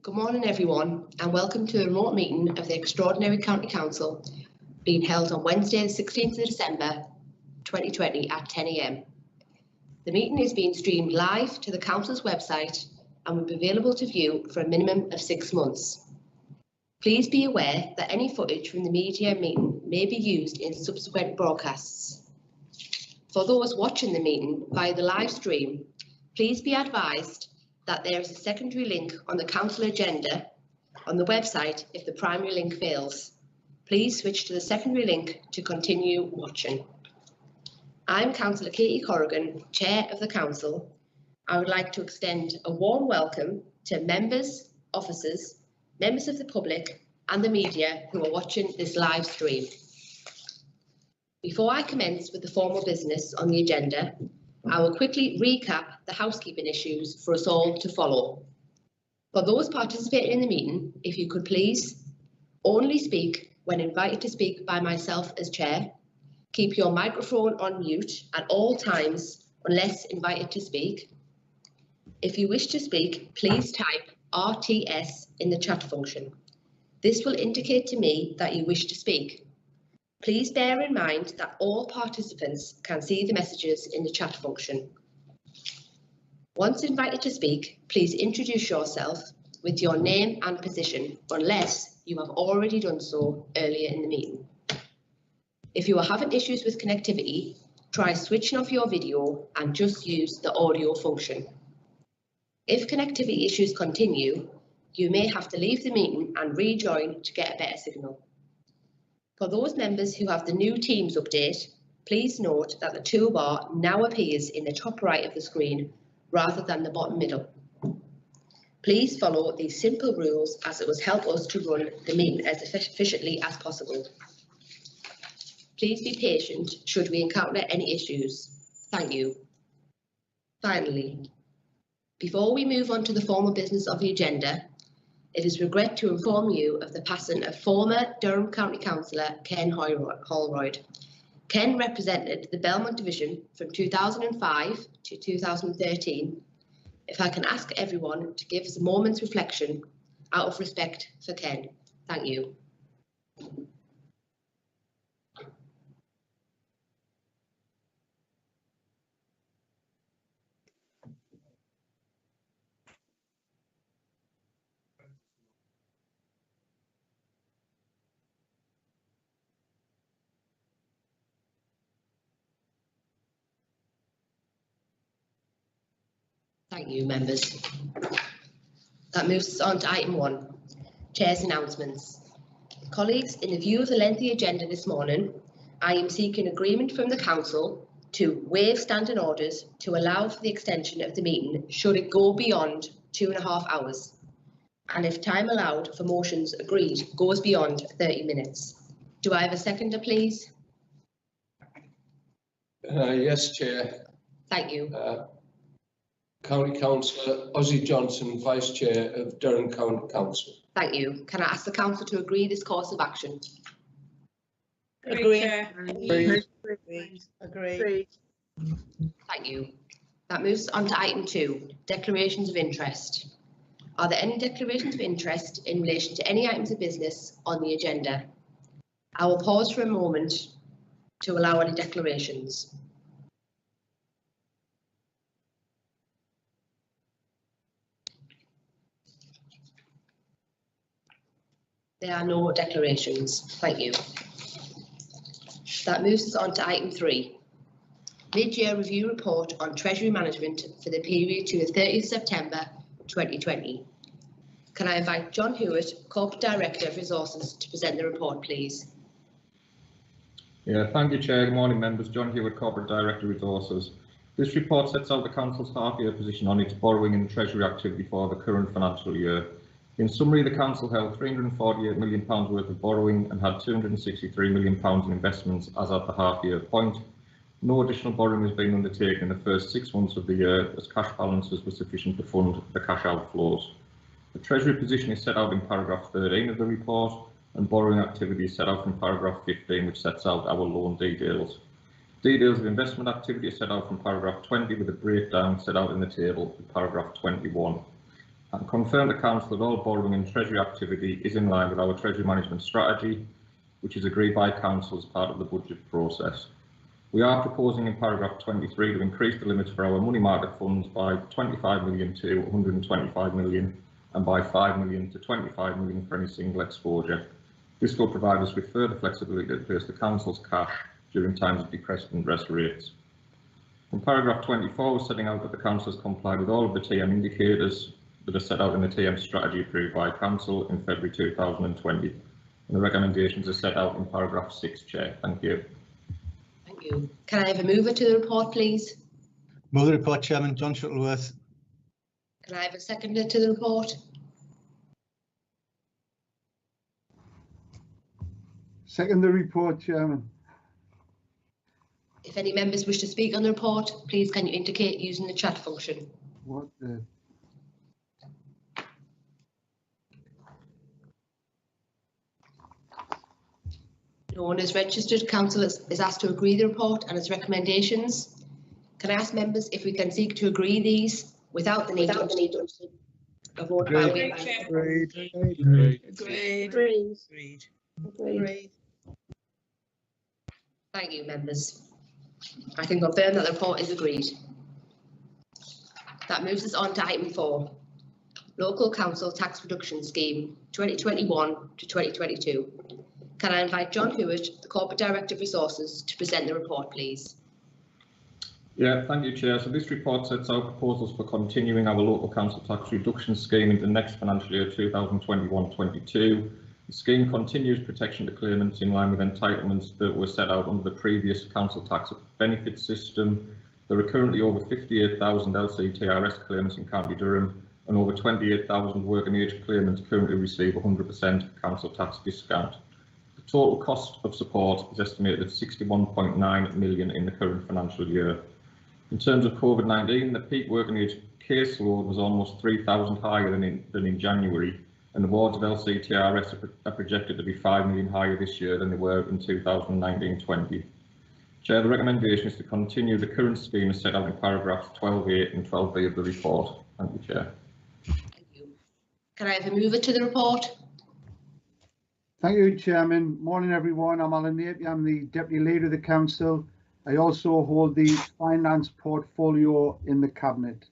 Good morning everyone and welcome to a remote meeting of the Extraordinary County Council being held on Wednesday the 16th of December 2020 at 10 AM. The meeting is being streamed live to the Council's website and will be available to view for a minimum of 6 months. Please be aware that any footage from the media meeting may be used in subsequent broadcasts. For those watching the meeting via the live stream, please be advised that there is a secondary link on the Council agenda on the website if the primary link fails. Please switch to the secondary link to continue watching. I'm Councillor Katie Corrigan, Chair of the Council. I would like to extend a warm welcome to members, officers, members of the public and the media who are watching this live stream. Before I commence with the formal business on the agenda, I will quickly recap the housekeeping issues for us all to follow. For those participating in the meeting, if you could please only speak when invited to speak by myself as chair. Keep your microphone on mute at all times unless invited to speak. If you wish to speak, please type RTS in the chat function. This will indicate to me that you wish to speak. Please bear in mind that all participants can see the messages in the chat function. Once invited to speak, please introduce yourself with your name and position, unless you have already done so earlier in the meeting. If you are having issues with connectivity, try switching off your video and just use the audio function. If connectivity issues continue, you may have to leave the meeting and rejoin to get a better signal. For those members who have the new Teams update, please note that the toolbar now appears in the top right of the screen rather than the bottom middle. Please follow these simple rules as it will help us to run the meeting as efficiently as possible. Please be patient should we encounter any issues. Thank you. Finally, before we move on to the formal business of the agenda, it is regret to inform you of the passing of former Durham County Councillor Ken Holroyd. Ken represented the Belmont Division from 2005 to 2013. If I can ask everyone to give us a moment's reflection out of respect for Ken. Thank you. Thank you, members. That moves us on to item 1, Chair's announcements. Colleagues, in the view of the lengthy agenda this morning, I am seeking agreement from the Council to waive standing orders to allow for the extension of the meeting should it go beyond 2.5 hours. And if time allowed for motions agreed goes beyond 30 minutes. Do I have a seconder, please? Yes, Chair. Thank you. County Councillor Ozzie Johnson, Vice Chair of Durham County Council. Thank you. Can I ask the Council to agree this course of action? Agree. Agree. Thank you. That moves on to item 2, declarations of interest. Are there any declarations of interest in relation to any items of business on the agenda? I will pause for a moment to allow any declarations. There are no declarations. Thank you. That moves us on to item 3. Mid-year review report on Treasury management for the period to the 30th September 2020. Can I invite John Hewitt, Corporate Director of Resources, to present the report, please? Yeah, thank you, Chair. Good morning, members. John Hewitt, Corporate Director of Resources. This report sets out the Council's half-year position on its borrowing and Treasury activity for the current financial year. In summary, the Council held £348 million worth of borrowing and had £263 million in investments as at the half-year point. No additional borrowing has been undertaken in the first 6 months of the year, as cash balances were sufficient to fund the cash outflows. The Treasury position is set out in paragraph 13 of the report, and borrowing activity is set out in paragraph 15, which sets out our loan details. Details of investment activity are set out from paragraph 20, with a breakdown set out in the table in paragraph 21. and confirm to Council that all borrowing and Treasury activity is in line with our Treasury management strategy, which is agreed by Council as part of the budget process. We are proposing in paragraph 23 to increase the limits for our money market funds by 25 million to 125 million and by 5 million to 25 million for any single exposure. This will provide us with further flexibility to place the Council's cash during times of depressed interest rates. In paragraph 24, we're setting out that the Council has complied with all of the TM indicators that are set out in the TM strategy approved by Council in February 2020. And the recommendations are set out in paragraph 6, Chair. Thank you. Thank you. Can I have a mover to the report, please? Move the report, Chairman. John Shuttleworth. Can I have a seconder to the report? Second the report, Chairman. If any members wish to speak on the report, please can you indicate using the chat function? What the? No one is registered. Council is asked to agree the report and its recommendations. Can I ask members if we can seek to agree these without the need to a vote by way? Agreed. Thank you, members. I can confirm that the report is agreed. That moves us on to item 4, Local Council Tax Reduction Scheme 2021 to 2022. Can I invite John Hewitt, the Corporate Director of Resources, to present the report, please? Yeah, thank you, Chair. So this report sets out proposals for continuing our local council tax reduction scheme into the next financial year 2021-22. The scheme continues protection to claimants in line with entitlements that were set out under the previous council tax benefit system. There are currently over 58,000 LCTRS claimants in County Durham, and over 28,000 working age claimants currently receive 100% council tax discount. The total cost of support is estimated at 61.9 million in the current financial year. In terms of COVID-19, the peak working age caseload was almost 3,000 higher than in January, and awards of LCTRS are projected to be 5 million higher this year than they were in 2019-20. Chair, the recommendation is to continue the current scheme as set out in paragraphs 12A and 12B of the report. Thank you, Chair. Thank you. Can I have a mover to the report? Thank you, Chairman. Morning, everyone. I'm Alan Napier. I'm the Deputy Leader of the Council. I also hold the finance portfolio in the Cabinet.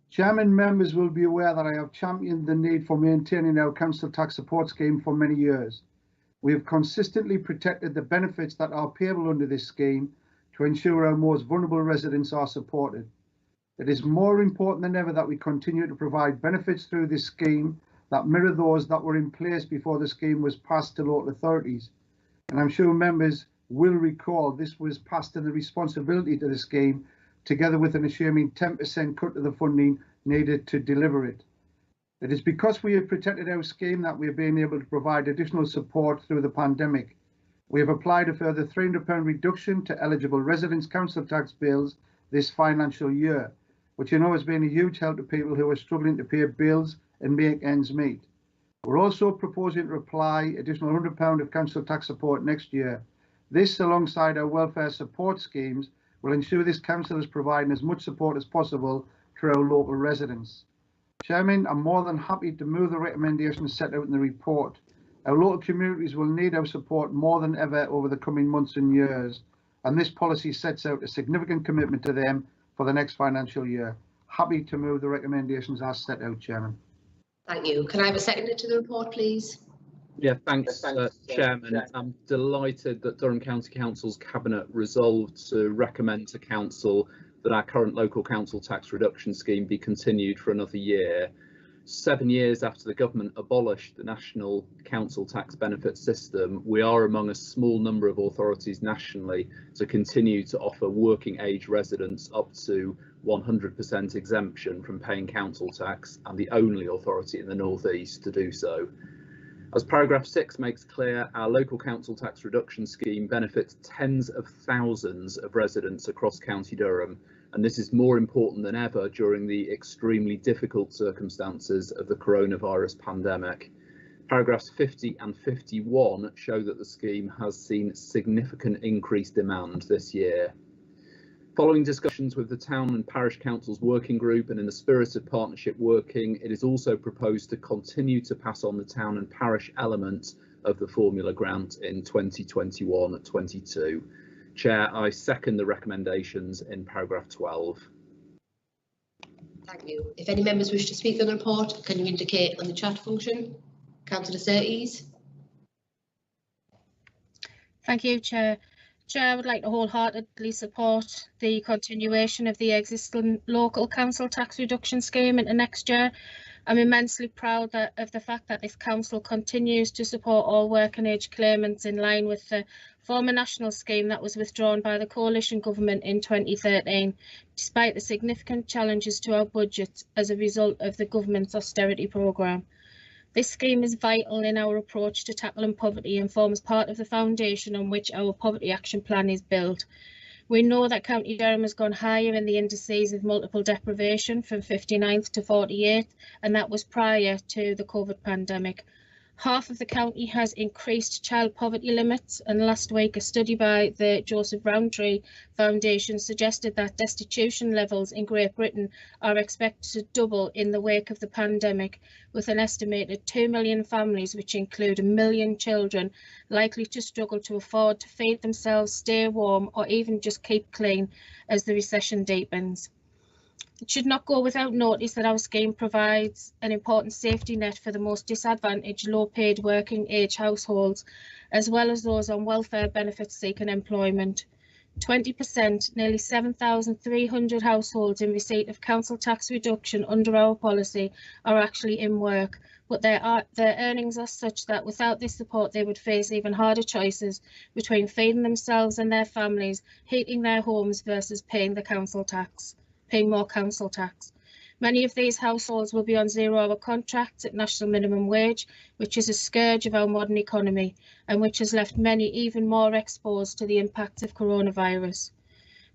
Chairman, members will be aware that I have championed the need for maintaining our council tax support scheme for many years. We have consistently protected the benefits that are payable under this scheme to ensure our most vulnerable residents are supported. It is more important than ever that we continue to provide benefits through this scheme that mirror those that were in place before the scheme was passed to local authorities. And I'm sure members will recall this was passed in the responsibility to the scheme, together with an assuming 10% cut to the funding needed to deliver it. It is because we have protected our scheme that we have been able to provide additional support through the pandemic. We have applied a further £300 reduction to eligible residents' council tax bills this financial year, which you know has been a huge help to people who are struggling to pay bills and make ends meet. We're also proposing to apply additional £100 of council tax support next year. This, alongside our welfare support schemes, will ensure this council is providing as much support as possible to our local residents. Chairman, I'm more than happy to move the recommendations set out in the report. Our local communities will need our support more than ever over the coming months and years, and this policy sets out a significant commitment to them for the next financial year. Happy to move the recommendations as set out, Chairman. Thank you. Can I have a seconder to the report, please? Yeah, thanks, Chairman. I'm delighted that Durham County Council's Cabinet resolved to recommend to Council that our current local council tax reduction scheme be continued for another year. 7 years after the government abolished the national council tax benefit system, we are among a small number of authorities nationally to continue to offer working age residents up to 100% exemption from paying council tax, and the only authority in the North East to do so. As paragraph 6 makes clear, our local council tax reduction scheme benefits tens of thousands of residents across County Durham, and this is more important than ever during the extremely difficult circumstances of the coronavirus pandemic. Paragraphs 50 and 51 show that the scheme has seen significant increased demand this year. Following discussions with the Town and Parish Councils Working Group and in the spirit of partnership working, it is also proposed to continue to pass on the town and parish element of the formula grant in 2021-22. Chair, I second the recommendations in paragraph 12. Thank you. If any members wish to speak on the report, can you indicate on the chat function? Councillor Surtees. Thank you, Chair. Chair, I would like to wholeheartedly support the continuation of the existing local council tax reduction scheme into next year. I'm immensely proud of the fact that this council continues to support all working age claimants in line with the former national scheme that was withdrawn by the coalition government in 2013, despite the significant challenges to our budget as a result of the government's austerity programme. This scheme is vital in our approach to tackling poverty and forms part of the foundation on which our poverty action plan is built. We know that County Durham has gone higher in the indices of multiple deprivation from 59th to 48th, and that was prior to the COVID pandemic. Half of the county has increased child poverty limits, and last week a study by the Joseph Rowntree Foundation suggested that destitution levels in Great Britain are expected to double in the wake of the pandemic, with an estimated 2 million families, which include 1 million children, likely to struggle to afford to feed themselves, stay warm, or even just keep clean as the recession deepens. It should not go without notice that our scheme provides an important safety net for the most disadvantaged, low-paid working age households, as well as those on welfare benefits seeking employment. 20%, nearly 7,300 households in receipt of council tax reduction under our policy are actually in work, but their earnings are such that without this support they would face even harder choices between feeding themselves and their families, heating their homes versus paying more council tax. Many of these households will be on 0-hour contracts at national minimum wage, which is a scourge of our modern economy and which has left many even more exposed to the impacts of coronavirus.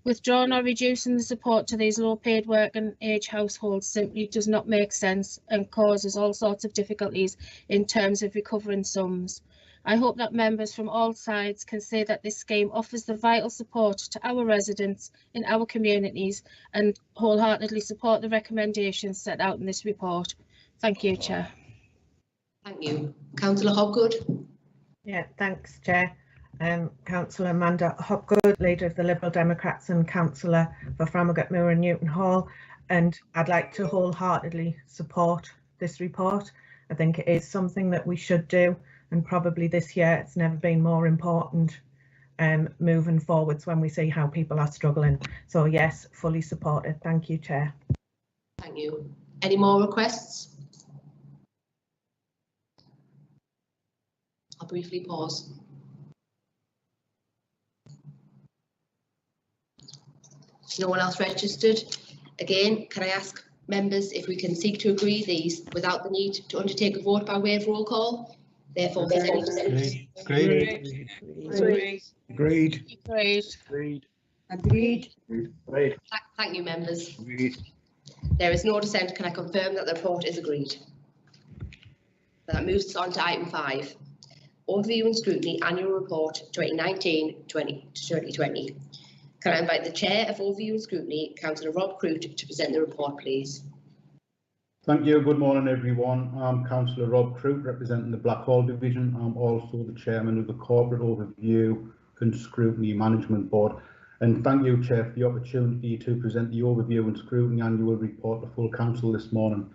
Withdrawing or reducing the support to these low-paid working age households simply does not make sense and causes all sorts of difficulties in terms of recovering sums. I hope that members from all sides can say that this scheme offers the vital support to our residents in our communities and wholeheartedly support the recommendations set out in this report. Thank you, Chair. Thank you. Councillor Hopgood. Yeah, thanks, Chair. Councillor Amanda Hopgood, Leader of the Liberal Democrats and Councillor for Framelgate Moor and Newton Hall, and I'd like to wholeheartedly support this report. I think it is something that we should do, and probably this year it's never been more important moving forwards when we see how people are struggling. So yes, fully supported. Thank you, Chair. Thank you. Any more requests? I'll briefly pause. No one else registered. Again, can I ask members if we can seek to agree these without the need to undertake a vote by way of roll call? Therefore, if there's any dissent. Agreed. Thank you, members. There is no dissent. Can I confirm that the report is agreed? That moves us on to item 5. Overview and Scrutiny Annual Report 2019-2020. Can I invite the Chair of Overview and Scrutiny, Councillor Rob Crute, to present the report, please? Thank you. Good morning, everyone. I'm Councillor Rob Crute, representing the Blackhall Division. I'm also the Chairman of the Corporate Overview and Scrutiny Management Board. And thank you, Chair, for the opportunity to present the Overview and Scrutiny Annual Report to full Council this morning.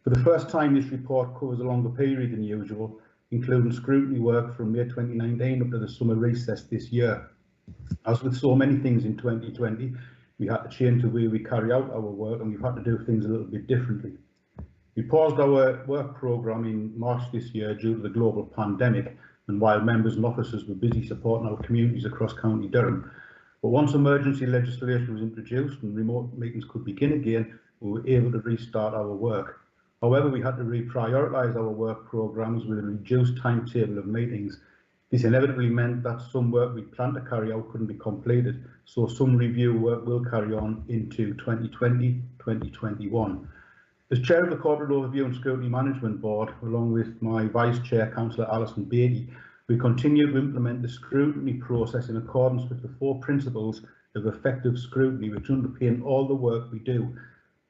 For the first time, this report covers a longer period than usual, including scrutiny work from May 2019 up to the summer recess this year. As with so many things in 2020, we had to change the way we carry out our work, and we've had to do things a little bit differently. We paused our work programme in March this year due to the global pandemic, and while members and officers were busy supporting our communities across County Durham. But once emergency legislation was introduced and remote meetings could begin again, we were able to restart our work. However, we had to reprioritise our work programmes with a reduced timetable of meetings. This inevitably meant that some work we planned to carry out couldn't be completed, so some review work will carry on into 2020-2021. As Chair of the Corporate Overview and Scrutiny Management Board, along with my Vice Chair, Councillor Alison Beattie, we continue to implement the scrutiny process in accordance with the 4 principles of effective scrutiny which underpin all the work we do.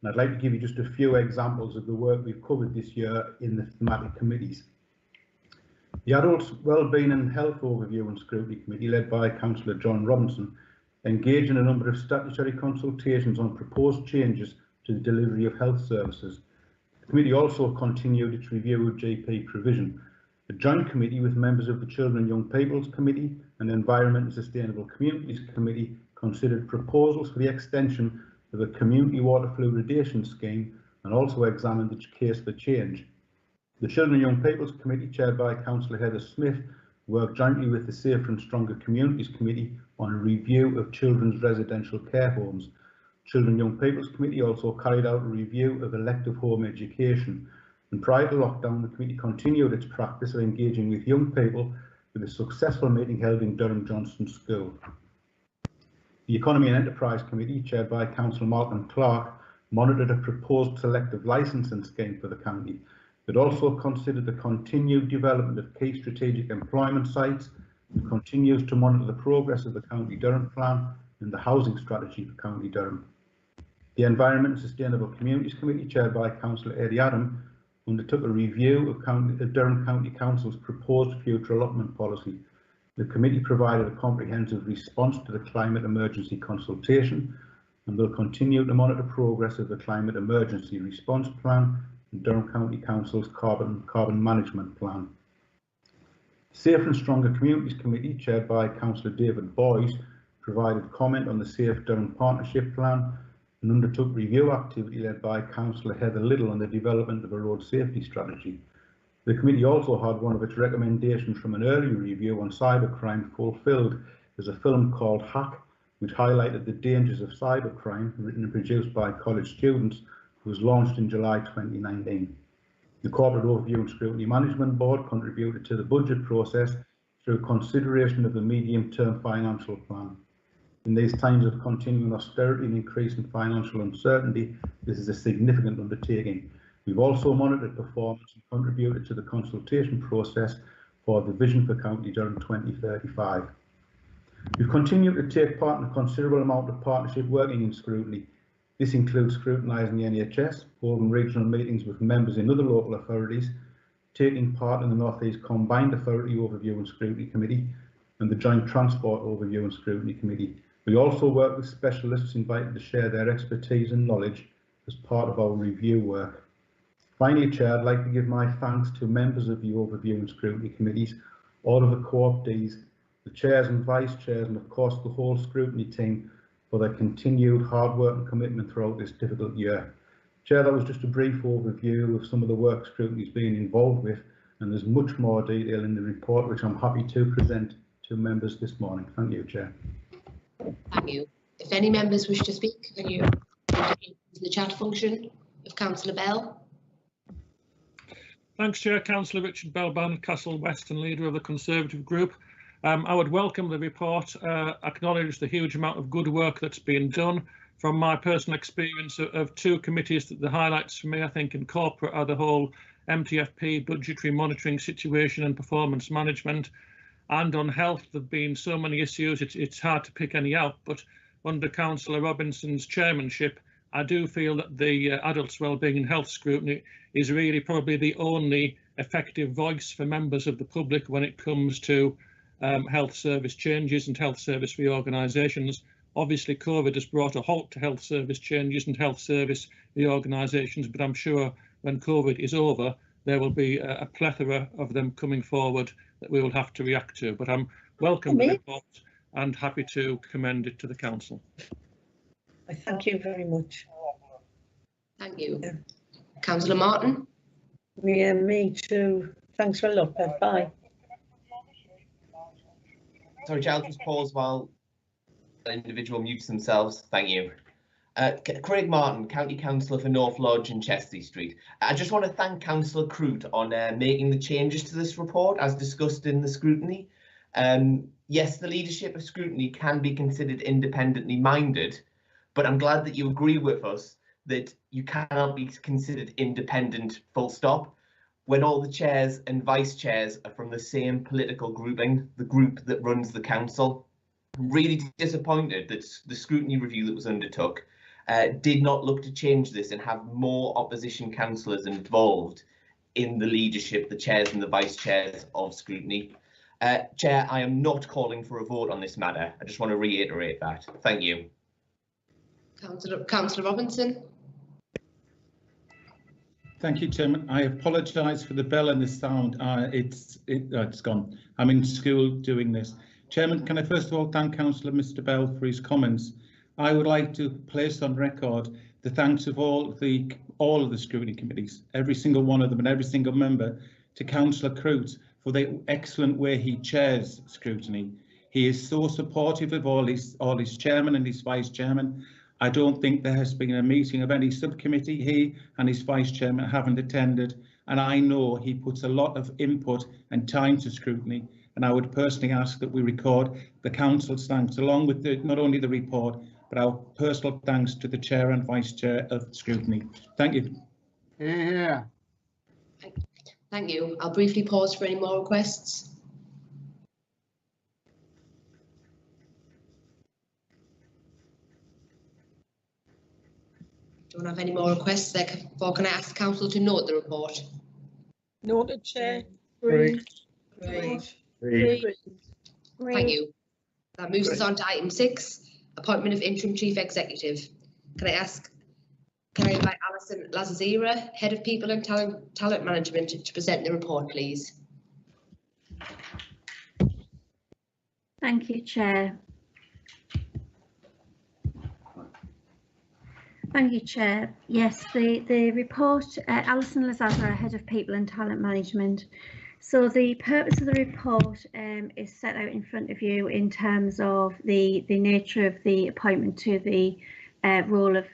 And I'd like to give you just a few examples of the work we've covered this year in the thematic committees. The Adults Wellbeing and Health Overview and Scrutiny Committee, led by Councillor John Robinson, engaged in a number of statutory consultations on proposed changes to the delivery of health services. The committee also continued its review of GP provision. A joint committee with members of the Children and Young People's Committee and Environment and Sustainable Communities Committee considered proposals for the extension of a community water fluoridation scheme and also examined its case for change. The Children and Young People's Committee, chaired by Councillor Heather Smith, worked jointly with the Safer and Stronger Communities Committee on a review of children's residential care homes. Children and Young People's Committee also carried out a review of elective home education. And prior to lockdown, the committee continued its practice of engaging with young people with a successful meeting held in Durham Johnston School. The Economy and Enterprise Committee, chaired by Councillor Malcolm Clark, monitored a proposed selective licensing scheme for the county. It also considered the continued development of key strategic employment sites and continues to monitor the progress of the County Durham Plan and the housing strategy for County Durham. The Environment and Sustainable Communities Committee, chaired by Councillor Eddie Adam, undertook a review of Durham County Council's proposed future allotment policy. The committee provided a comprehensive response to the climate emergency consultation and will continue to monitor progress of the climate emergency response plan and Durham County Council's carbon management plan. The Safer and Stronger Communities Committee, chaired by Councillor David Boyce, provided comment on the Safe Durham Partnership Plan and undertook review activity led by Councillor Heather Little on the development of a road safety strategy. The committee also had one of its recommendations from an earlier review on cybercrime fulfilled as a film called Hack, which highlighted the dangers of cybercrime, written and produced by college students, was launched in July 2019. The Corporate Overview and Scrutiny Management Board contributed to the budget process through consideration of the medium-term financial plan. In these times of continuing austerity and increasing financial uncertainty, this is a significant undertaking. We've also monitored performance and contributed to the consultation process for the Vision for County Durham 2035. We've continued to take part in a considerable amount of partnership working in scrutiny. This includes scrutinising the NHS, holding regional meetings with members in other local authorities, taking part in the North East Combined Authority Overview and Scrutiny Committee and the Joint Transport Overview and Scrutiny Committee. We also work with specialists invited to share their expertise and knowledge as part of our review work. Finally, Chair, I'd like to give my thanks to members of the Overview and Scrutiny Committees, all of the co-optees, the chairs and vice chairs, and of course the whole scrutiny team for their continued hard work and commitment throughout this difficult year. Chair, that was just a brief overview of some of the work scrutiny is being involved with, and there's much more detail in the report which I'm happy to present to members this morning. Thank you, Chair. Thank you. If any members wish to speak, can you indicate in the chat function of Councillor Bell? Thanks, Chair. Councillor Richard Bell, Barnard Castle West and leader of the Conservative Group. I would welcome the report, acknowledge the huge amount of good work that's been done. From my personal experience of two committees, that the highlights for me, I think, in corporate are the whole MTFP budgetary monitoring situation and performance management. And on health, there have been so many issues, it's hard to pick any out. But under Councillor Robinson's chairmanship, I do feel that the Adults Wellbeing and Health Scrutiny is really probably the only effective voice for members of the public when it comes to health service changes and health service reorganisations. Obviously, COVID has brought a halt to health service changes and health service reorganisations, but I'm sure when COVID is over, there will be a plethora of them coming forward that we will have to react to. But I'm welcome the report and happy to commend it to the Council. Thank you very much. Thank you. Yeah. Councillor Martin? Yeah, me too. Thanks for a lot. Bye. Sorry, I'll just pause while the individual mutes themselves. Thank you. Craig Martin, County Councillor for North Lodge and Chester Street. I just want to thank Councillor Crute on making the changes to this report as discussed in the scrutiny. Yes, the leadership of scrutiny can be considered independently minded, but I'm glad that you agree with us that you cannot be considered independent, full stop, when all the chairs and vice chairs are from the same political grouping, the group that runs the council. really disappointed that the scrutiny review that was undertook did not look to change this and have more opposition councillors involved in the leadership, the chairs and the vice chairs of scrutiny. Chair, I am not calling for a vote on this matter. I just want to reiterate that. Thank you. Councillor Robinson. Thank you, Chairman. I apologise for the bell and the sound. It's gone. I'm in school doing this. Chairman, can I first of all thank Councillor Mr Bell for his comments. I would like to place on record the thanks of all of the scrutiny committees, every single one of them and every single member, to Councillor Crute for the excellent way he chairs scrutiny. He is so supportive of all his chairman and his vice chairman. I don't think there has been a meeting of any subcommittee he and his vice chairman haven't attended, and I know he puts a lot of input and time to scrutiny, and I would personally ask that we record the council's thanks along with not only the report but our personal thanks to the chair and vice chair of scrutiny. Thank you. Yeah. Thank you. I'll briefly pause for any more requests. Don't have any more requests, therefore can I ask the council to note the report? Noted, Chair. Great. Thank you. That moves us on to item 6, appointment of interim chief executive. Can I invite Alison Lazazira, Head of People and Talent Management, to present the report, please? Thank you, Chair. Thank you, Chair. Yes, the report, Alison Lazazara, Head of People and Talent Management. So the purpose of the report is set out in front of you in terms of the nature of the appointment to the role of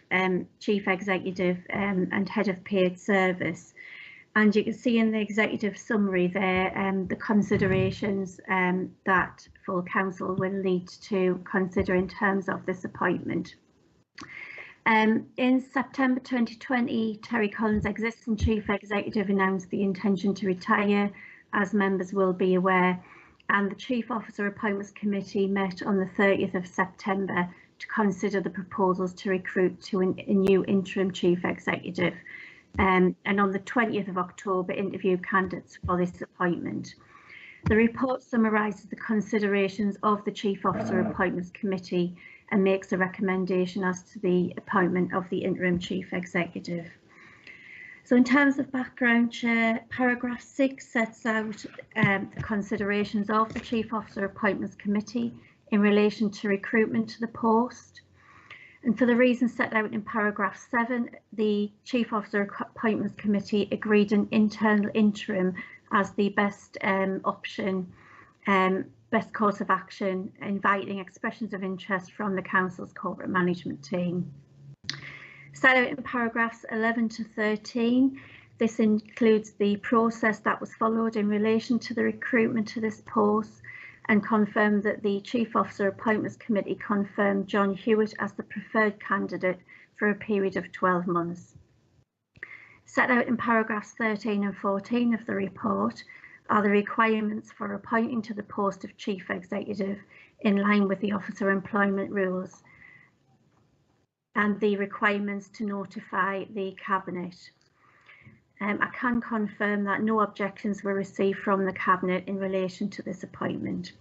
Chief Executive and Head of Paid Service. And you can see in the executive summary there the considerations that full council will need to consider in terms of this appointment. In September 2020, Terry Collins, existing Chief Executive, announced the intention to retire, as members will be aware, and the Chief Officer Appointments Committee met on the 30th of September to consider the proposals to recruit to a new interim Chief Executive, and on the 20th of October interviewed candidates for this appointment. The report summarises the considerations of the Chief Officer Appointments Committee and makes a recommendation as to the appointment of the interim Chief Executive. So in terms of background, Chair, paragraph 6 sets out the considerations of the Chief Officer Appointments Committee in relation to recruitment to the post. And for the reasons set out in paragraph 7, the Chief Officer Appointments Committee agreed an internal interim as the best option, best course of action, inviting expressions of interest from the Council's corporate management team. Set out in paragraphs 11 to 13, this includes the process that was followed in relation to the recruitment to this post, and confirmed that the Chief Officer Appointments Committee confirmed John Hewitt as the preferred candidate for a period of 12 months. Set out in paragraphs 13 and 14 of the report are the requirements for appointing to the post of Chief Executive in line with the officer employment rules, and the requirements to notify the Cabinet. I can confirm that no objections were received from the Cabinet in relation to this appointment.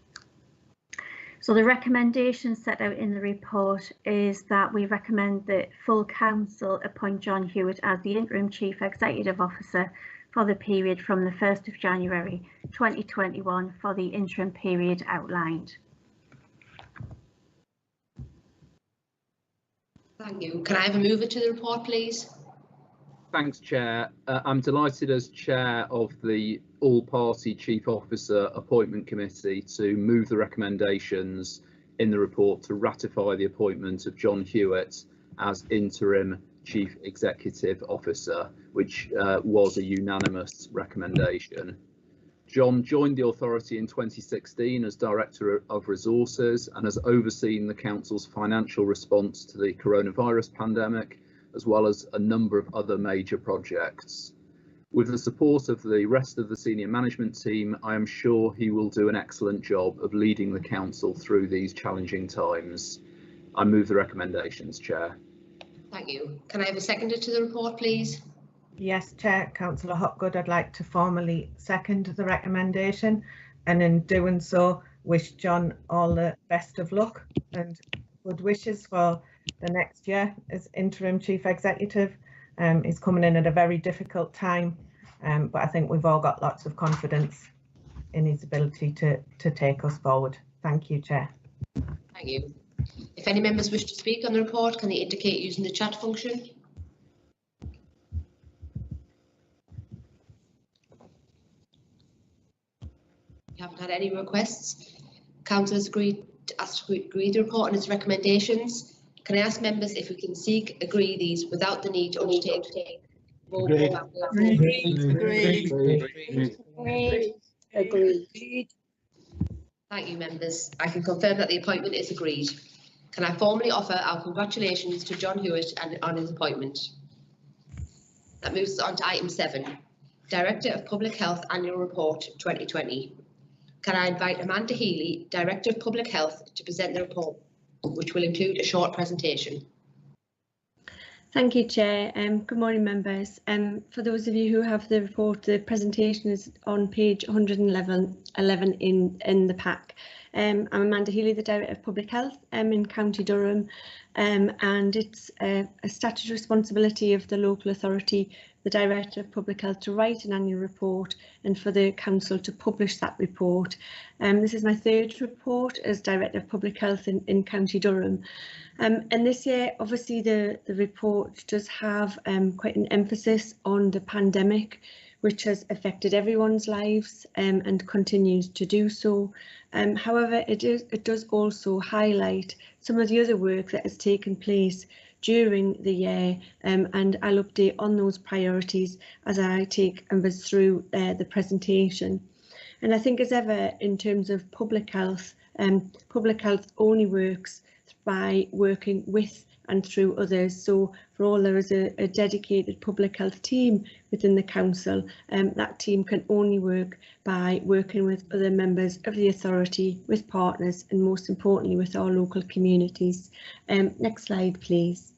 So the recommendation set out in the report is that we recommend that full council appoint John Hewitt as the interim Chief Executive Officer for the period from the 1st of January 2021 for the interim period outlined. Thank you. Can I have a mover to the report, please? Thanks, Chair. I'm delighted as Chair of the All-Party Chief Officer Appointment Committee to move the recommendations in the report to ratify the appointment of John Hewitt as interim Chief Executive Officer, which was a unanimous recommendation. John joined the authority in 2016 as Director of Resources and has overseen the Council's financial response to the coronavirus pandemic, as well as a number of other major projects. With the support of the rest of the senior management team, I am sure he will do an excellent job of leading the council through these challenging times. I move the recommendations, Chair. Thank you. Can I have a seconder to the report, please? Yes, Chair, Councillor Hopgood, I'd like to formally second the recommendation, and in doing so wish John all the best of luck and good wishes for the next year as interim chief executive. He's coming in at a very difficult time, but I think we've all got lots of confidence in his ability to take us forward. Thank you, Chair. Thank you. If any members wish to speak on the report, can they indicate using the chat function? We haven't had any requests. Council has agreed the report and its recommendations. Can I ask members if we can agree these without the need to undertake roll call? Agreed. Thank you, members. I can confirm that the appointment is agreed. Can I formally offer our congratulations to John Hewitt on his appointment? That moves us on to item 7, Director of Public Health Annual Report 2020. Can I invite Amanda Healy, Director of Public Health, to present the report, which will include a short presentation. Thank you, Chair. Good morning, members. For those of you who have the report, the presentation is on page 111 in the pack. I'm Amanda Healy, the Director of Public Health in County Durham, and it's a statutory responsibility of the local authority, the Director of Public Health, to write an annual report and for the Council to publish that report. This is my third report as Director of Public Health in County Durham. And this year, obviously, the report does have quite an emphasis on the pandemic, which has affected everyone's lives and continues to do so. However, it does also highlight some of the other work that has taken place during the year, and I'll update on those priorities as I take members through the presentation. And I think, as ever, in terms of public health only works by working with and through others. So for all, there is a dedicated public health team within the council. That team can only work by working with other members of the authority, with partners, and most importantly with our local communities. Next slide, please.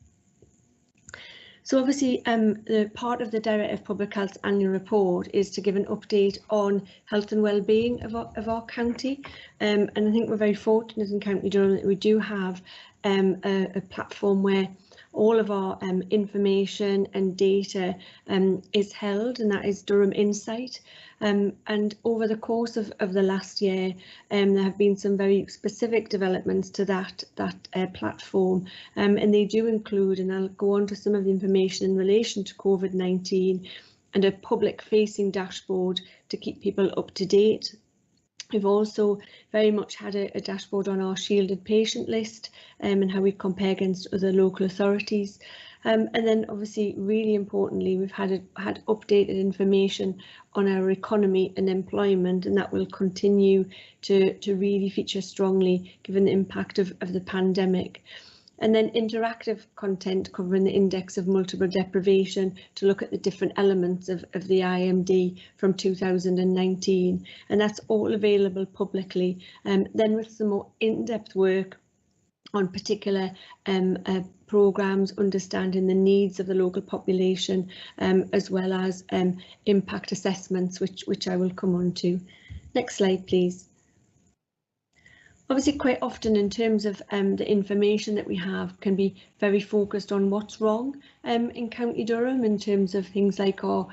So obviously, the part of the Director of Public Health's annual report is to give an update on health and wellbeing of our county. And I think we're very fortunate in County Durham that we do have a platform where all of our information and data is held, and that is Durham Insight. And over the course of the last year, there have been some very specific developments to that platform, and they do include, and I'll go on to some of the information in relation to COVID-19, and a public-facing dashboard to keep people up to date. We've also very much had a dashboard on our shielded patient list and how we compare against other local authorities. And then obviously, really importantly, we've had updated information on our economy and employment, and that will continue to really feature strongly given the impact of the pandemic. And then interactive content covering the index of multiple deprivation to look at the different elements of the IMD from 2019, and that's all available publicly. Then with some more in-depth work on particular programmes, understanding the needs of the local population, as well as impact assessments, which I will come on to. Next slide, please. Obviously, quite often in terms of the information that we have can be very focused on what's wrong in County Durham in terms of things like our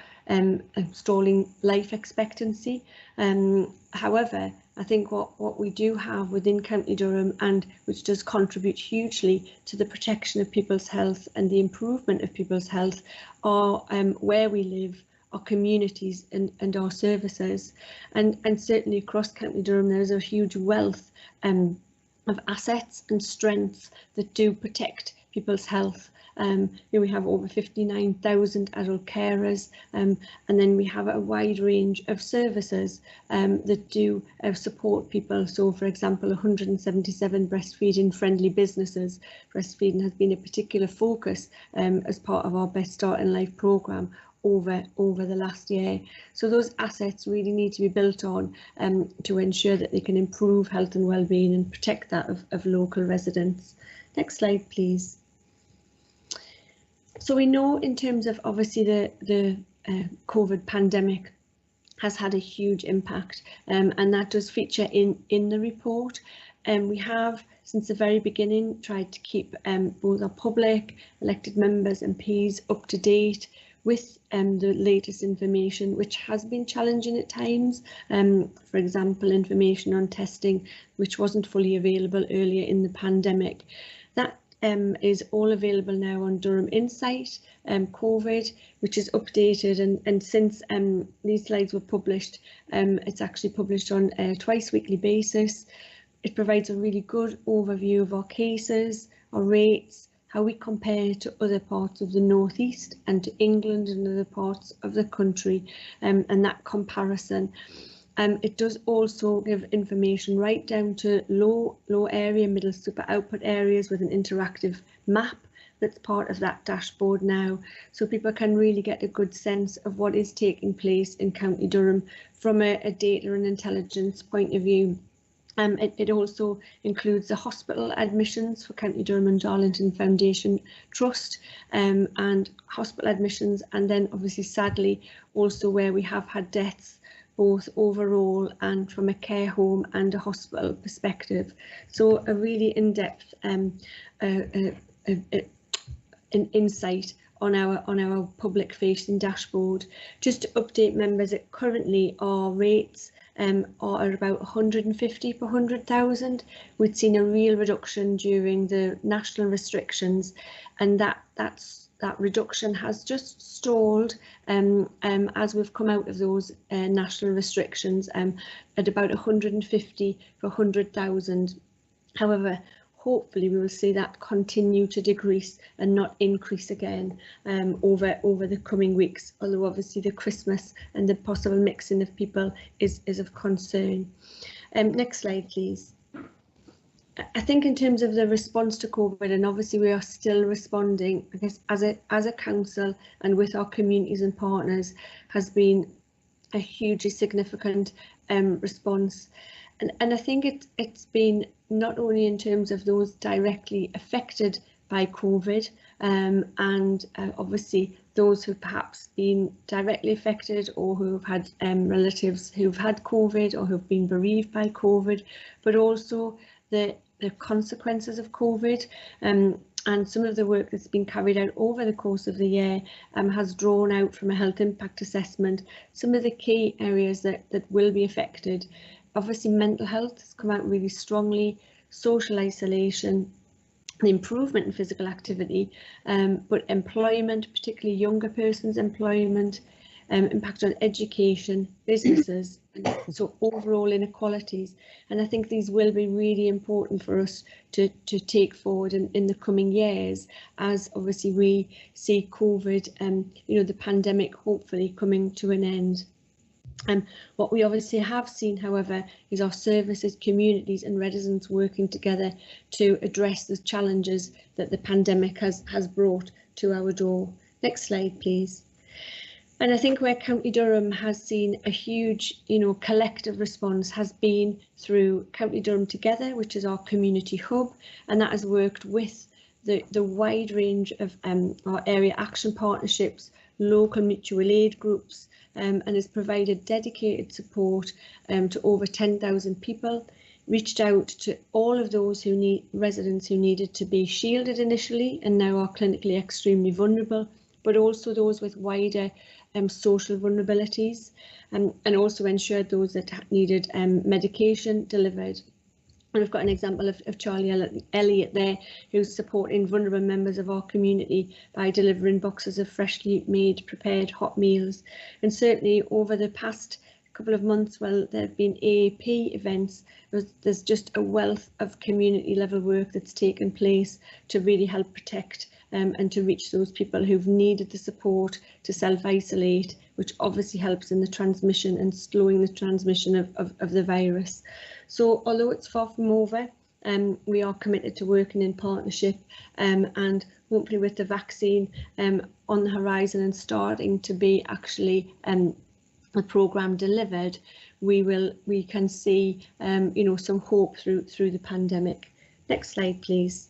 stalling life expectancy. However, I think what we do have within County Durham, and which does contribute hugely to the protection of people's health and the improvement of people's health, are where we live, our communities and our services, and certainly across County Durham there's a huge wealth of assets and strengths that do protect people's health. We have over 59,000 adult carers, and then we have a wide range of services that do support people. So, for example, 177 breastfeeding friendly businesses. Breastfeeding has been a particular focus as part of our Best Start in Life programme, over the last year. So those assets really need to be built on to ensure that they can improve health and well-being and protect that of local residents. Next slide, please. So we know in terms of obviously the COVID pandemic has had a huge impact, and that does feature in the report. We have since the very beginning tried to keep both our public, elected members, MPs up to date with the latest information, which has been challenging at times. For example, information on testing, which wasn't fully available earlier in the pandemic. That is all available now on Durham Insight COVID, which is updated, and since these slides were published, it's actually published on a twice weekly basis. It provides a really good overview of our cases, our rates, how we compare to other parts of the North East and to England and other parts of the country, and that comparison. It does also give information right down to low area, middle super output areas with an interactive map that's part of that dashboard now, so people can really get a good sense of what is taking place in County Durham from a data and intelligence point of view. It also includes the hospital admissions for County Durham and Darlington Foundation Trust, and hospital admissions, and then obviously sadly also where we have had deaths both overall and from a care home and a hospital perspective. So a really in-depth insight on our public facing dashboard. Just to update members, that currently our rates are at about 150 per 100,000. We'd seen a real reduction during the national restrictions, and that reduction has just stalled as we've come out of those national restrictions at about 150 per 100,000. However, hopefully we will see that continue to decrease and not increase again over the coming weeks, although obviously the Christmas and the possible mixing of people is of concern. Next slide, please. I think in terms of the response to COVID, and obviously we are still responding, I guess, as a council and with our communities and partners, has been a hugely significant response. And I think it's been not only in terms of those directly affected by COVID, and obviously those who've perhaps been directly affected or who've had relatives who've had COVID or who've been bereaved by COVID, but also the consequences of COVID, and some of the work that's been carried out over the course of the year has drawn out from a health impact assessment some of the key areas that will be affected. Obviously mental health has come out really strongly, social isolation, the improvement in physical activity, but employment, particularly younger persons' employment, impact on education, businesses, and so overall inequalities. And I think these will be really important for us to take forward in the coming years, as obviously we see COVID, the pandemic hopefully coming to an end. What we obviously have seen, however, is our services, communities and residents working together to address the challenges that the pandemic has brought to our door. Next slide, please. And I think where County Durham has seen a huge, collective response has been through County Durham Together, which is our community hub, and that has worked with the wide range of our area action partnerships, local mutual aid groups, and has provided dedicated support to over 10,000 people, reached out to all of those residents who needed to be shielded initially and now are clinically extremely vulnerable, but also those with wider social vulnerabilities, and also ensured those that needed medication delivered. And we've got an example of Charlie Elliott there, who's supporting vulnerable members of our community by delivering boxes of freshly made, prepared hot meals. And certainly over the past couple of months, well, there have been AAP events. There's just a wealth of community level work that's taken place to really help protect and to reach those people who've needed the support to self-isolate, which obviously helps in the transmission and slowing the transmission of the virus. So although it's far from over, we are committed to working in partnership and hopefully with the vaccine on the horizon and starting to be actually the programme delivered, we can see you know, some hope through the pandemic. Next slide, please.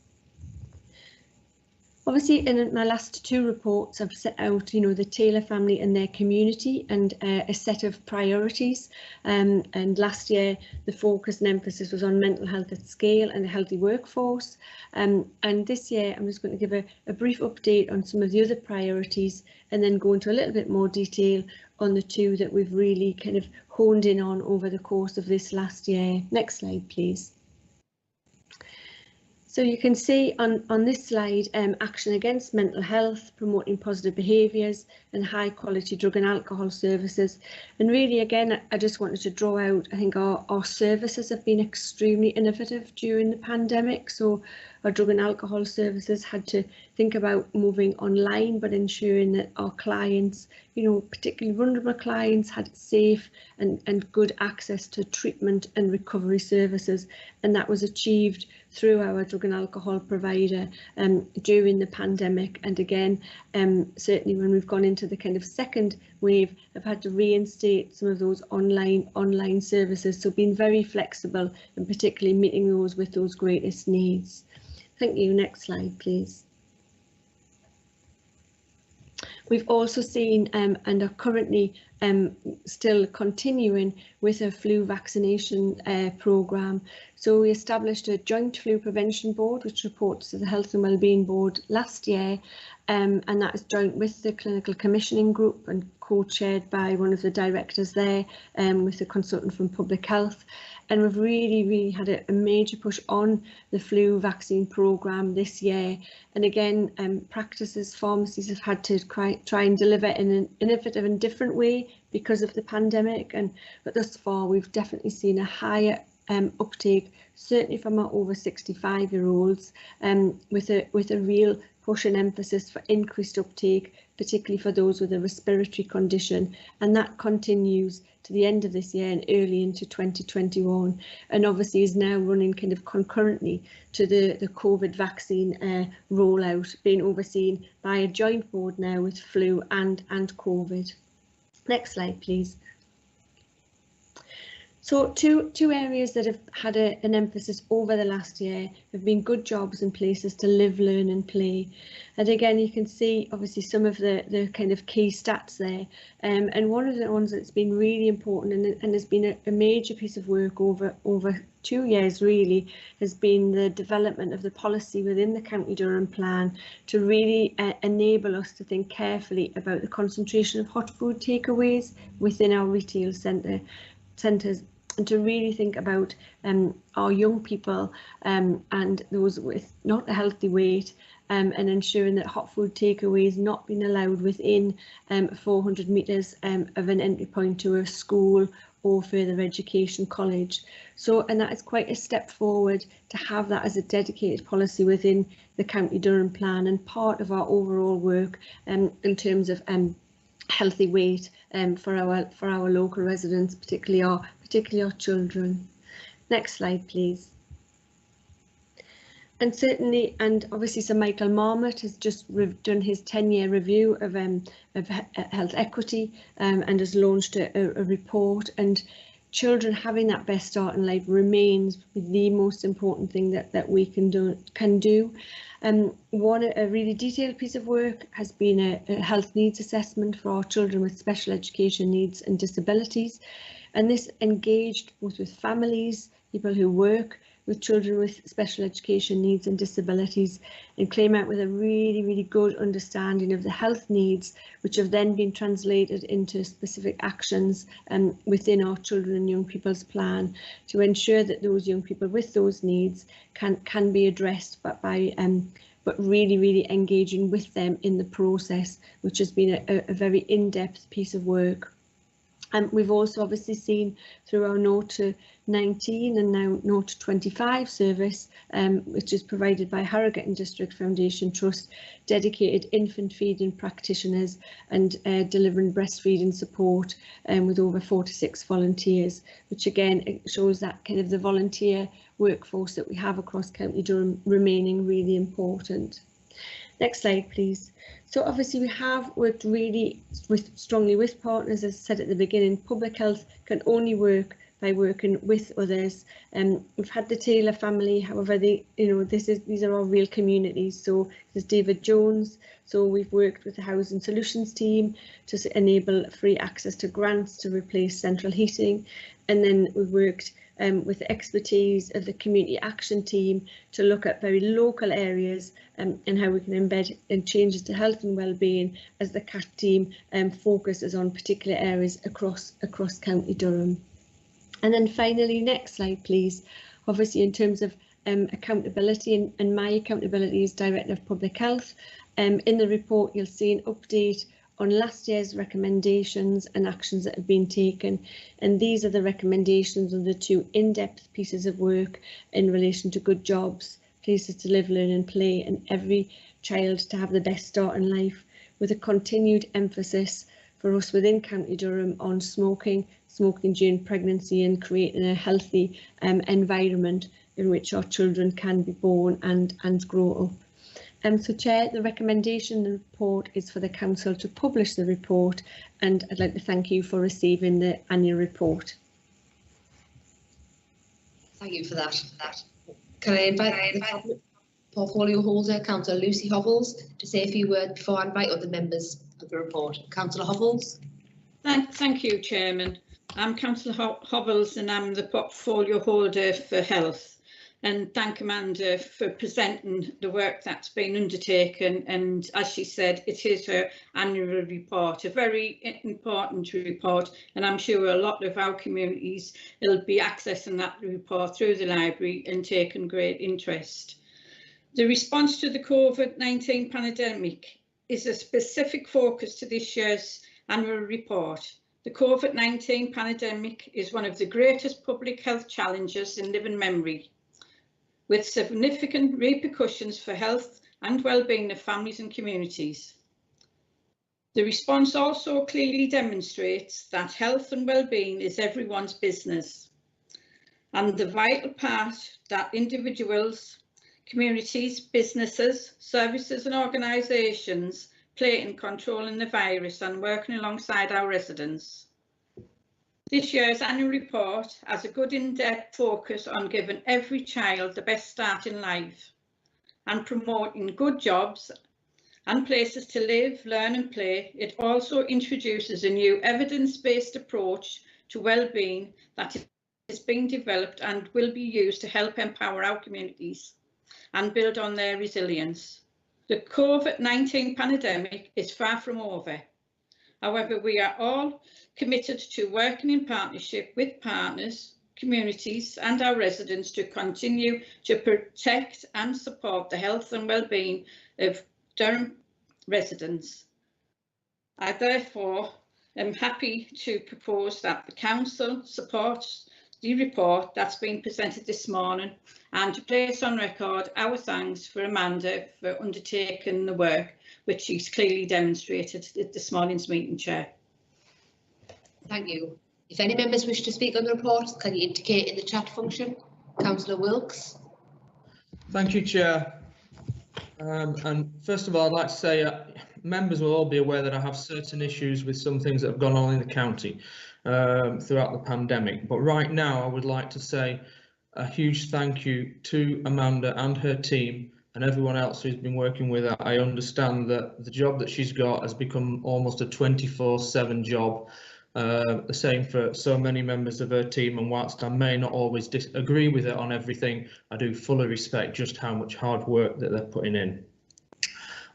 Obviously, in my last two reports, I've set out, you know, the Taylor family and their community and a set of priorities. And last year, the focus and emphasis was on mental health at scale and a healthy workforce. And this year, I'm just going to give a brief update on some of the other priorities and then go into a little bit more detail on the two that we've really kind of honed in on over the course of this last year. Next slide, please. So you can see on this slide, action against mental health, promoting positive behaviours and high quality drug and alcohol services. And really, again, I just wanted to draw out, I think our services have been extremely innovative during the pandemic. So our drug and alcohol services had to think about moving online, but ensuring that our clients, you know, particularly vulnerable clients, had safe and good access to treatment and recovery services. And that was achieved through our drug and alcohol provider during the pandemic. And again, certainly when we've gone into the kind of second wave, I've had to reinstate some of those online services. So being very flexible and particularly meeting those with those greatest needs. Thank you. Next slide, please. We've also seen and are currently still continuing with a flu vaccination programme. So we established a joint flu prevention board which reports to the Health and Wellbeing Board last year, and that is joint with the Clinical Commissioning Group and co-chaired by one of the directors there with a consultant from Public Health. And we've really had a major push on the flu vaccine programme this year. And again, practices, pharmacies have had to try and deliver in an innovative and different way because of the pandemic. But thus far, we've definitely seen a higher uptake, certainly from our over 65-year-olds, with a real push and emphasis for increased uptake, particularly for those with a respiratory condition. And that continues to the end of this year and early into 2021, and obviously is now running kind of concurrently to the COVID vaccine rollout, being overseen by a joint board now with flu and COVID. Next slide, please. So two areas that have had an emphasis over the last year have been good jobs and places to live, learn and play. And again, you can see obviously some of the kind of key stats there. And one of the ones that's been really important and has been a major piece of work over 2 years really has been the development of the policy within the County Durham plan to really enable us to think carefully about the concentration of hot food takeaways within our retail centres. And to really think about our young people and those with not a healthy weight, and ensuring that hot food takeaways not being allowed within 400 metres of an entry point to a school or further education college. So, and that is quite a step forward to have that as a dedicated policy within the County Durham plan and part of our overall work in terms of healthy weight for our local residents, particularly our children. Next slide, please. And certainly, and obviously Sir Michael Marmot has just done his 10-year review of health equity and has launched a report. And children having that best start in life remains the most important thing that we can do. A really detailed piece of work has been a health needs assessment for our children with special education needs and disabilities. And this engaged both with families, people who work with children with special education needs and disabilities, and came out with a really good understanding of the health needs, which have then been translated into specific actions within our children and young people's plan to ensure that those young people with those needs can be addressed, but really engaging with them in the process, which has been a very in-depth piece of work. And we've also obviously seen through our 0 to 19 and now 0 to 25 service, which is provided by Harrogate and District Foundation Trust, dedicated infant feeding practitioners and delivering breastfeeding support with over 46 volunteers, which again shows that kind of the volunteer workforce that we have across County Durham remaining really important. Next slide, please. So obviously we have worked really strongly with partners. As I said at the beginning, public health can only work by working with others. We've had the Taylor family, however, these are all real communities. So there's David Jones. So we've worked with the Housing Solutions team to enable free access to grants to replace central heating. And then we've worked with the expertise of the Community Action team to look at very local areas and how we can embed changes to health and wellbeing as the CAT team focuses on particular areas across County Durham. And then finally, next slide, please. Obviously, in terms of accountability and my accountability as Director of Public Health, in the report you'll see an update on last year's recommendations and actions that have been taken, and these are the recommendations of the 2 in-depth pieces of work in relation to good jobs, places to live, learn and play, and every child to have the best start in life, with a continued emphasis for us within County Durham on smoking during pregnancy and creating a healthy environment in which our children can be born and grow up. So Chair, the recommendation in the report is for the Council to publish the report, and I'd like to thank you for receiving the annual report. Thank you for that. Can I invite the Cabinet Portfolio Holder, Councillor Lucy Hovels, to say a few words before I invite other members of the report. Councillor Hovels. Thank you, Chairman. I'm Councillor Hovels and I'm the Portfolio Holder for Health. And thank Amanda for presenting the work that's been undertaken. And as she said, it is her annual report, a very important report. And I'm sure a lot of our communities will be accessing that report through the library and taking great interest. The response to the COVID-19 pandemic is a specific focus to this year's annual report. The COVID-19 pandemic is one of the greatest public health challenges in living memory, with significant repercussions for health and well-being of families and communities. The response also clearly demonstrates that health and well-being is everyone's business, and the vital part that individuals, communities, businesses, services and organisations play in controlling the virus and working alongside our residents. This year's annual report has a good in-depth focus on giving every child the best start in life and promoting good jobs and places to live, learn and play. It also introduces a new evidence-based approach to well-being that is being developed and will be used to help empower our communities and build on their resilience. The COVID-19 pandemic is far from over. However, we are all committed to working in partnership with partners, communities and our residents to continue to protect and support the health and well-being of Durham residents. I therefore am happy to propose that the Council supports the report that's been presented this morning and to place on record our thanks for Amanda for undertaking the work which she's clearly demonstrated at this morning's meeting, Chair. Thank you. If any members wish to speak on the report, can you indicate in the chat function? Councillor Wilkes. Thank you, Chair. And first of all, I'd like to say members will all be aware that I have certain issues with some things that have gone on in the county throughout the pandemic. But right now, I would like to say a huge thank you to Amanda and her team and everyone else who's been working with her. I understand that the job that she's got has become almost a 24/7 job. The same for so many members of her team, and whilst I may not always disagree with her on everything, I do fully respect just how much hard work that they're putting in.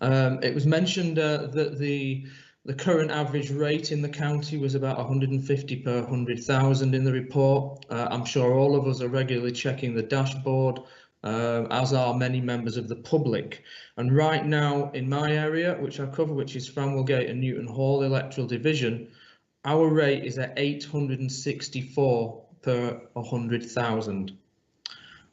It was mentioned that the current average rate in the county was about 150 per 100,000 in the report. I'm sure all of us are regularly checking the dashboard, as are many members of the public. And right now in my area, which I cover, which is Framwellgate and Newton Hall electoral division, our rate is at 864 per 100,000.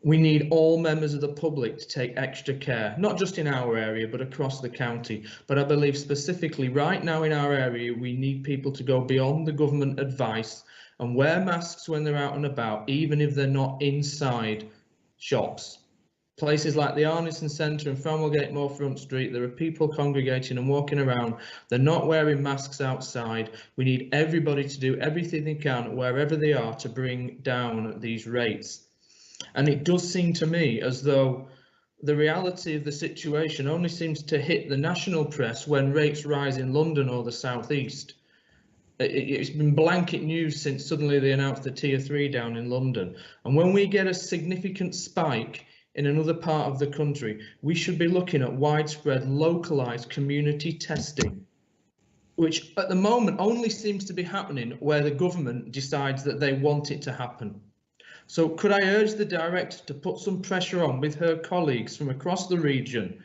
We need all members of the public to take extra care, not just in our area, but across the county. But I believe specifically right now in our area, we need people to go beyond the government advice and wear masks when they're out and about, even if they're not inside shops. Places like the Arneson Centre and Framwellgate Moor Front Street, there are people congregating and walking around. They're not wearing masks outside. We need everybody to do everything they can wherever they are to bring down these rates. And it does seem to me as though the reality of the situation only seems to hit the national press when rates rise in London or the South East. It's been blanket news since suddenly they announced the tier 3 down in London. And when we get a significant spike in another part of the country, we should be looking at widespread localised community testing, which at the moment only seems to be happening where the government decides that they want it to happen. So could I urge the director to put some pressure on with her colleagues from across the region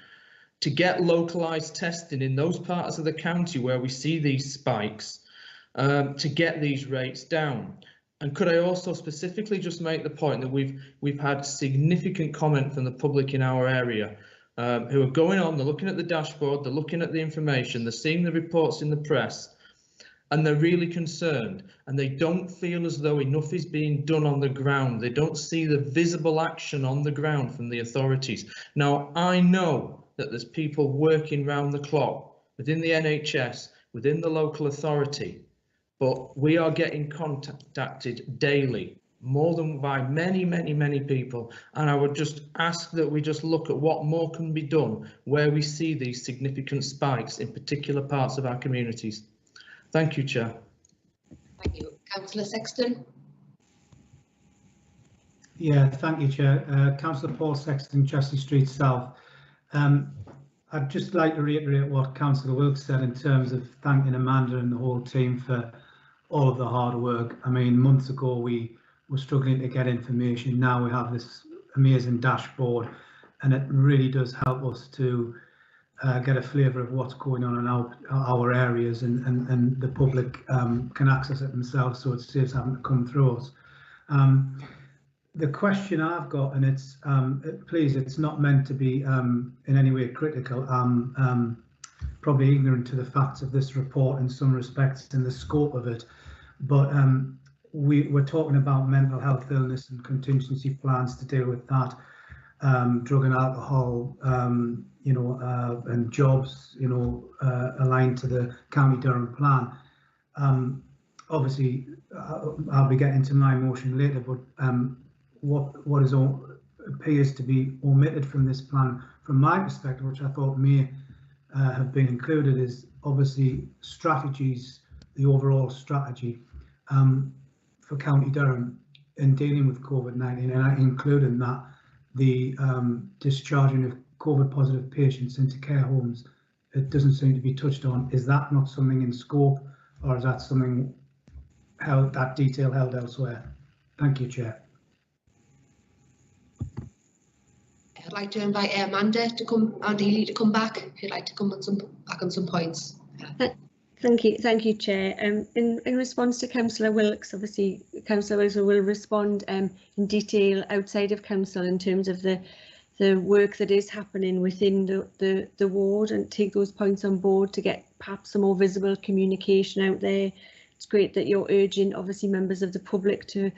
to get localised testing in those parts of the county where we see these spikes, to get these rates down? And could I also specifically just make the point that we've had significant comment from the public in our area who are going on, they're looking at the dashboard, they're looking at the information, they're seeing the reports in the press, and they're really concerned, and they don't feel as though enough is being done on the ground. They don't see the visible action on the ground from the authorities. Now, I know that there's people working round the clock within the NHS, within the local authority, but we are getting contacted daily, more than by many people. And I would just ask that we just look at what more can be done where we see these significant spikes in particular parts of our communities. Thank you, Chair. Thank you. Councillor Sexton. Yeah, thank you, Chair. Councillor Paul Sexton, Chelsea Street South. I'd just like to reiterate what Councillor Wilkes said in terms of thanking Amanda and the whole team for all of the hard work. I mean, months ago we were struggling to get information. Now we have this amazing dashboard, and it really does help us to get a flavour of what's going on in our areas, and the public can access it themselves, so it saves having to come through us. The question I've got, and it's please, it's not meant to be in any way critical. I'm probably ignorant to the facts of this report in some respects and the scope of it, but we're talking about mental health illness and contingency plans to deal with that, drug and alcohol, you know, and jobs, you know, aligned to the County Durham plan. Obviously, I'll be getting to my motion later, but what appears to be omitted from this plan, from my perspective, which I thought may have been included, is obviously strategies, the overall strategy for County Durham in dealing with COVID-19, and I include in that the discharging of COVID positive patients into care homes. It doesn't seem to be touched on. Is that not something in scope, or is that something held, that detail held elsewhere? Thank you, Chair. I'd like to invite Amanda to come, and Ely to come back if you'd like to come back on some points. Thank you, Chair. In response to Councillor Wilkes, obviously Councillor Wilkes will respond in detail outside of council in terms of the work that is happening within the ward, and take those points on board to get perhaps some more visible communication out there. It's great that you're urging obviously members of the public to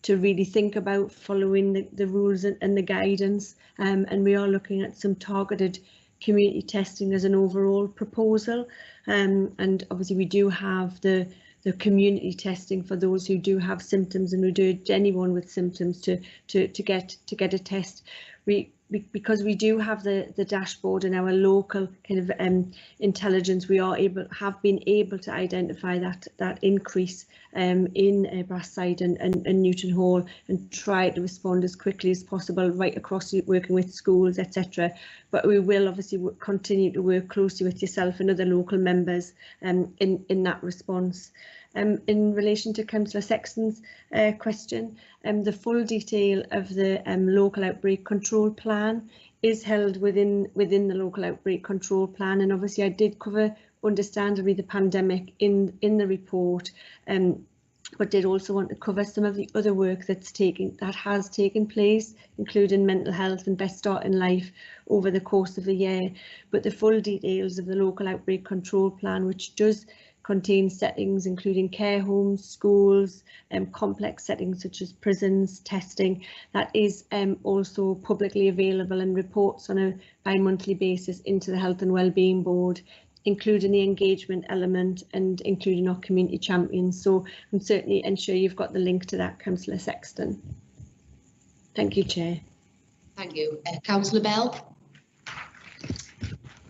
really think about following the rules and the guidance, and we are looking at some targeted community testing as an overall proposal, and obviously we do have the community testing for those who do have symptoms, and we do urge anyone with symptoms to get a test. Because we do have the dashboard and our local kind of intelligence, we have been able to identify that increase in Brasside and Newton Hall, and try to respond as quickly as possible right across, working with schools, etc. But we will obviously continue to work closely with yourself and other local members in that response. In relation to Councillor Sexton's question, the full detail of the local outbreak control plan is held within the local outbreak control plan, and obviously I did cover understandably the pandemic in the report, but did also want to cover some of the other work that has taken place, including mental health and Best Start in Life over the course of the year. But the full details of the local outbreak control plan, which does contains settings including care homes, schools, complex settings such as prisons, testing, that is also publicly available and reports on a bi-monthly basis into the Health and Wellbeing Board, including the engagement element and including our community champions. So I'm certainly ensure you've got the link to that, Councillor Sexton. Thank you, Chair. Thank you. Councillor Bell.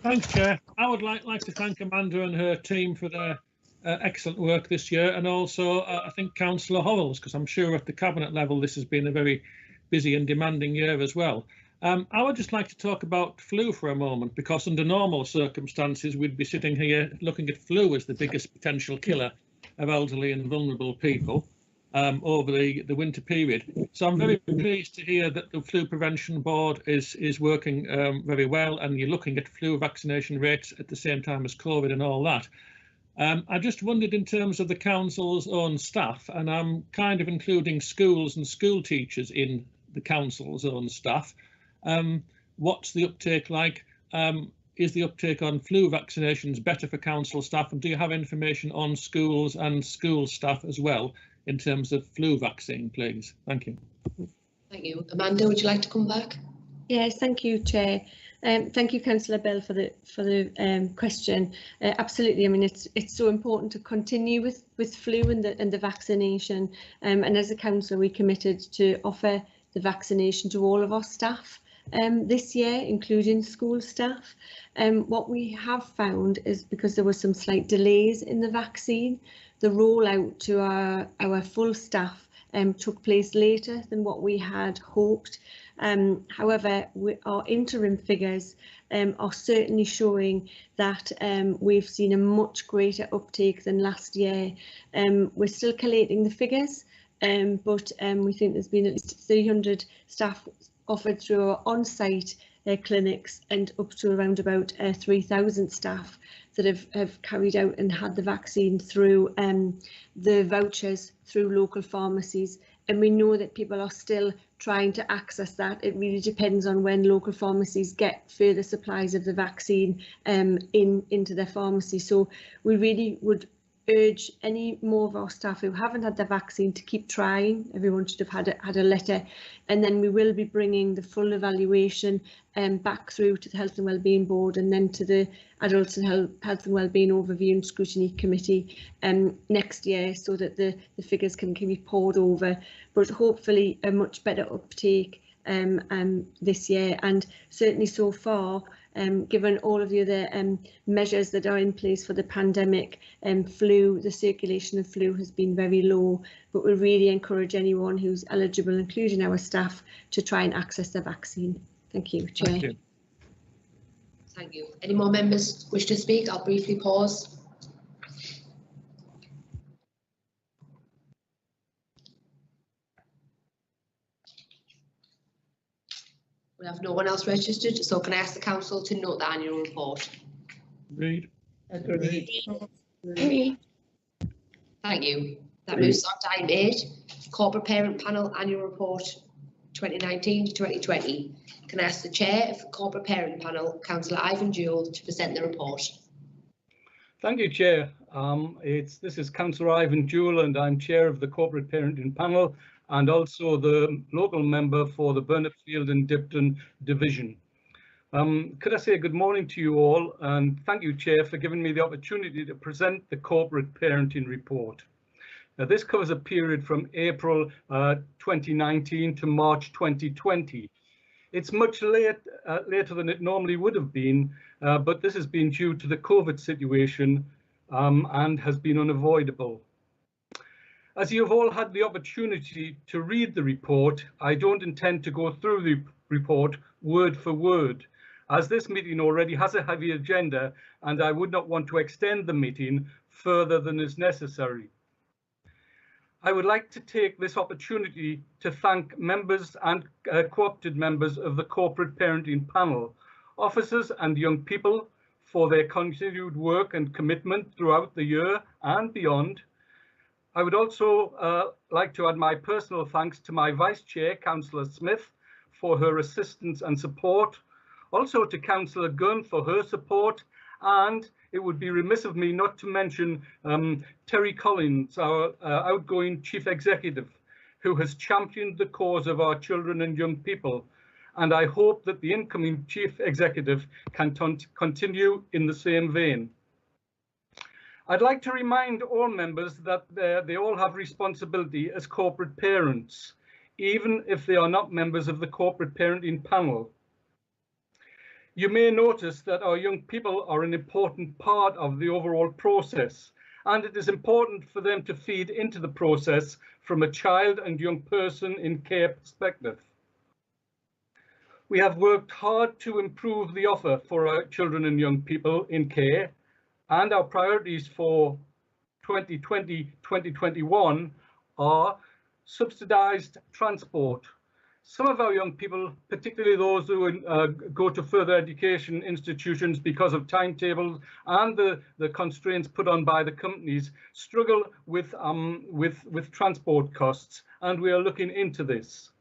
Thanks, Chair. I would like to thank Amanda and her team for their excellent work this year, and also I think Councillor Hovels, because I'm sure at the Cabinet level this has been a very busy and demanding year as well. I would just like to talk about flu for a moment, because under normal circumstances we'd be sitting here looking at flu as the biggest potential killer of elderly and vulnerable people over the winter period. So I'm very pleased to hear that the Flu Prevention Board is working very well, and you're looking at flu vaccination rates at the same time as COVID and all that. I just wondered, in terms of the council's own staff, and I'm kind of including schools and school teachers in the council's own staff, what's the uptake like? Is the uptake on flu vaccinations better for council staff, and do you have information on schools and school staff as well in terms of flu vaccine, please? Thank you. Thank you. Amanda, would you like to come back? Yes, thank you, Chair. Thank you, Councillor Bell, for the question. Absolutely. I mean, it's so important to continue with flu and the vaccination. And as a council, we committed to offer the vaccination to all of our staff this year, including school staff. What we have found is, because there were some slight delays in the vaccine, the rollout to our full staff took place later than what we had hoped. However, our interim figures are certainly showing that we've seen a much greater uptake than last year. We're still collating the figures, but we think there's been at least 300 staff offered through our on-site clinics, and up to around about 3,000 staff that have carried out and had the vaccine through the vouchers through local pharmacies. And we know that people are still trying to access that. It really depends on when local pharmacies get further supplies of the vaccine into their pharmacy. So we really would urge any more of our staff who haven't had the vaccine to keep trying. Everyone should have had a letter, and then we will be bringing the full evaluation back through to the Health and Wellbeing Board, and then to the Adults and Health and Wellbeing Overview and Scrutiny Committee next year, so that the figures can be poured over. But hopefully a much better uptake this year, and certainly so far, given all of the other measures that are in place for the pandemic, the circulation of flu has been very low. But we really encourage anyone who's eligible, including our staff, to try and access the vaccine. Thank you, Chair. Thank you. Thank you. Any more members wish to speak? I'll briefly pause. We have no one else registered, so can I ask the council to note the annual report? Agreed. Agreed. Agreed. Thank you. That moves on to item 8, Corporate Parent Panel Annual Report 2019 to 2020. Can I ask the Chair of the Corporate Parent Panel, Councillor Ivan Jewell, to present the report? Thank you, Chair. This is Councillor Ivan Jewell, and I'm Chair of the Corporate Parenting Panel, and also the local member for the Burnetfield and Dipton Division. Could I say good morning to you all, and thank you, Chair, for giving me the opportunity to present the Corporate Parenting Report. Now, this covers a period from April 2019 to March 2020. It's much later than it normally would have been, but this has been due to the COVID situation and has been unavoidable. As you have all had the opportunity to read the report, I don't intend to go through the report word for word, as this meeting already has a heavy agenda and I would not want to extend the meeting further than is necessary. I would like to take this opportunity to thank members and co-opted members of the Corporate Parenting Panel, officers and young people, for their continued work and commitment throughout the year and beyond. I would also like to add my personal thanks to my Vice Chair, Councillor Smith, for her assistance and support, also to Councillor Gunn for her support, and it would be remiss of me not to mention Terry Collins, our outgoing Chief Executive, who has championed the cause of our children and young people. And I hope that the incoming Chief Executive can continue in the same vein. I'd like to remind all members that they all have responsibility as corporate parents, even if they are not members of the corporate parenting panel. You may notice that our young people are an important part of the overall process, and it is important for them to feed into the process from a child and young person in care perspective. We have worked hard to improve the offer for our children and young people in care, and our priorities for 2020-2021 are subsidised transport. Some of our young people, particularly those who go to further education institutions because of timetables and the constraints put on by the companies, struggle with transport costs, and we are looking into this.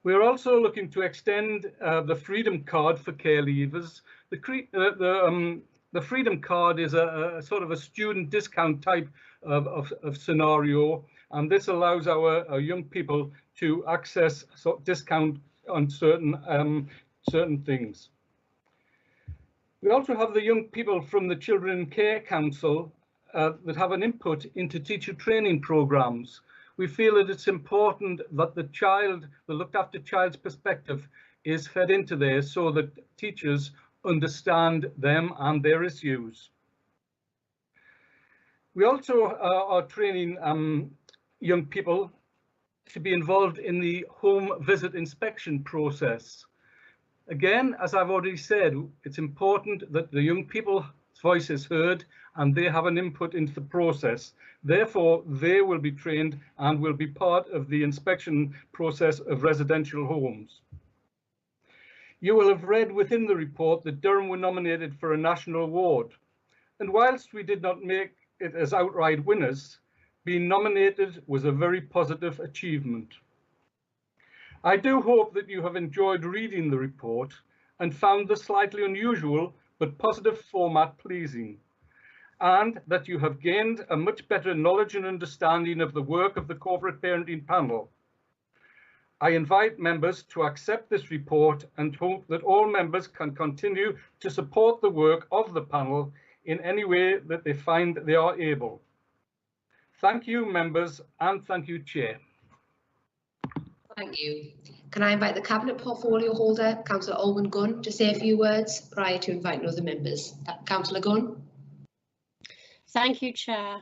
We are also looking to extend the Freedom Card for care leavers. The Freedom Card is a sort of a student discount type of scenario, and this allows our young people to access discount on certain things. We also have the young people from the Children in Care Council that have an input into teacher training programs. We feel that it's important that the looked after child's perspective is fed into there so that teachers understand them and their issues. We also are training young people to be involved in the home visit inspection process. Again, as I've already said, it's important that the young people's voice is heard and they have an input into the process. Therefore, they will be trained and will be part of the inspection process of residential homes. You will have read within the report that Durham were nominated for a national award. And whilst we did not make it as outright winners, being nominated was a very positive achievement. I do hope that you have enjoyed reading the report and found the slightly unusual but positive format pleasing, and that you have gained a much better knowledge and understanding of the work of the corporate parenting panel. I invite members to accept this report and hope that all members can continue to support the work of the panel in any way that they find they are able. Thank you, members, and thank you, Chair. Thank you. Can I invite the Cabinet Portfolio Holder, Councillor Olwen Gunn, to say a few words prior to inviting other members? Councillor Gunn. Thank you, Chair.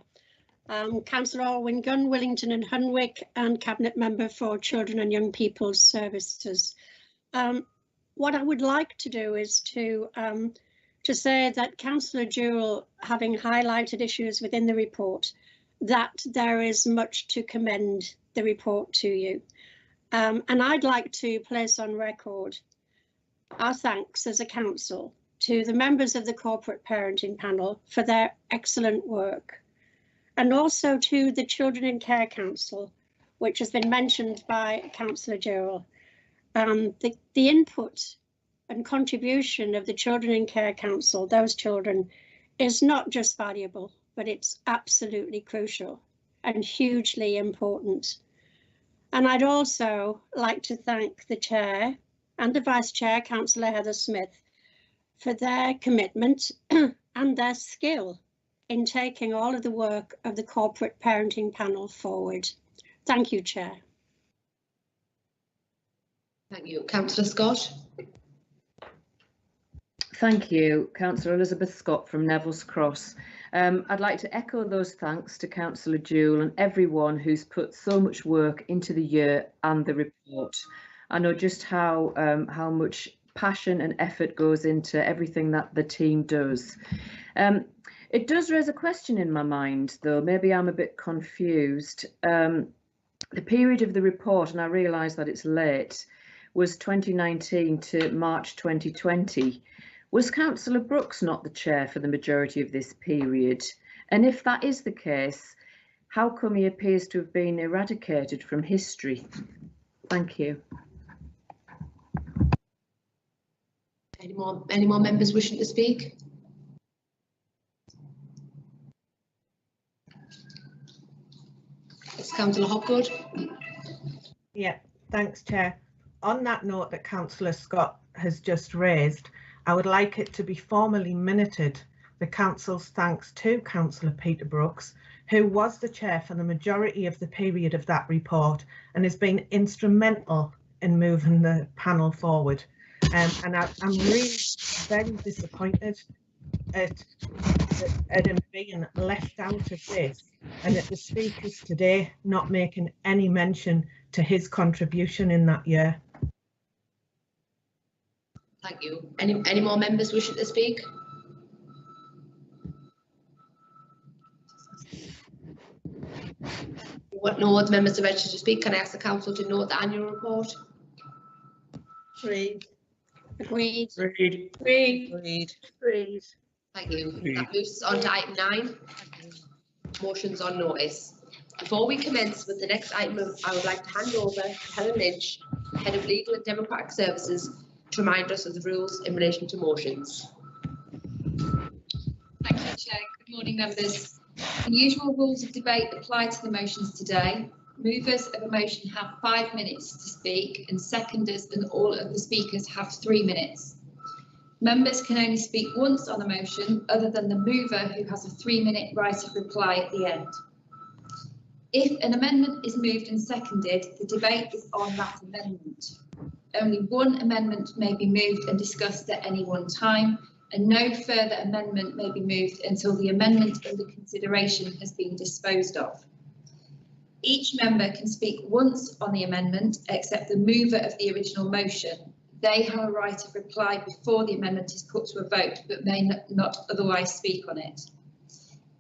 Councillor Olwen Gunn, Willington and Hunwick, and Cabinet Member for Children and Young People's Services. What I would like to do is to say that Councillor Jewell, having highlighted issues within the report, that there is much to commend the report to you. And I'd like to place on record our thanks as a council to the members of the Corporate Parenting Panel for their excellent work, and also to the Children in Care Council, which has been mentioned by Councillor Jewell. The input and contribution of the Children in Care Council, those children, is not just valuable, but it's absolutely crucial and hugely important. And I'd also like to thank the Chair and the Vice Chair, Councillor Heather Smith, for their commitment and their skill in taking all of the work of the Corporate Parenting Panel forward. Thank you, Chair. Thank you. Councillor Scott. Thank you. Councillor Elizabeth Scott from Neville's Cross. I'd like to echo those thanks to Councillor Jewell and everyone who's put so much work into the year and the report. I know just how much passion and effort goes into everything that the team does. It does raise a question in my mind, though. Maybe I'm a bit confused. The period of the report, and I realise that it's late, was 2019 to March 2020. Was Councillor Brooks not the chair for the majority of this period? And if that is the case, how come he appears to have been eradicated from history? Thank you. Any more members wishing to speak? Councillor Hopgood. Yeah, thanks, Chair. On that note that Councillor Scott has just raised, I would like it to be formally minuted the Council's thanks to Councillor Peter Brooks, who was the Chair for the majority of the period of that report and has been instrumental in moving the panel forward. And I'm really very disappointed at him being left out of this, and at the speakers today not making any mention to his contribution in that year. Thank you. Any more members wishing to speak? No other members are registered to speak. Can I ask the council to note the annual report? Agreed. Agreed. Agreed. Agreed. Agreed. Thank you. That moves us on to item 9. Motions on notice. Before we commence with the next item, I would like to hand over to Helen Lynch, Head of Legal and Democratic Services, to remind us of the rules in relation to motions. Thank you, Chair. Good morning, members. The usual rules of debate apply to the motions today. Movers of a motion have 5 minutes to speak, and seconders and all of the speakers have 3 minutes. Members can only speak once on a motion, other than the mover, who has a 3-minute right of reply at the end. If an amendment is moved and seconded, the debate is on that amendment. Only one amendment may be moved and discussed at any one time, and no further amendment may be moved until the amendment under consideration has been disposed of. Each member can speak once on the amendment, except the mover of the original motion. They have a right of reply before the amendment is put to a vote, but may not otherwise speak on it.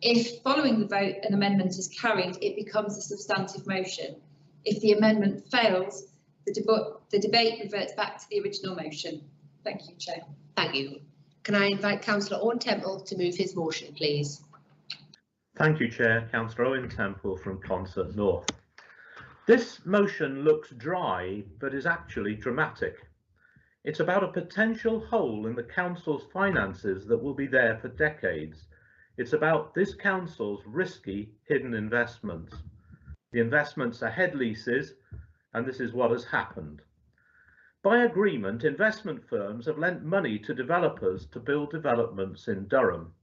If following the vote an amendment is carried, it becomes a substantive motion. If the amendment fails, the debate reverts back to the original motion. Thank you, Chair. Thank you. Can I invite Councillor Owen Temple to move his motion, please? Thank you, Chair. Councillor Owen Temple from Consett North. This motion looks dry, but is actually dramatic. It's about a potential hole in the council's finances that will be there for decades. It's about this council's risky hidden investments. The investments are head leases, and this is what has happened. By agreement, investment firms have lent money to developers to build developments in Durham.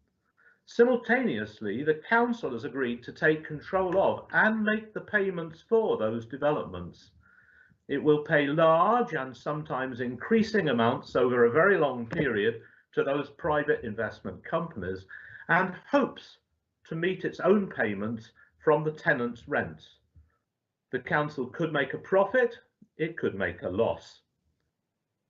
Simultaneously, the council has agreed to take control of and make the payments for those developments. It will pay large and sometimes increasing amounts over a very long period to those private investment companies and hopes to meet its own payments from the tenants' rents. The council could make a profit, it could make a loss.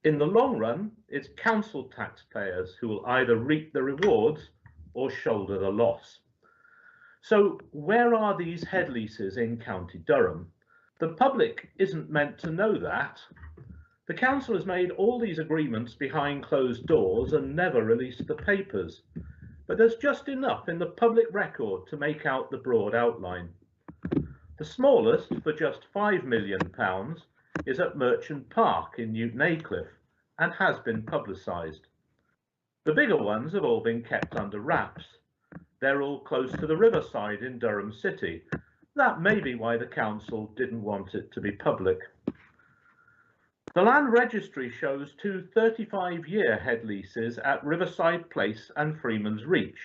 In the long run, it's council taxpayers who will either reap the rewards or shoulder the loss. So where are these head leases in County Durham? The public isn't meant to know that. The council has made all these agreements behind closed doors and never released the papers, but there's just enough in the public record to make out the broad outline. The smallest, for just £5 million, is at Merchant Park in Newton Aycliffe and has been publicised. The bigger ones have all been kept under wraps. They're all close to the riverside in Durham City. That may be why the council didn't want it to be public. The land registry shows 2 35-year head leases at Riverside Place and Freeman's Reach,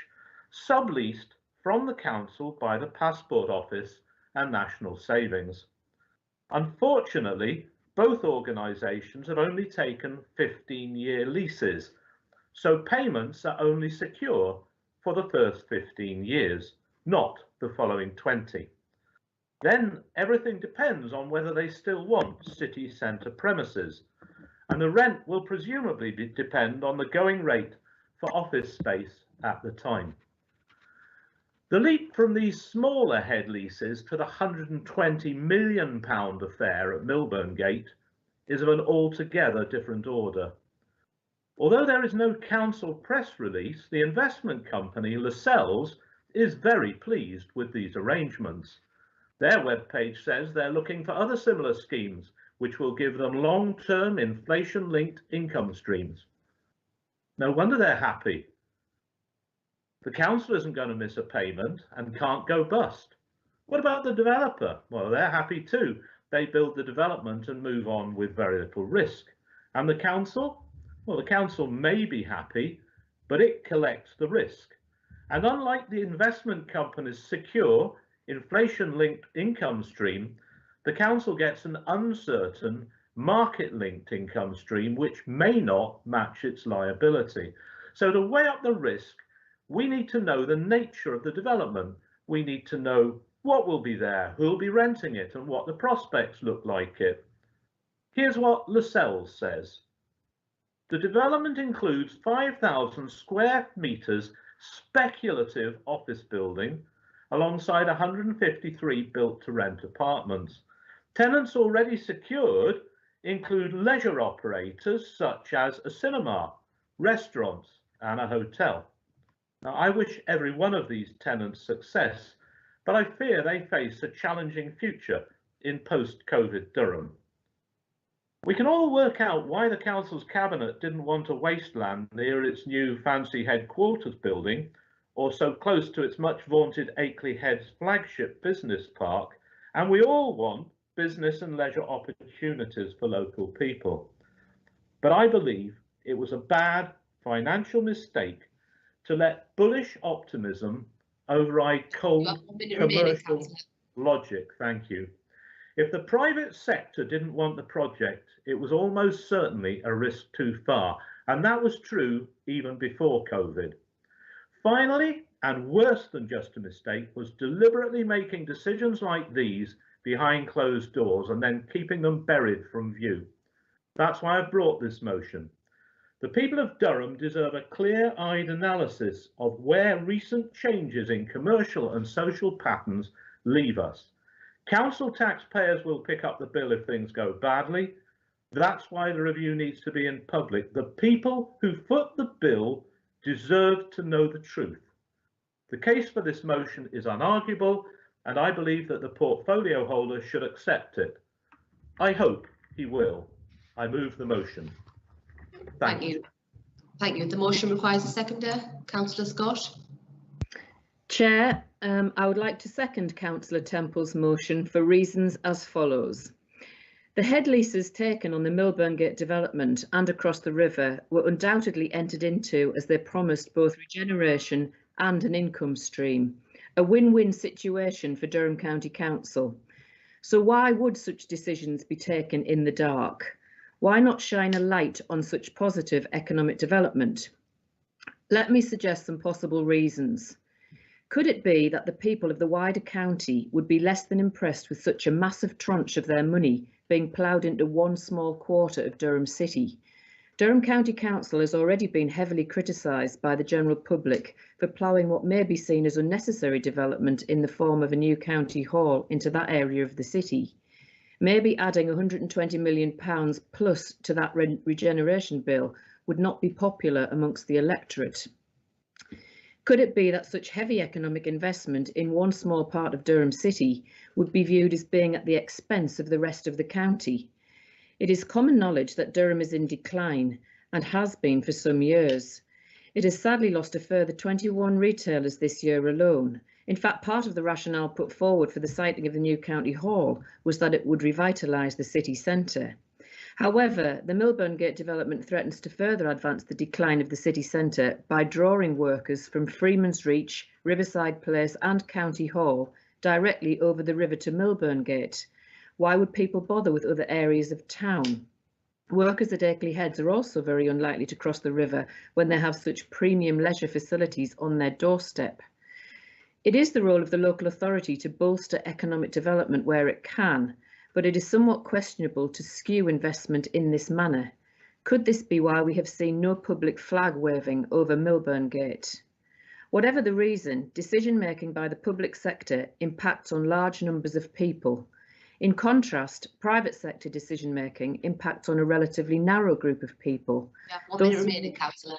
subleased from the council by the Passport Office and National Savings. Unfortunately, both organisations have only taken 15-year leases, so payments are only secure for the first 15 years, not the following 20. Then everything depends on whether they still want city centre premises, and the rent will presumably depend on the going rate for office space at the time. The leap from these smaller head leases to the £120 million affair at Milburn Gate is of an altogether different order. Although there is no council press release, the investment company Lascelles is very pleased with these arrangements. Their webpage says they're looking for other similar schemes which will give them long-term inflation-linked income streams. No wonder they're happy. The council isn't going to miss a payment and can't go bust. What about the developer? Well, they're happy too. They build the development and move on with very little risk. And the council? Well, the council may be happy, but it collects the risk. And unlike the investment company's secure, inflation-linked income stream, the council gets an uncertain, market-linked income stream which may not match its liability. So to weigh up the risk, we need to know the nature of the development. We need to know what will be there, who will be renting it, and what the prospects look like it. Here's what Lascelles says. The development includes 5,000 square meters speculative office building alongside 153 built-to-rent apartments. Tenants already secured include leisure operators such as a cinema, restaurants, and a hotel. Now, I wish every one of these tenants success, but I fear they face a challenging future in post-COVID Durham. We can all work out why the council's cabinet didn't want a wasteland near its new fancy headquarters building, or so close to its much vaunted Akeley Heads flagship business park, and we all want business and leisure opportunities for local people. But I believe it was a bad financial mistake to let bullish optimism override cold commercial logic. Thank you. If the private sector didn't want the project, it was almost certainly a risk too far, and that was true even before COVID. Finally, and worse than just a mistake, was deliberately making decisions like these behind closed doors and then keeping them buried from view. That's why I've brought this motion. The people of Durham deserve a clear-eyed analysis of where recent changes in commercial and social patterns leave us. Council taxpayers will pick up the bill if things go badly. That's why the review needs to be in public. The people who foot the bill deserve to know the truth. The case for this motion is unarguable, and I believe that the portfolio holder should accept it. I hope he will. I move the motion. Thank you. Thank you. The motion requires a seconder. Councillor Scott. Chair, I would like to second Councillor Temple's motion for reasons as follows. The head leases taken on the Milburn Gate development and across the river were undoubtedly entered into as they promised both regeneration and an income stream, a win-win situation for Durham County Council. So why would such decisions be taken in the dark? Why not shine a light on such positive economic development? Let me suggest some possible reasons. Could it be that the people of the wider county would be less than impressed with such a massive tranche of their money being ploughed into one small quarter of Durham City? Durham County Council has already been heavily criticised by the general public for ploughing what may be seen as unnecessary development in the form of a new county hall into that area of the city. Maybe adding £120 million plus to that regeneration bill would not be popular amongst the electorate. Could it be that such heavy economic investment in one small part of Durham City would be viewed as being at the expense of the rest of the county? It is common knowledge that Durham is in decline and has been for some years. It has sadly lost a further 21 retailers this year alone. In fact, part of the rationale put forward for the siting of the new county hall was that it would revitalise the city centre. However, the Milburn Gate development threatens to further advance the decline of the city centre by drawing workers from Freeman's Reach, Riverside Place and County Hall directly over the river to Milburn Gate. Why would people bother with other areas of town? Workers at Akeley Heads are also very unlikely to cross the river when they have such premium leisure facilities on their doorstep. It is the role of the local authority to bolster economic development where it can, but it is somewhat questionable to skew investment in this manner. Could this be why we have seen no public flag waving over Milburn Gate? Whatever the reason, decision-making by the public sector impacts on large numbers of people. In contrast, private sector decision-making impacts on a relatively narrow group of people. One minute remaining, Councillor.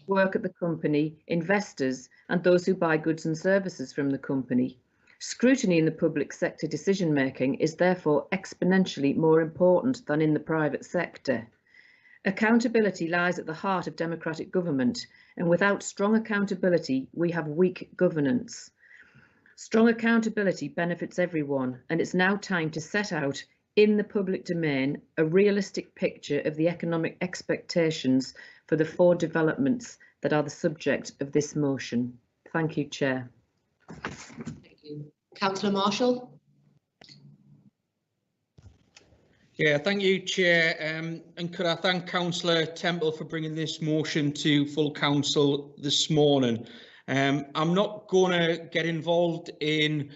Work at the company, investors, and those who buy goods and services from the company. Scrutiny in the public sector decision-making is therefore exponentially more important than in the private sector. Accountability lies at the heart of democratic government, and without strong accountability, we have weak governance. Strong accountability benefits everyone, and it's now time to set out in the public domain a realistic picture of the economic expectations for the 4 developments that are the subject of this motion. Thank you, Chair. Thank you. Councillor Marshall. Yeah, thank you, Chair. And could I thank Councillor Temple for bringing this motion to full council this morning. I'm not going to get involved in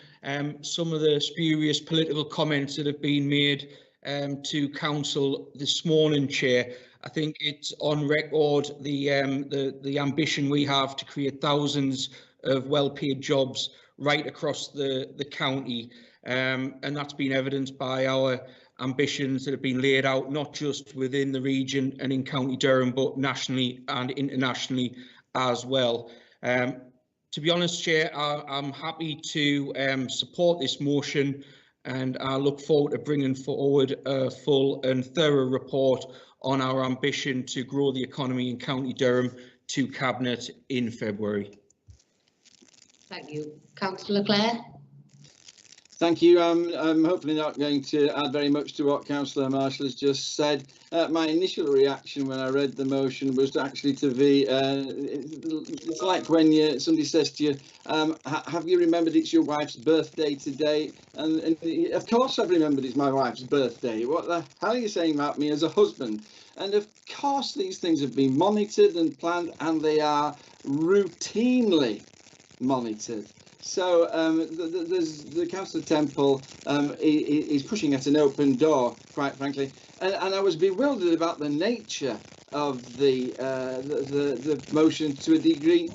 some of the spurious political comments that have been made to council this morning, Chair. I think it's on record the ambition we have to create thousands of well-paid jobs right across the county, and that's been evidenced by our ambitions that have been laid out not just within the region and in County Durham, but nationally and internationally as well. To be honest, Chair, I'm happy to support this motion, and I look forward to bringing forward a full and thorough report on our ambition to grow the economy in County Durham to Cabinet in February. Thank you. Councillor Clare. Thank you. I'm hopefully not going to add very much to what Councillor Marshall has just said. My initial reaction when I read the motion was actually to be, it's like when somebody says to you, have you remembered it's your wife's birthday today? And of course I've remembered it's my wife's birthday. What the hell are you saying about me as a husband? And of course these things have been monitored and planned, and they are routinely monitored. So the Councillor Temple is pushing at an open door, quite frankly, and I was bewildered about the nature of the motion to a degree,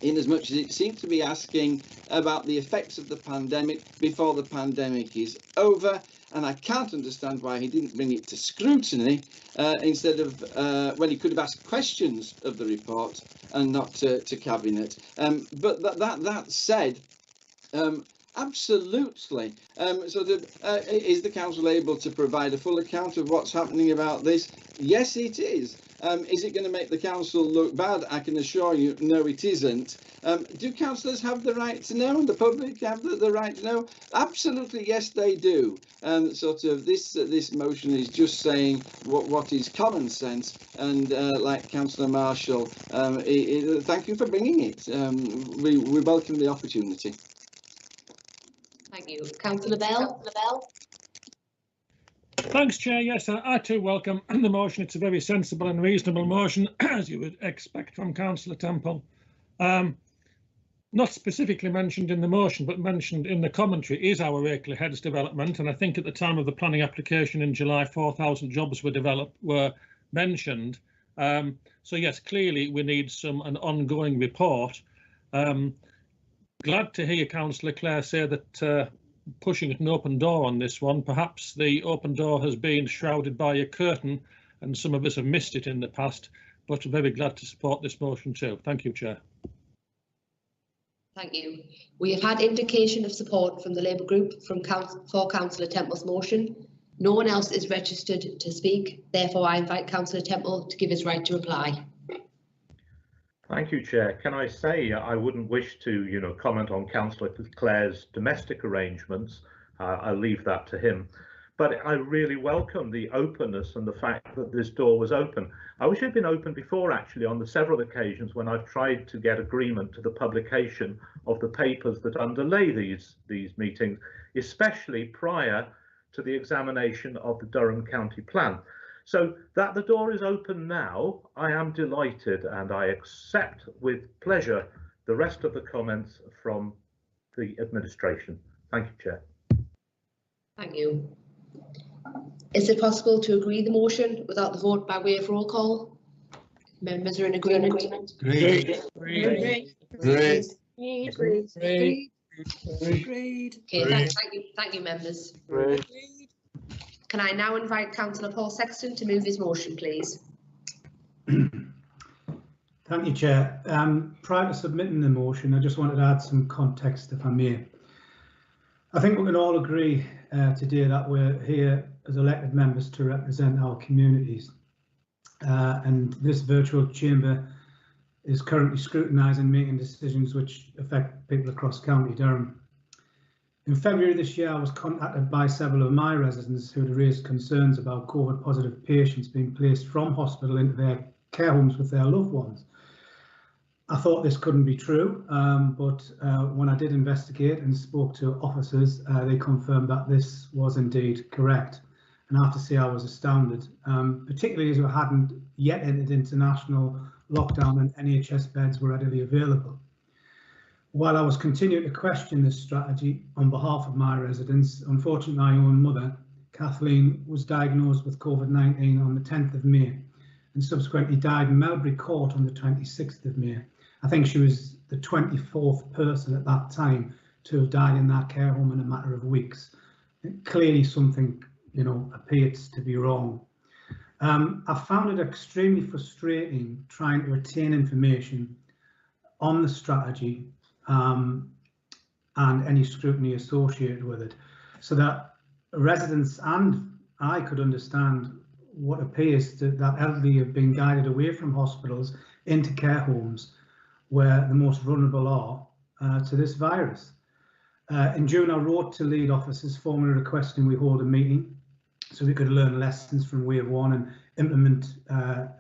in as much as it seemed to be asking about the effects of the pandemic before the pandemic is over, and I can't understand why he didn't bring it to scrutiny instead of when he could have asked questions of the report and not to Cabinet. But that said, absolutely. Is the council able to provide a full account of what's happening about this? Yes, it is. Is it going to make the council look bad? I can assure you, no, it isn't. Do councillors have the right to know, and the public have the right to know? Absolutely, yes, they do. This motion is just saying what is common sense, and like Councillor Marshall, thank you for bringing it. We welcome the opportunity. Thank you. Councillor Bell. Thanks, Chair. Yes, I too welcome the motion. It's a very sensible and reasonable motion, as you would expect from Councillor Temple. Not specifically mentioned in the motion, but mentioned in the commentary is our Rakeley Heads development, and I think at the time of the planning application in July, 4,000 jobs were mentioned. So yes, clearly we need an ongoing report. Glad to hear Councillor Clare say that pushing at an open door on this one. Perhaps the open door has been shrouded by a curtain and some of us have missed it in the past, but very glad to support this motion too. Thank you, Chair. Thank you. We have had indication of support from the Labour Group for Councillor Temple's motion. No one else is registered to speak. Therefore, I invite Councillor Temple to give his right to reply. Thank you, Chair. Can I say I wouldn't wish to, comment on Councillor Clare's domestic arrangements. I'll leave that to him. But I really welcome the openness and the fact that this door was open. I wish it had been open before, actually, on the several occasions when I've tried to get agreement to the publication of the papers that underlay these meetings, especially prior to the examination of the Durham County Plan. So that the door is open now, I am delighted, and I accept with pleasure the rest of the comments from the administration. Thank you, Chair. Thank you. Is it possible to agree the motion without the vote by way of roll call? Members are in agreement. Agreed. Agreed. Okay, thank you, members. Can I now invite Councillor Paul Sexton to move his motion, please? Thank you, Chair. Prior to submitting the motion, I just wanted to add some context, if I may. I think we can all agree today that we're here as elected members to represent our communities. And this virtual chamber is currently scrutinising and making decisions which affect people across County Durham. In February this year, I was contacted by several of my residents who had raised concerns about COVID positive patients being placed from hospital into their care homes with their loved ones. I thought this couldn't be true, but when I did investigate and spoke to officers, they confirmed that this was indeed correct. And I have to say I was astounded, particularly as we hadn't yet entered international lockdown and NHS beds were readily available. While I was continuing to question this strategy on behalf of my residents, unfortunately my own mother, Kathleen, was diagnosed with COVID-19 on the 10th of May and subsequently died in Melbury Court on the 26th of May. I think she was the 24th person at that time to have died in that care home in a matter of weeks. Clearly something, you know, appears to be wrong. I found it extremely frustrating trying to obtain information on the strategy and any scrutiny associated with it, so that residents and I could understand what appears that elderly have been guided away from hospitals into care homes where the most vulnerable are to this virus. In June, I wrote to lead officers formally requesting we hold a meeting so we could learn lessons from wave 1 and implement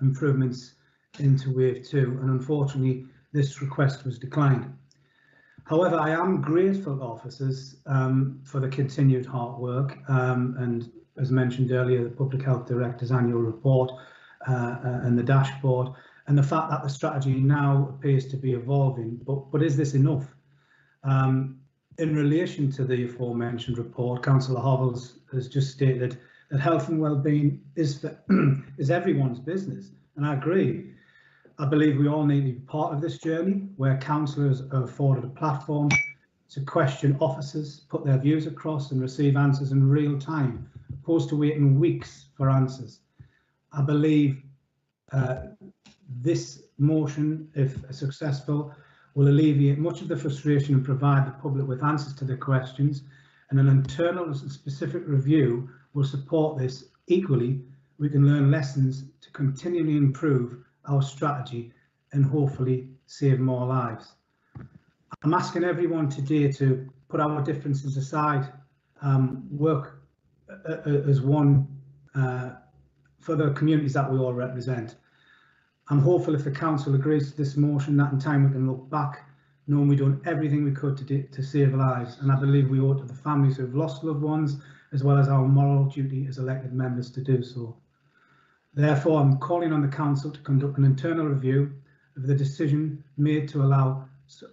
improvements into wave 2, and unfortunately this request was declined. However, I am grateful to officers for the continued hard work and, as mentioned earlier, the Public Health Director's annual report and the dashboard, and the fact that the strategy now appears to be evolving. But is this enough? In relation to the aforementioned report, Councillor Hovels has just stated that health and well-being is everyone's business, and I agree. I believe we all need to be part of this journey where councillors are afforded a platform to question officers, put their views across and receive answers in real time, opposed to waiting weeks for answers. I believe this motion, if successful, will alleviate much of the frustration and provide the public with answers to their questions, and an internal and specific review will support this. Equally, we can learn lessons to continually improve our strategy and hopefully save more lives. I'm asking everyone today to put our differences aside, work as one for the communities that we all represent. I'm hopeful if the council agrees to this motion that in time we can look back knowing we've done everything we could to save lives, and I believe we owe it to the families who have lost loved ones as well as our moral duty as elected members to do so. Therefore, I'm calling on the council to conduct an internal review of the decision made to allow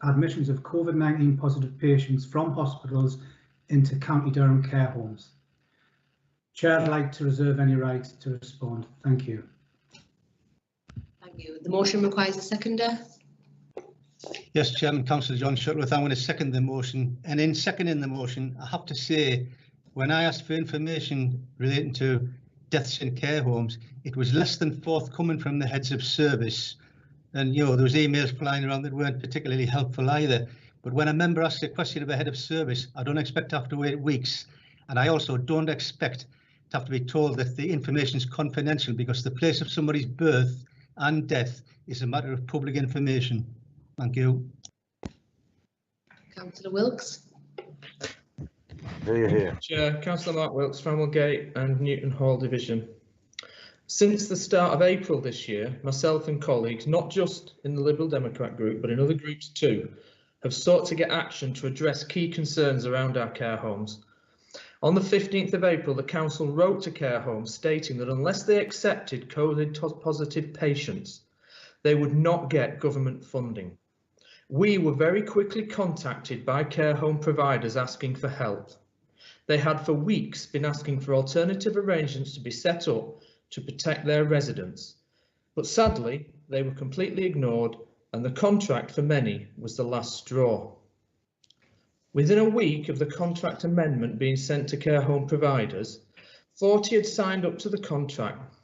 admissions of COVID-19 positive patients from hospitals into County Durham care homes. Chair, I'd like to reserve any rights to respond. Thank you. Thank you. The motion requires a seconder. Yes, Chairman, Councillor John Shuttleworth. I'm going to second the motion, and in seconding the motion, I have to say, when I asked for information relating to deaths in care homes, it was less than forthcoming from the heads of service, and you know, there was emails flying around that weren't particularly helpful either. But when a member asks a question of a head of service, I don't expect to have to wait weeks, and I also don't expect to have to be told that the information is confidential, because the place of somebody's birth and death is a matter of public information. Thank you. Councillor Wilkes. Here. Chair, Councillor Mark Wilkes, Framwell Gate and Newton Hall Division. Since the start of April this year, myself and colleagues, not just in the Liberal Democrat group, but in other groups too, have sought to get action to address key concerns around our care homes. On the 15th of April, the council wrote to care homes stating that unless they accepted COVID positive patients, they would not get government funding. We were very quickly contacted by care home providers asking for help. They had for weeks been asking for alternative arrangements to be set up to protect their residents, but sadly they were completely ignored, and the contract for many was the last straw. Within a week of the contract amendment being sent to care home providers, 40 had signed up to the contract.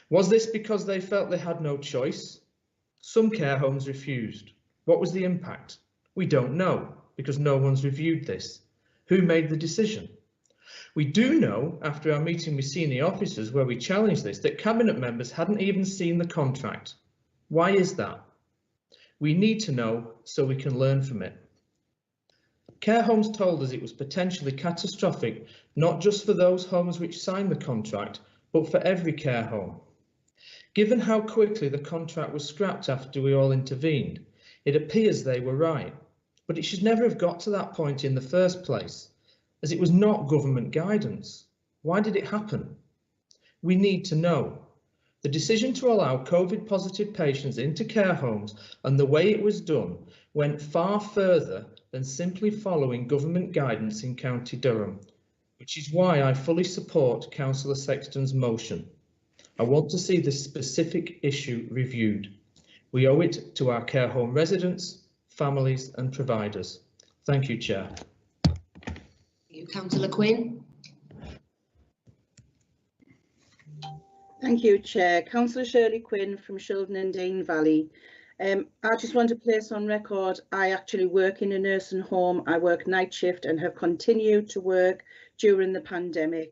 Was this because they felt they had no choice? Some care homes refused. What was the impact? We don't know, because no one's reviewed this. Who made the decision? We do know, after our meeting with senior officers where we challenged this, that cabinet members hadn't even seen the contract. Why is that? We need to know so we can learn from it. Care homes told us it was potentially catastrophic, not just for those homes which signed the contract, but for every care home. Given how quickly the contract was scrapped after we all intervened, it appears they were right, but it should never have got to that point in the first place, as it was not government guidance. Why did it happen? We need to know. The decision to allow COVID positive patients into care homes and the way it was done went far further than simply following government guidance in County Durham, which is why I fully support Councillor Sexton's motion. I want to see this specific issue reviewed. We owe it to our care home residents, families and providers. Thank you, Chair. Thank you, Councillor Quinn. Thank you, Chair. Councillor Shirley Quinn from Shildon and Dean Valley. I just want to place on record, I actually work in a nursing home. I work night shift and have continued to work during the pandemic.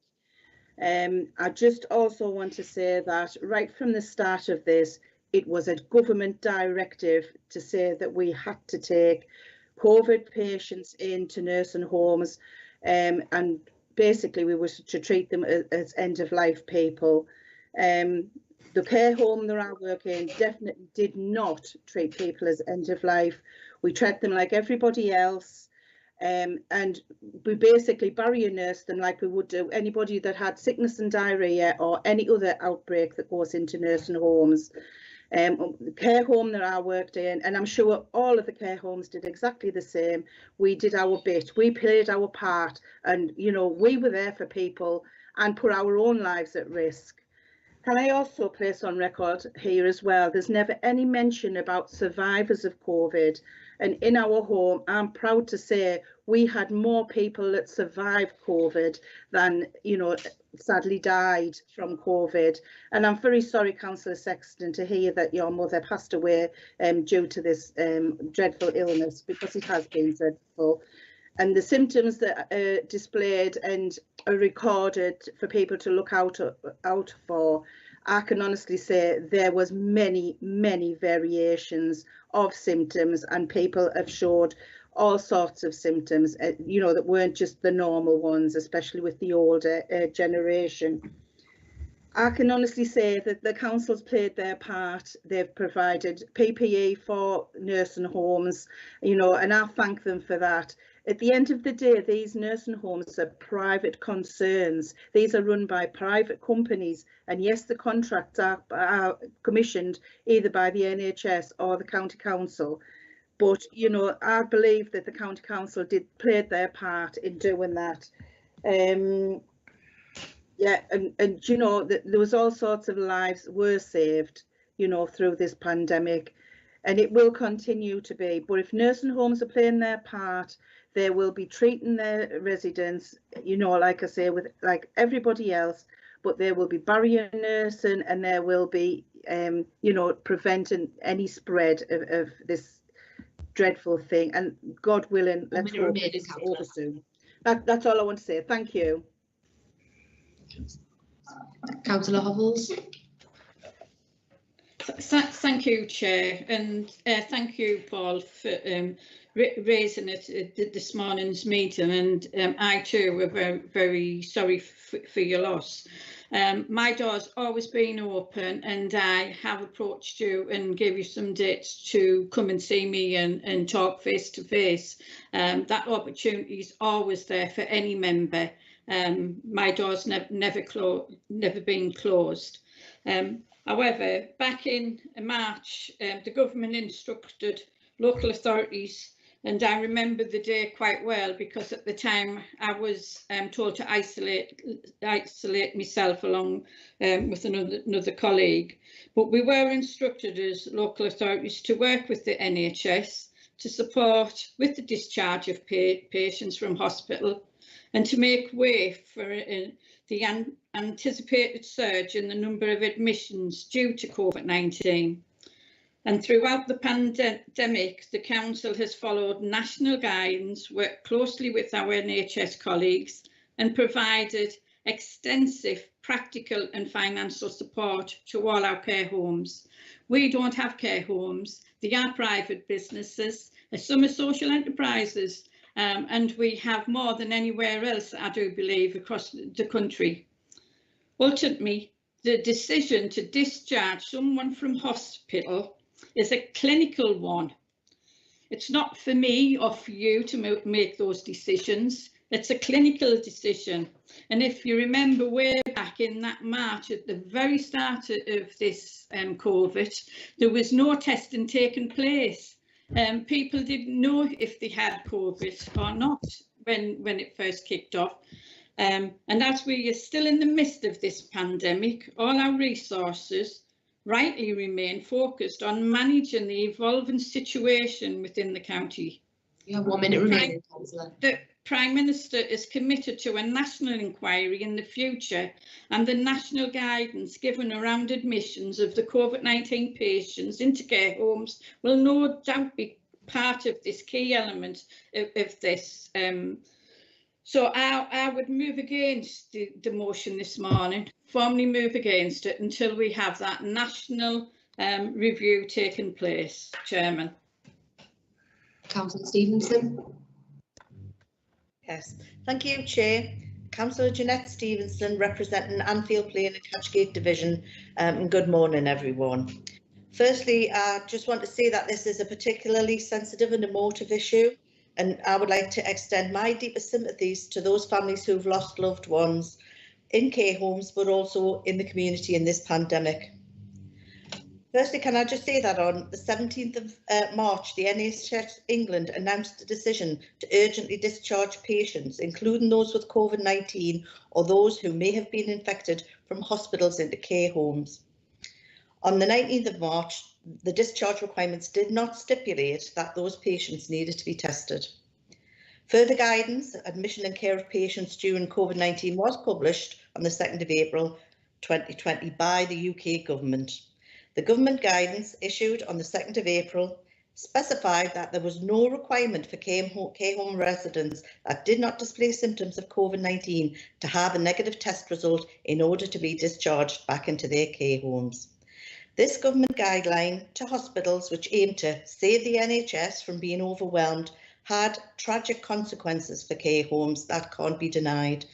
I just also want to say that right from the start of this, it was a government directive to say that we had to take COVID patients into nursing homes, and basically we were to treat them as end-of-life people. The care home that I work in definitely did not treat people as end-of-life. We treat them like everybody else, and we basically barrier nurse them like we would do anybody that had sickness and diarrhea or any other outbreak that goes into nursing homes. The care home that I worked in, and I'm sure all of the care homes did exactly the same. We did our bit, we played our part, and you know, we were there for people and put our own lives at risk. Can I also place on record here as well, there's never any mention about survivors of COVID, and in our home I'm proud to say we had more people that survived COVID than, you know, sadly died from COVID. And I'm very sorry, Councillor Sexton, to hear that your mother passed away due to this dreadful illness, because it has been dreadful. And the symptoms that are displayed and are recorded for people to look out for, I can honestly say there was many variations of symptoms, and people have showed all sorts of symptoms, you know, that weren't just the normal ones, especially with the older generation. I can honestly say that the council's played their part. They've provided PPE for nursing homes, you know, and I thank them for that. At the end of the day, these nursing homes are private concerns. These are run by private companies, and yes, the contracts are commissioned either by the NHS or the county council. But, you know, I believe that the county council played their part in doing that. Yeah, and you know, there was all sorts of lives were saved, you know, through this pandemic, and it will continue to be. But if nursing homes are playing their part, they will be treating their residents, you know, like I say, with like everybody else, but there will be barrier nursing, and there will be, you know, preventing any spread of this dreadful thing. And God willing, let's hope it's over soon. That's all I want to say. Thank you. Councillor Hovels. Thank you, Chair, and thank you, Paul, for raising it at this morning's meeting. And I too were very sorry for your loss. My door's always been open, and I have approached you and gave you some dates to come and see me and talk face to face. That opportunity is always there for any member. My door's never been closed. However, back in March, the government instructed local authorities, and I remember the day quite well because at the time I was told to isolate myself along with another colleague. But we were instructed as local authorities to work with the NHS to support with the discharge of patients from hospital, and to make way for the anticipated surge in the number of admissions due to COVID-19. And throughout the pandemic, the Council has followed national guidance, worked closely with our NHS colleagues, and provided extensive practical and financial support to all our care homes. We don't have care homes, they are private businesses, and some are social enterprises, and we have more than anywhere else, I do believe, across the country. Ultimately, the decision to discharge someone from hospital is a clinical one. It's not for me or for you to make those decisions. It's a clinical decision. And if you remember way back in that March, at the very start of this COVID, there was no testing taking place. People didn't know if they had COVID or not when it first kicked off. And as we are still in the midst of this pandemic, all our resources rightly remain focused on managing the evolving situation within the county. You have 1 minute remaining, Councillor. The Prime Minister is committed to a national inquiry in the future, and the national guidance given around admissions of the COVID-19 patients into care homes will no doubt be part of this key element of this. So I would move against the motion this morning, formally move against it until we have that national review taking place, Chairman. Councillor Stevenson. Yes, thank you, Chair. Councillor Jeanette Stevenson, representing Anfield Plain and Catchgate Division, and good morning, everyone. Firstly, I just want to say that this is a particularly sensitive and emotive issue, and I would like to extend my deepest sympathies to those families who've lost loved ones in care homes, but also in the community in this pandemic. Firstly, can I just say that on the 17th of March, the NHS England announced a decision to urgently discharge patients, including those with COVID-19 or those who may have been infected, from hospitals into care homes. On the 19th of March, the discharge requirements did not stipulate that those patients needed to be tested. Further guidance, admission and care of patients during COVID-19 was published on the 2nd of April 2020 by the UK government. The government guidance issued on the 2nd of April specified that there was no requirement for care home residents that did not display symptoms of COVID-19 to have a negative test result in order to be discharged back into their care homes. This government guideline to hospitals, which aimed to save the NHS from being overwhelmed, had tragic consequences for care homes that can't be denied,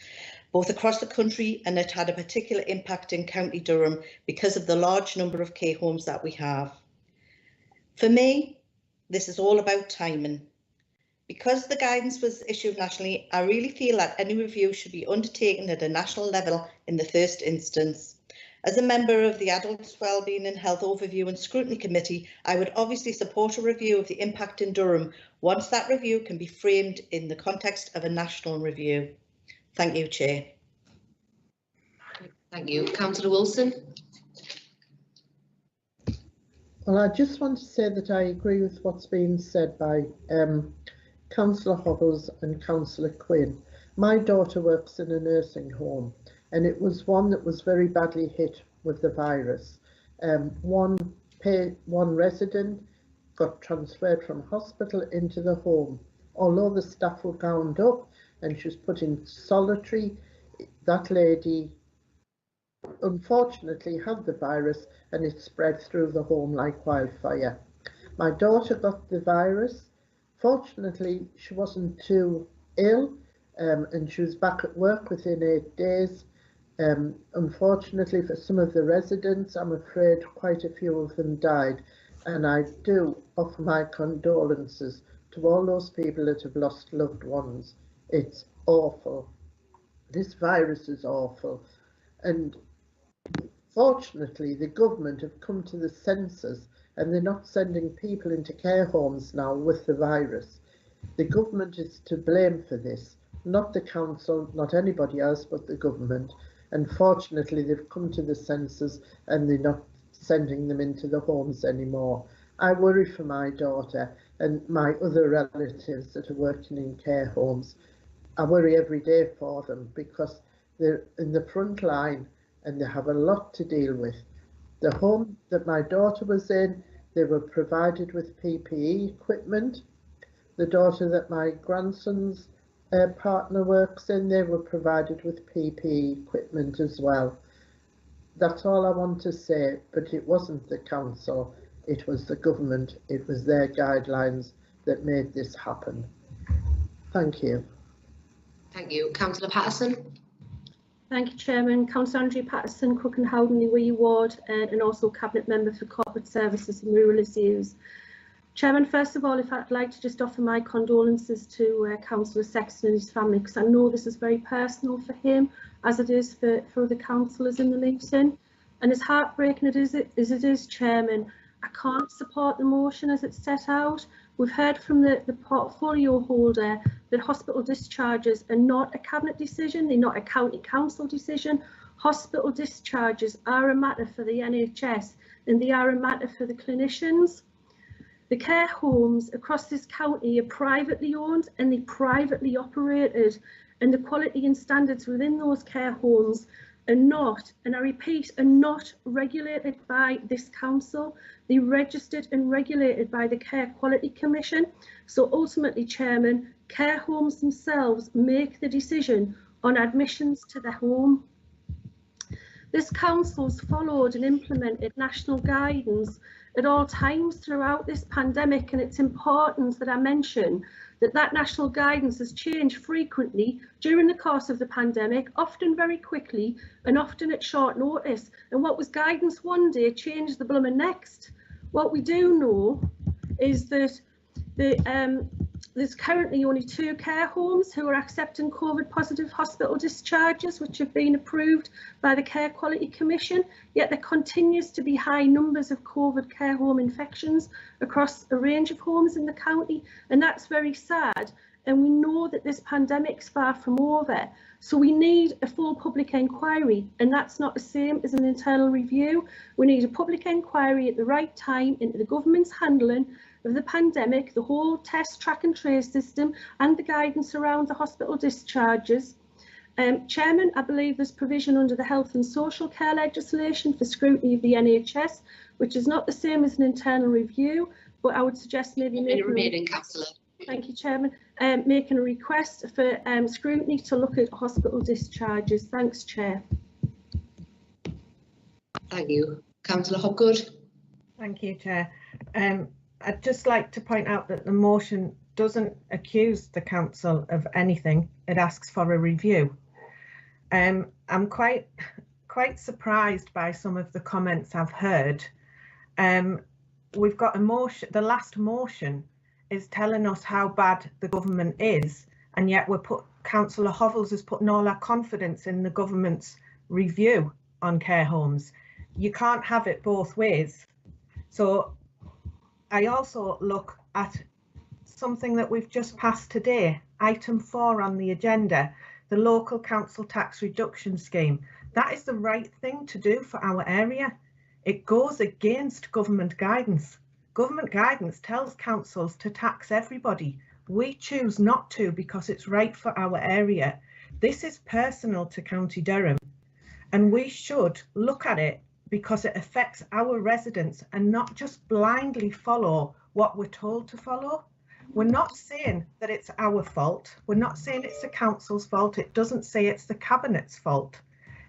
both across the country, and it had a particular impact in County Durham because of the large number of care homes that we have. For me, this is all about timing. Because the guidance was issued nationally, I really feel that any review should be undertaken at a national level in the first instance. As a member of the Adults Wellbeing and Health Overview and Scrutiny Committee, I would obviously support a review of the impact in Durham once that review can be framed in the context of a national review. Thank you, Chair. Thank you. Councillor Wilson. Well, I just want to say that I agree with what's been said by Councillor Hobbles and Councillor Quinn. My daughter works in a nursing home, and it was one that was very badly hit with the virus. One resident got transferred from hospital into the home. Although the staff were gowned up and she was put in solitary, that lady unfortunately had the virus and it spread through the home like wildfire. My daughter got the virus. Fortunately, she wasn't too ill, and she was back at work within 8 days. Unfortunately for some of the residents, I'm afraid quite a few of them died, and I do offer my condolences to all those people that have lost loved ones. It's awful. This virus is awful, and fortunately the government have come to the senses and they're not sending people into care homes now with the virus. The government is to blame for this, not the council, not anybody else but the government. And fortunately they've come to the senses and they're not sending them into the homes anymore. I worry for my daughter and my other relatives that are working in care homes. I worry every day for them because they're in the front line and they have a lot to deal with. The home that my daughter was in, they were provided with PPE equipment. The daughter that my grandson's partner works in, they were provided with PPE equipment as well. That's all I want to say, but it wasn't the council, it was the government, it was their guidelines that made this happen. Thank you. Thank you. Councillor Patterson. Thank you, Chairman. Councillor Andrew Patterson, Cook and Howden Wee Ward, and also Cabinet Member for Corporate Services and Rural Issues. Chairman, first of all, if I'd like to just offer my condolences to Councillor Sexton and his family, because I know this is very personal for him, as it is for other councillors in the Luton. And as heartbreaking as it is, Chairman, I can't support the motion as it's set out. We've heard from the portfolio holder that hospital discharges are not a cabinet decision, they're not a county council decision. Hospital discharges are a matter for the NHS and they are a matter for the clinicians. The care homes across this county are privately owned and they're privately operated, and the quality and standards within those care homes are not, and I repeat, are not regulated by this council. They're registered and regulated by the Care Quality Commission. So ultimately, Chairman, care homes themselves make the decision on admissions to the home. This council's followed and implemented national guidance at all times throughout this pandemic, and it's important that I mention that national guidance has changed frequently during the course of the pandemic, often very quickly and often at short notice. And what was guidance one day changed the blooming next. What we do know is that there's currently only 2 care homes who are accepting COVID positive hospital discharges, which have been approved by the Care Quality Commission, yet there continues to be high numbers of COVID care home infections across a range of homes in the county, and that's very sad. And we know that this pandemic's far from over. So we need a full public inquiry, and that's not the same as an internal review. We need a public inquiry at the right time into the government's handling of the pandemic, the whole test, track and trace system, and the guidance around the hospital discharges. Chairman, I believe there's provision under the health and social care legislation for scrutiny of the NHS, which is not the same as an internal review, but I would suggest maybe making Thank you, Chairman. Making a request for scrutiny to look at hospital discharges. Thanks, Chair. Thank you. Councillor Hopgood. Thank you, Chair. I'd just like to point out that the motion doesn't accuse the council of anything. It asks for a review. I'm quite surprised by some of the comments I've heard. We've got a motion, the last motion is telling us how bad the government is, and yet Councillor Hovels is putting all our confidence in the government's review on care homes. You can't have it both ways. So I also look at something that we've just passed today, item 4 on the agenda, the local council tax reduction scheme. That is the right thing to do for our area. It goes against government guidance. Government guidance tells councils to tax everybody. We choose not to because it's right for our area. This is personal to County Durham, and we should look at it because it affects our residents and not just blindly follow what we're told to follow. We're not saying that it's our fault. We're not saying it's the council's fault. It doesn't say it's the cabinet's fault.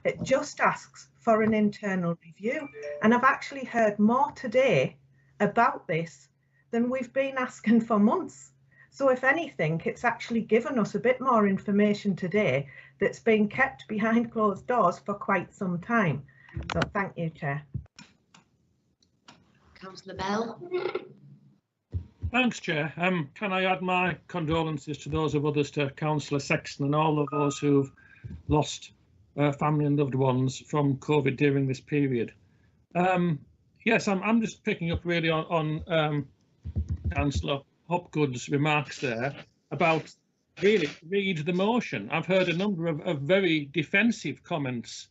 It just asks for an internal review. And I've actually heard more today about this than we've been asking for months. So if anything, it's actually given us a bit more information today that's been kept behind closed doors for quite some time. So thank you, Chair. Councillor Bell. Thanks, Chair. Can I add my condolences to those of others to Councillor Sexton and all of those who've lost family and loved ones from COVID during this period. Yes, I'm just picking up really on Councillor Hopgood's remarks there about really read the motion. I've heard a number of very defensive comments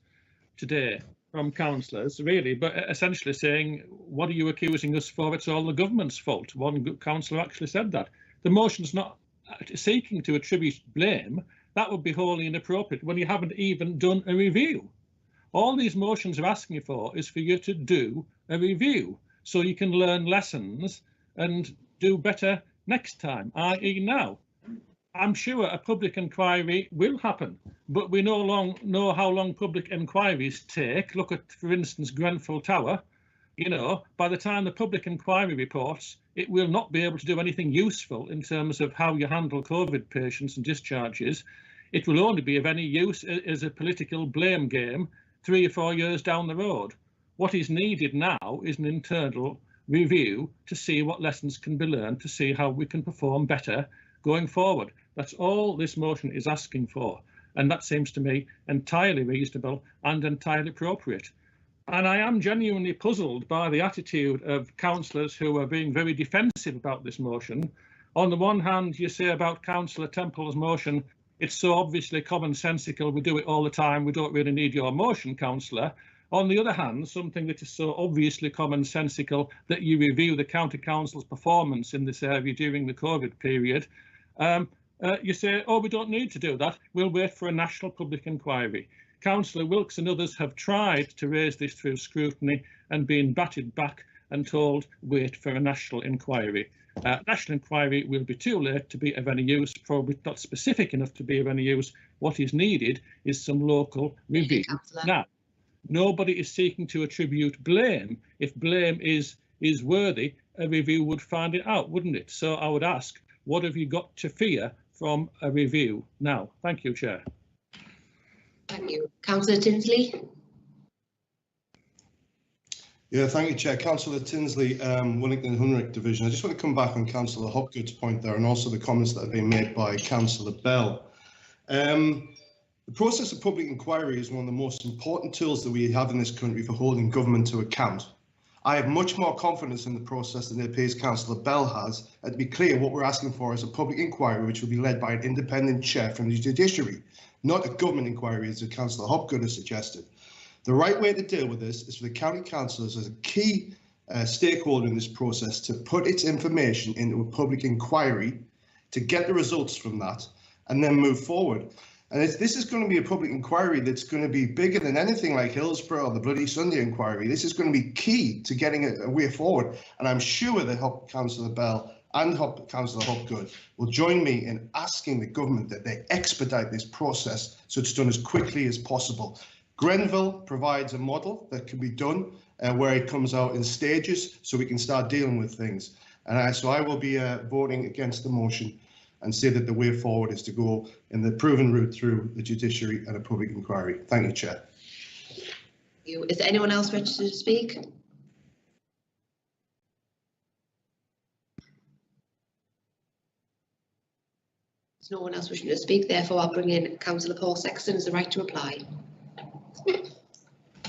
today from councillors, really, but essentially saying, what are you accusing us for? It's all the government's fault. One councillor actually said that. The motion's not seeking to attribute blame. That would be wholly inappropriate when you haven't even done a review. All these motions are asking for is for you to do a review so you can learn lessons and do better next time, i.e. now. I'm sure a public inquiry will happen, but we no longer know how long public inquiries take. Look at, for instance, Grenfell Tower. you know, by the time the public inquiry reports, it will not be able to do anything useful in terms of how you handle COVID patients and discharges. It will only be of any use as a political blame game 3 or 4 years down the road. What is needed now is an internal review to see what lessons can be learned, to see how we can perform better going forward. That's all this motion is asking for, and that seems to me entirely reasonable and entirely appropriate. And I am genuinely puzzled by the attitude of councillors who are being very defensive about this motion. On the one hand, you say about Councillor Temple's motion, it's so obviously commonsensical, we do it all the time, we don't really need your motion, councillor. On the other hand, something that is so obviously commonsensical that you review the county council's performance in this area during the COVID period, you say, oh, we don't need to do that, we'll wait for a national public inquiry. Councillor Wilkes and others have tried to raise this through scrutiny and been batted back and told wait for a national inquiry. National inquiry will be too late to be of any use, probably not specific enough to be of any use. What is needed is some local review. Now, nobody is seeking to attribute blame. If blame is worthy, a review would find it out, wouldn't it? So I would ask, what have you got to fear from a review now? Thank you, Chair. Thank you. Councillor Tinsley. Yeah, thank you, Chair. Councillor Tinsley, Wellington Hunrick Division. I just want to come back on Councillor Hopgood's point there and also the comments that have been made by Councillor Bell. The process of public inquiry is one of the most important tools that we have in this country for holding government to account. I have much more confidence in the process than it appears Councillor Bell has. And to be clear, what we're asking for is a public inquiry which will be led by an independent chair from the judiciary, not a government inquiry as Councillor Hopgood has suggested. The right way to deal with this is for the county councillors as a key stakeholder in this process to put its information into a public inquiry, to get the results from that and then move forward. And this is going to be a public inquiry that's going to be bigger than anything like Hillsborough or the Bloody Sunday inquiry. This is going to be key to getting a way forward. And I'm sure that Councillor Bell and Councillor Hopgood will join me in asking the government that they expedite this process so it's done as quickly as possible. Grenville provides a model that can be done where it comes out in stages so we can start dealing with things. And so I will be voting against the motion and say that the way forward is to go in the proven route through the judiciary and a public inquiry. Thank you, Chair. Is there anyone else registered to speak? There's no one else wishing to speak, therefore I'll bring in Councillor Paul Sexton as the right to reply.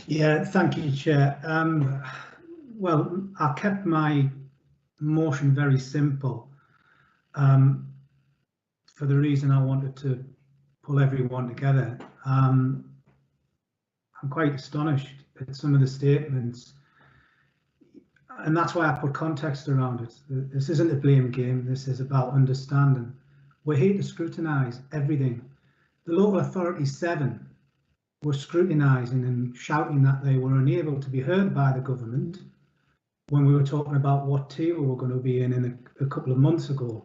Yeah, thank you, Chair. Well, I kept my motion very simple for the reason I wanted to pull everyone together. I'm quite astonished at some of the statements, and that's why I put context around it. This isn't a blame game, this is about understanding. We're here to scrutinise everything. The local authority 7 were scrutinising and shouting that they were unable to be heard by the government when we were talking about what tier we were going to be in a couple of months ago.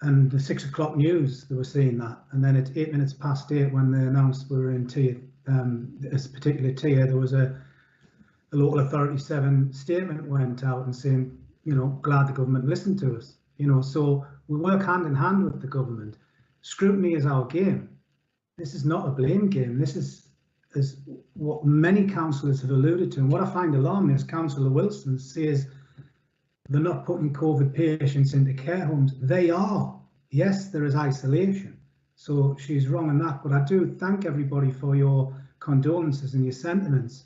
And the 6 o'clock news, they were saying that. And then at 8 minutes past 8, when they announced we were in tier, this particular tier, there was a local authority 7 statement went out and saying, you know, glad the government listened to us. You know, so we work hand in hand with the government. Scrutiny is our game. This is not a blame game. This is what many councillors have alluded to. And what I find alarming is Councillor Wilson says they're not putting COVID patients into care homes. They are. Yes, there is isolation. So she's wrong on that. But I do thank everybody for your condolences and your sentiments.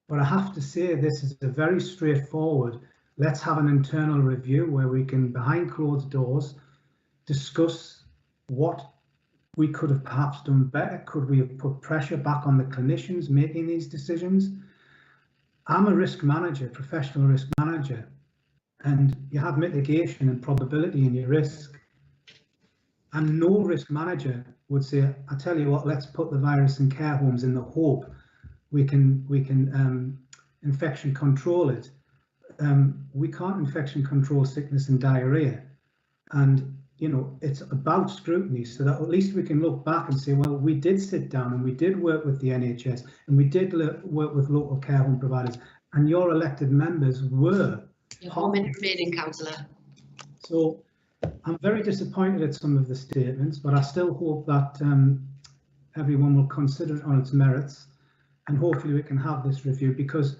But I have to say this is a very straightforward, let's have an internal review where we can, behind closed doors, discuss what we could have perhaps done better. Could we have put pressure back on the clinicians making these decisions? I'm a risk manager, professional risk manager, and you have mitigation and probability in your risk. And no risk manager would say, I tell you what, let's put the virus in care homes in the hope we can infection control it. We can't infection control sickness and diarrhea. And you know, it's about scrutiny so that at least we can look back and say, well, we did sit down and we did work with the NHS and we did work with local care home providers and your elected members were. Your 1 minute remaining, councillor. So I'm very disappointed at some of the statements, but I still hope that everyone will consider it on its merits, and hopefully we can have this review, because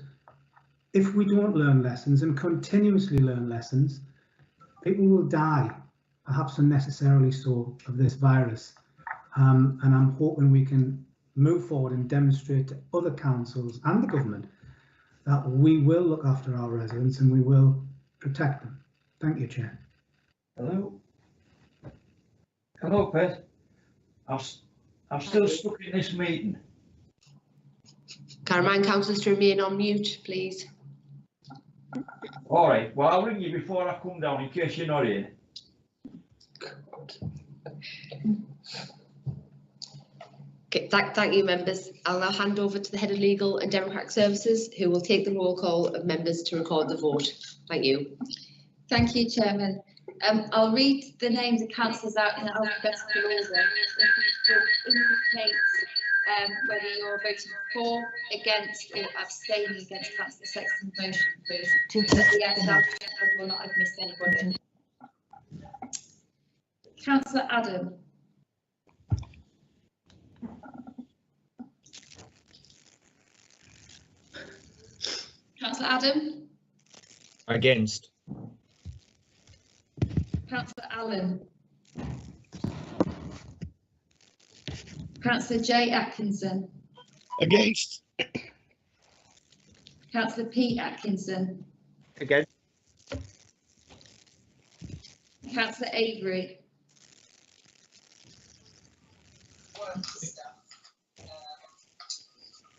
if we don't learn lessons and continuously learn lessons, people will die, perhaps unnecessarily so, of this virus. And I'm hoping we can move forward and demonstrate to other councils and the government that we will look after our residents and we will protect them. Thank you, Chair. Hello. Hello, Pet. I'm still stuck in this meeting. Can I remind councillors to remain on mute, please? All right. Well, I'll ring you before I come down in case you're not in. Okay, thank you, members. I'll now hand over to the Head of Legal and Democratic Services, who will take the roll call of members to record the vote. Thank you. Thank you, Chairman. I'll read the names of councillors out in alphabetical order. If you could indicate whether you're voting for, against, or abstaining against Councillor Sexton's motion, please. Yes, I will not have missed anybody. Councillor Adam. Councillor Adam. Against. Councillor Allen. Councillor J Atkinson. Against. Councillor P Atkinson. Against. Councillor Avery.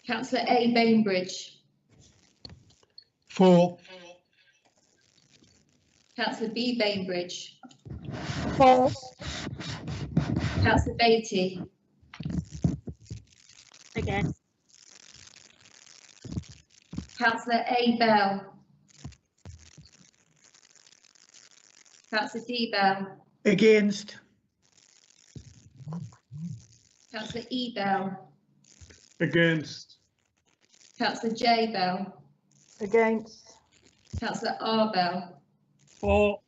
Councillor A Bainbridge. For. Councillor B Bainbridge. For. Councillor Beatty. Against. Councillor A Bell. Councillor D Bell. Against. Councillor E Bell. Against. Councillor J Bell. Against. Councillor R Bell. For.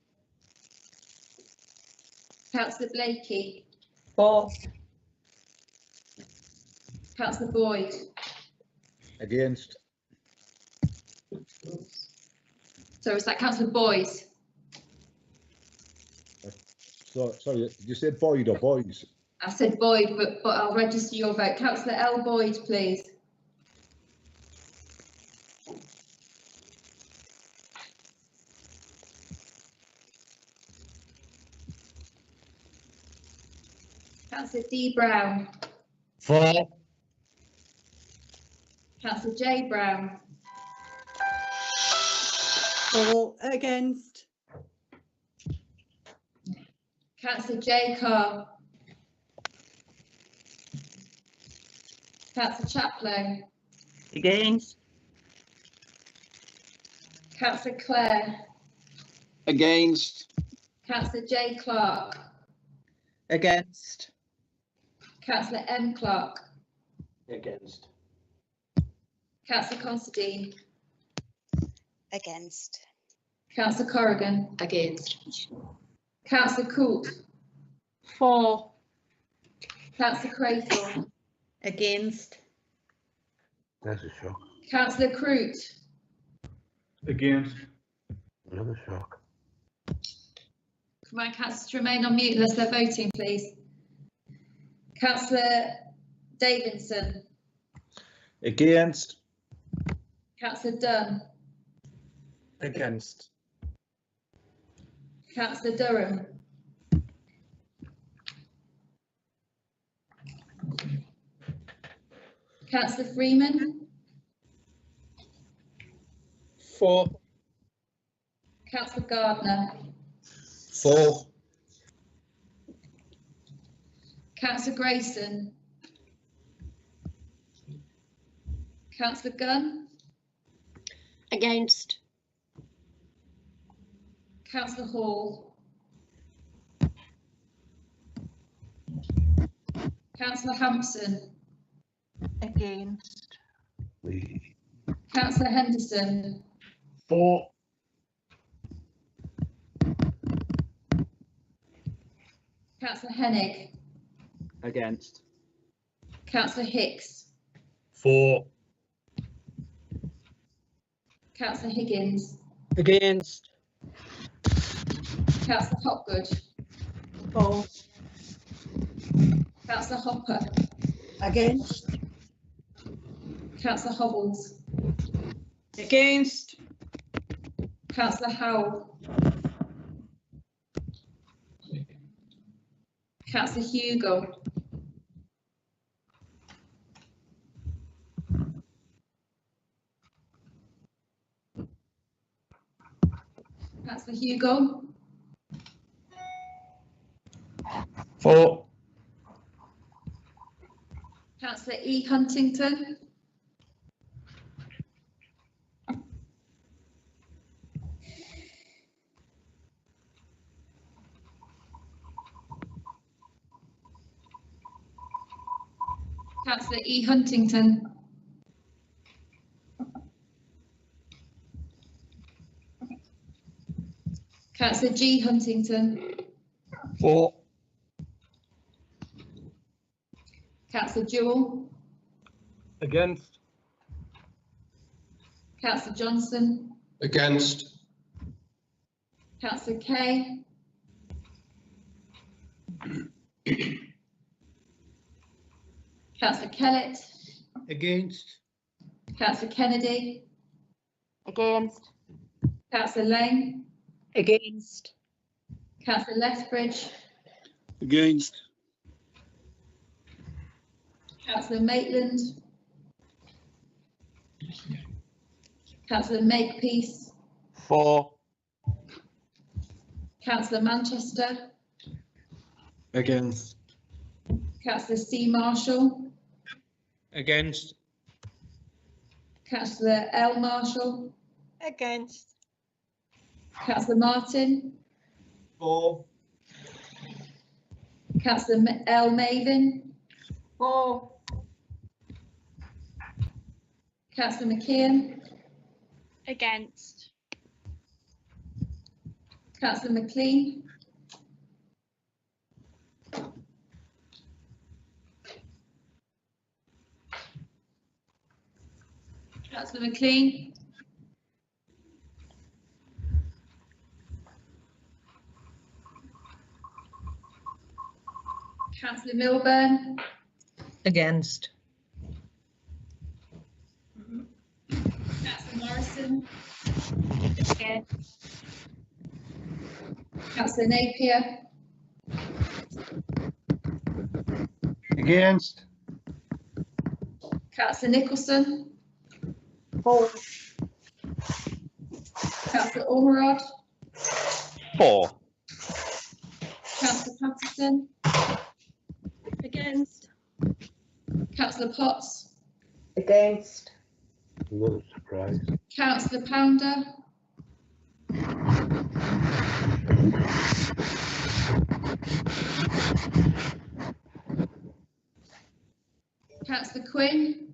Councillor Blakey. For. Councillor Boyd. Against. So is that Councillor Boyd? So, sorry, did you say Boyd or Boys? I said Boyd, but I'll register your vote. Councillor L Boyd, please. Councillor D Brown. For. Councillor J Brown. For. Against. Councillor J Carr. Councillor Chaplow. Against. Councillor Clare. Against. Councillor J Clark. Against. Councillor M Clark. Against. Councillor Considine. Against. Councillor Corrigan. Against. Councillor Coote. For. Councillor Craythorne. Against. There's a shock. Councillor Crute. Against. Another shock. For my councillors to remain on mute unless they're voting, please. Councillor Davidson. Against. Councillor Dunn. Against. Councillor Durham. Councillor Freeman. For. Councillor Gardner. For. Councillor Grayson. Councillor Gunn. Against. Councillor Hall. Councillor Hampson. Against. Councillor Henderson. For. Councillor Hennig. Against. Councillor Hicks. For. Councillor Higgins. Against. Councillor Hopgood. For. Councillor Hopper. Against. Councillor Hobbles. Against. Councillor Howell. Councillor Hugo. Councillor Hugo. For. Councillor E Huntington. Councillor E Huntington. Councillor G Huntington. For. Councillor Jewell. Against. Councillor Johnson. Against. Councillor Kay. Councillor Kellett. Against. Councillor Kennedy. Against. Councillor Lang. Against. Councillor Lethbridge. Against. Councillor Maitland. Councillor Makepeace. For. Councillor Manchester. Against. Councillor C Marshall. Against. Councillor L Marshall. Against. Councillor Martin. For. Councillor L Mavin. For. Councillor McKeon. Against. Councillor McLean. Councillor McLean. Councillor Milburn. Against. Councillor Morrison. Against. Councillor Napier. Against. Councillor Nicholson. For. Councillor Ormerod. For. Councillor Patterson. Against. Councillor Potts. Against. What a surprise. Councillor Pounder. Councillor Quinn.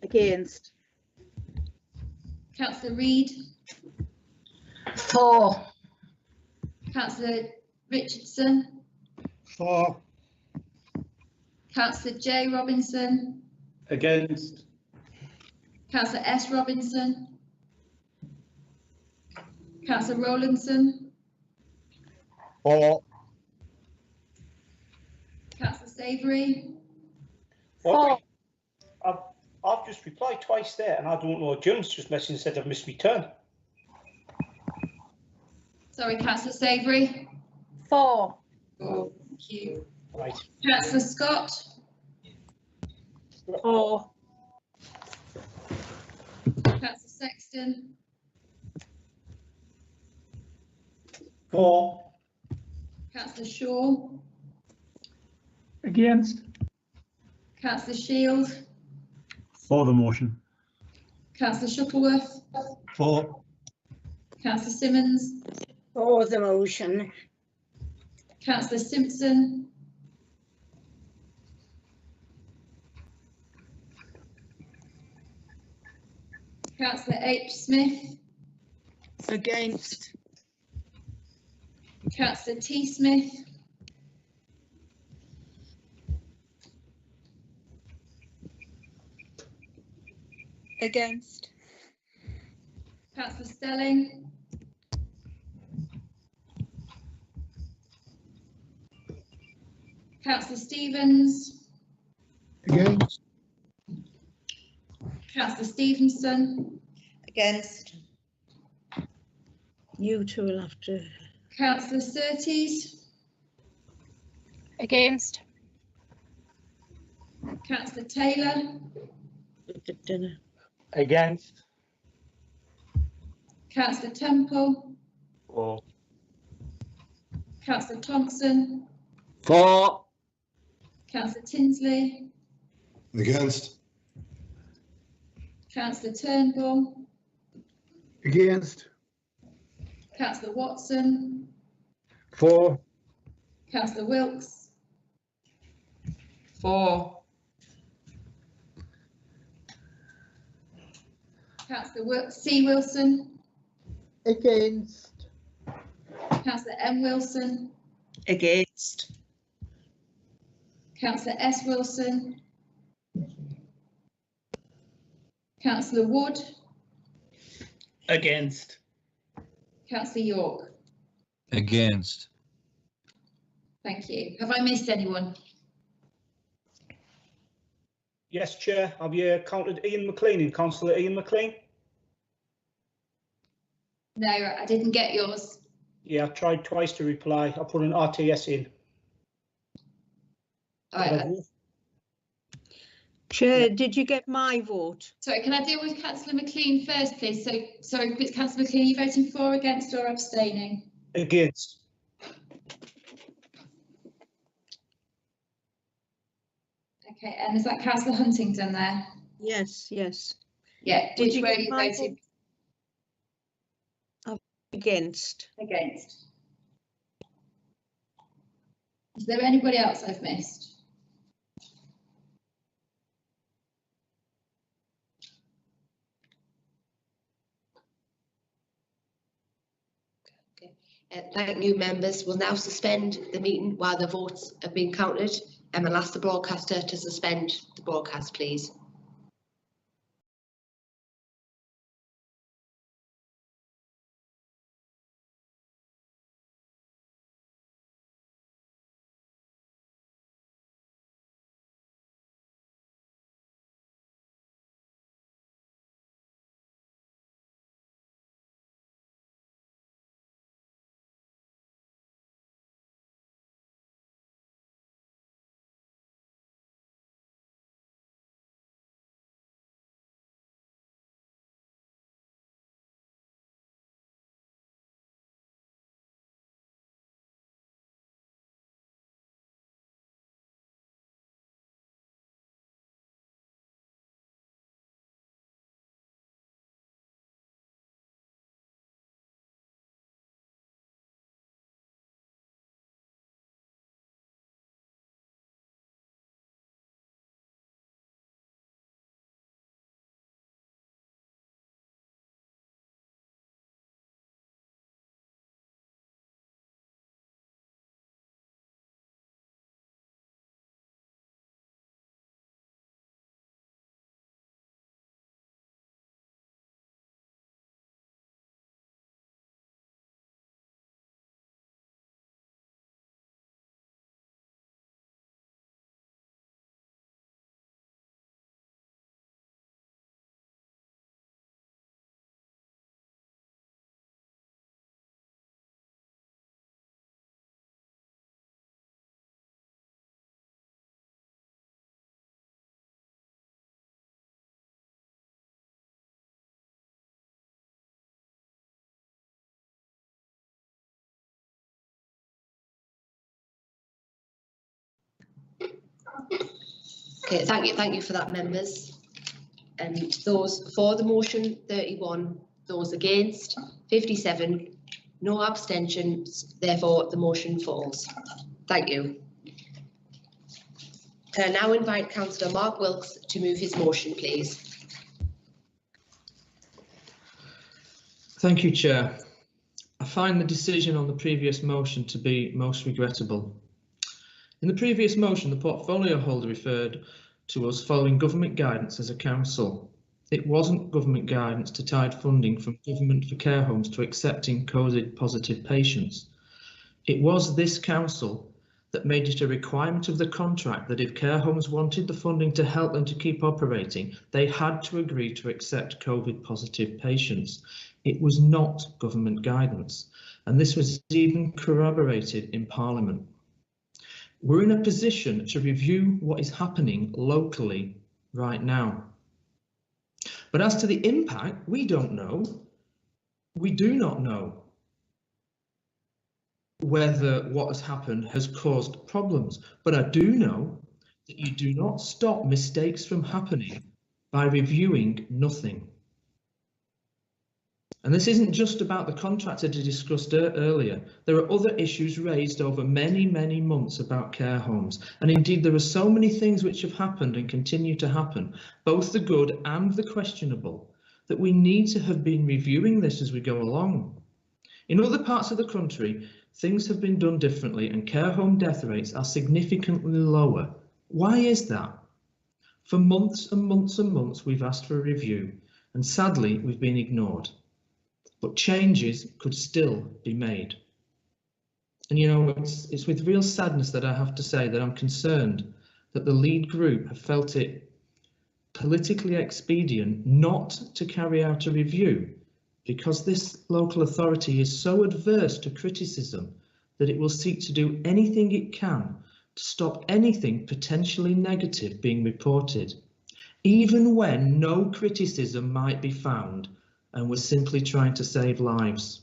Against. Councillor Reid. For. Councillor Richardson. For. Councillor J Robinson. Against. Councillor S Robinson. Councillor Rowlandson. For. Councillor Savoury. For. I've just replied twice there, and I don't know. Jim's just messaged and said I've missed my turn. Sorry, Councillor Savoury. For. Oh, thank you. Right. Councillor Scott. For. Councillor Sexton. For. Councillor Shaw. Against. Councillor Shield. For the motion. Councillor Shuttleworth. For. Councillor Simmons. For the motion. Councillor Simpson. Councillor H. Smith. Against. Councillor T. Smith. Against. Councillor Stelling. Councillor Stevens. Against. Councillor Stevenson. Against. You two will have to. Councillor Surtees. Against. Councillor Taylor. Dinner. Against. Councillor Temple. For. Councillor Thompson. For. Councillor Tinsley. Against. Councillor Turnbull. Against. Councillor Watson. For. Councillor Wilkes. For. Councillor C. Wilson. Against. Councillor M. Wilson. Against. Councillor S. Wilson. Councillor Wood. Against. Councillor York. Against. Thank you. Have I missed anyone? Yes, Chair. Have you counted Ian McLean in? Councillor Ian McLean? No, I didn't get yours. Yeah, I tried twice to reply. I put an RTS in. All right. Chair, did you get my vote? Sorry, can I deal with Councillor McLean first, please? So, sorry, Councillor McLean, are you voting for, against, or abstaining? Against. Okay, and is that Councillor Huntington there? Yes, yes. Yeah. Did Which you way are get you my voting? vote? Against. Against. Is there anybody else I've missed? Thank you, members. We'll now suspend the meeting while the votes have been counted, and I'll ask the broadcaster to suspend the broadcast, please. Okay, thank you for that, members. And those for the motion, 31, those against, 57, no abstentions, therefore the motion falls. Thank you. Can I now invite Councillor Mark Wilkes to move his motion, please? Thank you, Chair. I find the decision on the previous motion to be most regrettable. In the previous motion, the portfolio holder referred to us following government guidance as a council. It wasn't government guidance to tide funding from government for care homes to accepting COVID positive patients. It was this council that made it a requirement of the contract that if care homes wanted the funding to help them to keep operating, they had to agree to accept COVID positive patients. It was not government guidance, and this was even corroborated in Parliament. We're in a position to review what is happening locally right now. But as to the impact, we don't know. We do not know whether what has happened has caused problems. But I do know that you do not stop mistakes from happening by reviewing nothing. And this isn't just about the contract that I discussed earlier. There are other issues raised over many, many months about care homes. And indeed, there are so many things which have happened and continue to happen, both the good and the questionable, that we need to have been reviewing this as we go along. In other parts of the country, things have been done differently and care home death rates are significantly lower. Why is that? For months and months and months, we've asked for a review, and sadly, we've been ignored. But changes could still be made. And you know, it's with real sadness that I have to say that I'm concerned that the lead group have felt it politically expedient not to carry out a review because this local authority is so adverse to criticism that it will seek to do anything it can to stop anything potentially negative being reported, even when no criticism might be found and we're simply trying to save lives.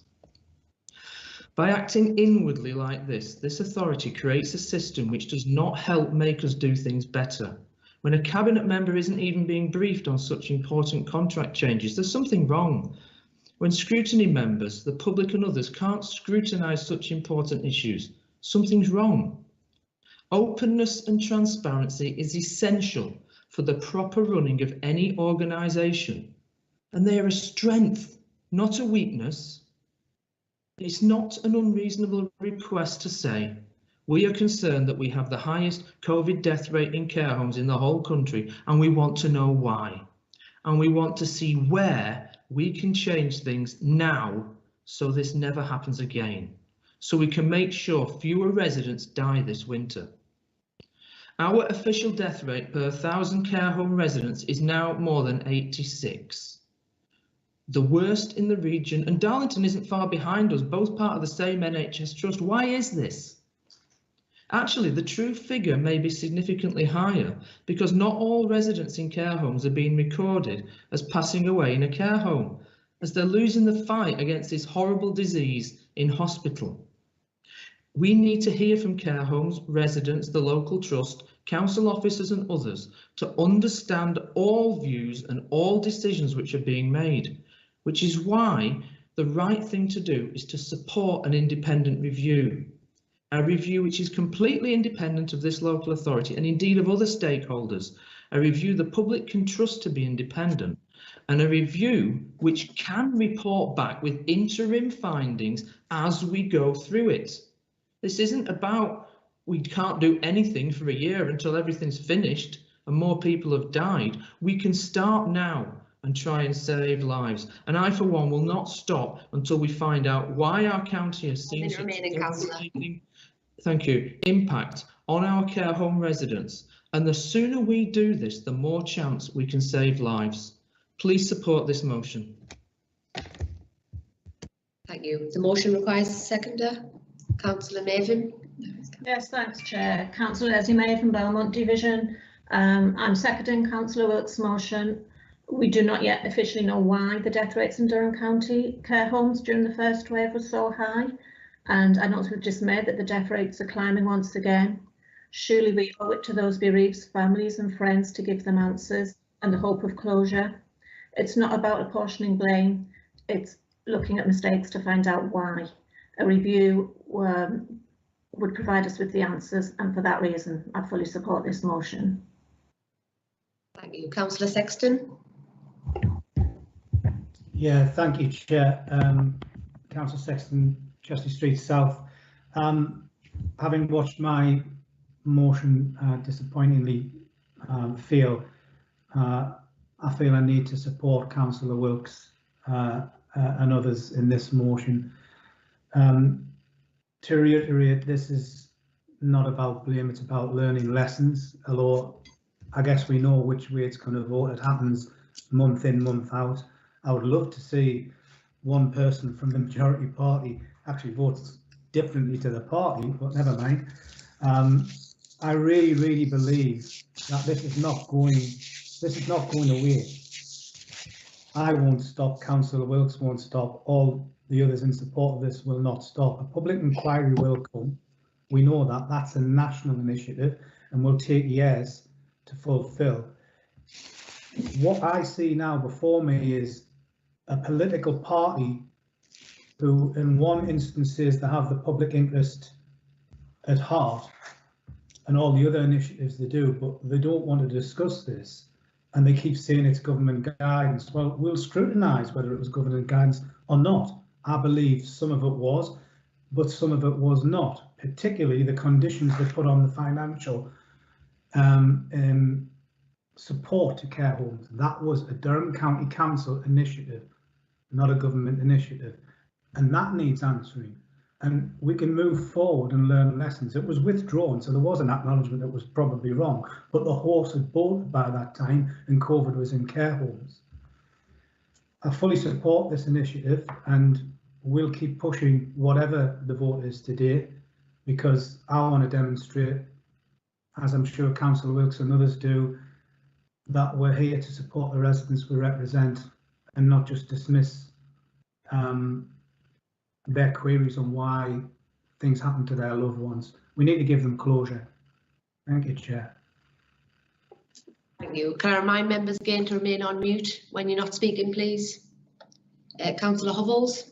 By acting inwardly like this authority creates a system which does not help make us do things better. When a cabinet member isn't even being briefed on such important contract changes, there's something wrong. When scrutiny members, the public and others can't scrutinise such important issues, something's wrong. Openness and transparency is essential for the proper running of any organisation. And they are a strength, not a weakness. It's not an unreasonable request to say, we are concerned that we have the highest COVID death rate in care homes in the whole country, and we want to know why. And we want to see where we can change things now so this never happens again, so we can make sure fewer residents die this winter. Our official death rate per 1,000 care home residents is now more than 86. The worst in the region, and Darlington isn't far behind us, both part of the same NHS trust. Why is this? Actually, the true figure may be significantly higher because not all residents in care homes are being recorded as passing away in a care home, as they're losing the fight against this horrible disease in hospital. We need to hear from care homes, residents, the local trust, council officers and others to understand all views and all decisions which are being made, which is why the right thing to do is to support an independent review. A review which is completely independent of this local authority and indeed of other stakeholders, a review the public can trust to be independent, and a review which can report back with interim findings as we go through it. This isn't about we can't do anything for a year until everything's finished and more people have died. We can start now and try and save lives. And I, for one, will not stop until we find out why our county has seen such impact on our care home residents. And the sooner we do this, the more chance we can save lives. Please support this motion. Thank you. The motion requires a seconder. Councillor Maven. Yes, thanks, Chair. Councillor Leslie May from Belmont Division. I'm seconding Councillor Wilkes' motion. We do not yet officially know why the death rates in Durham County care homes during the first wave was so high. And I note with dismay that the death rates are climbing once again. Surely we owe it to those bereaved families and friends to give them answers and the hope of closure. It's not about apportioning blame. It's looking at mistakes to find out why. A review would provide us with the answers, and for that reason, I fully support this motion. Thank you. Councillor Sexton. Yeah, thank you, Chair. Councillor Sexton, Chelsea Street South. Having watched my motion disappointingly fail, I feel I need to support Councillor Wilkes and others in this motion. To reiterate, this is not about blame, it's about learning lessons, although I guess we know which way it's going to vote. It happens month in, month out. I would love to see one person from the majority party actually votes differently to the party, but never mind. I really believe that this is not going away. I won't stop, Councillor Wilkes won't stop, all the others in support of this will not stop. A public inquiry will come. We know that that's a national initiative and will take years to fulfil. What I see now before me is a political party who in one instance says they have the public interest at heart and all the other initiatives they do, but they don't want to discuss this. And they keep saying it's government guidance. Well, we'll scrutinise whether it was government guidance or not. I believe some of it was, but some of it was not, particularly the conditions they put on the financial support to care homes. That was a Durham County Council initiative, not a government initiative, and that needs answering. And we can move forward and learn lessons. It was withdrawn, so there was an acknowledgement that was probably wrong, but the horse had bolted by that time and COVID was in care homes. I fully support this initiative and we'll keep pushing whatever the vote is today, because I want to demonstrate, as I'm sure Councillor Wilkes and others do, that we're here to support the residents we represent and not just dismiss their queries on why things happen to their loved ones. We need to give them closure. Thank you, Chair. Thank you. Can I remind members again to remain on mute when you're not speaking, please? Councillor Hovels.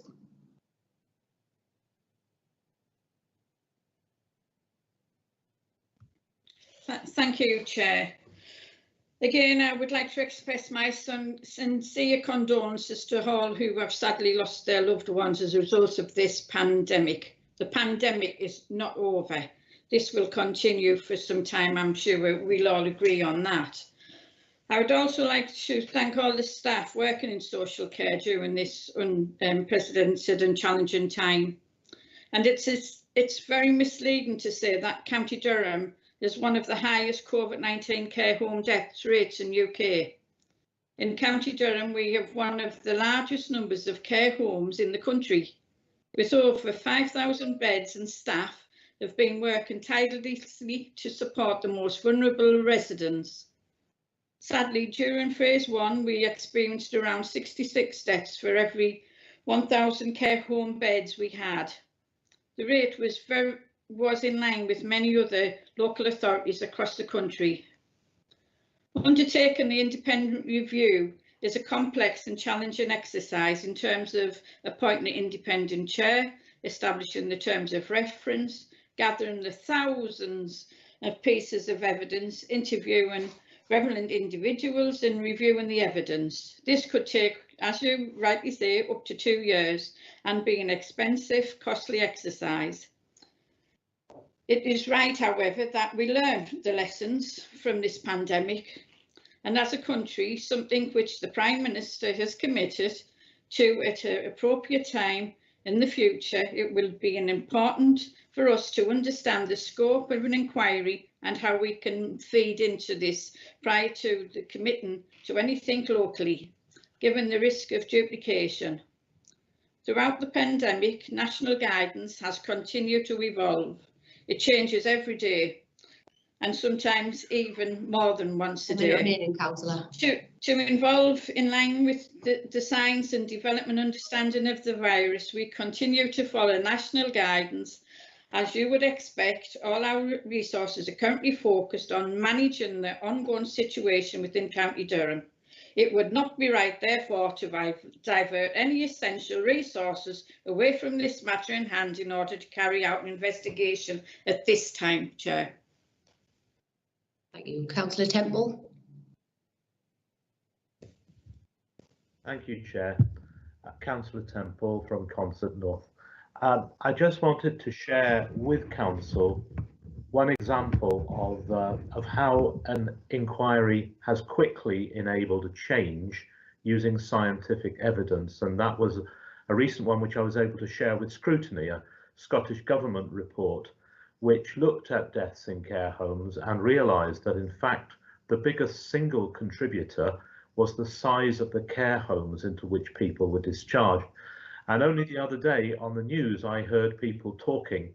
Thank you, Chair. Again, I would like to express my sincere condolences to all who have sadly lost their loved ones as a result of this pandemic. The pandemic is not over. This will continue for some time, I'm sure we'll all agree on that. I would also like to thank all the staff working in social care during this unprecedented and challenging time. And it's very misleading to say that County Durham is one of the highest COVID-19 care home death rates in UK. In County Durham, we have one of the largest numbers of care homes in the country, with over 5,000 beds, and staff have been working tirelessly to support the most vulnerable residents. Sadly, during phase 1, we experienced around 66 deaths for every 1,000 care home beds we had. The rate was in line with many other local authorities across the country. Undertaking the independent review is a complex and challenging exercise in terms of appointing an independent chair, establishing the terms of reference, gathering the thousands of pieces of evidence, interviewing relevant individuals and reviewing the evidence. This could take, as you rightly say, up to 2 years and be an expensive, costly exercise. It is right, however, that we learn the lessons from this pandemic, and as a country, something which the Prime Minister has committed to at an appropriate time in the future, it will be important for us to understand the scope of an inquiry and how we can feed into this prior to the committing to anything locally, given the risk of duplication. Throughout the pandemic, national guidance has continued to evolve. It changes every day, and sometimes even more than once a day. To involve in line with the science and development understanding of the virus, we continue to follow national guidance. As you would expect, all our resources are currently focused on managing the ongoing situation within County Durham. It would not be right, therefore, to divert any essential resources away from this matter in hand in order to carry out an investigation at this time, Chair. Thank you. Councillor Temple. Thank you, Chair. Councillor Temple from Consett North. I just wanted to share with Council one example of how an inquiry has quickly enabled a change using scientific evidence, and that was a recent one which I was able to share with Scrutiny, a Scottish Government report which looked at deaths in care homes and realised that in fact the biggest single contributor was the size of the care homes into which people were discharged. And only the other day on the news I heard people talking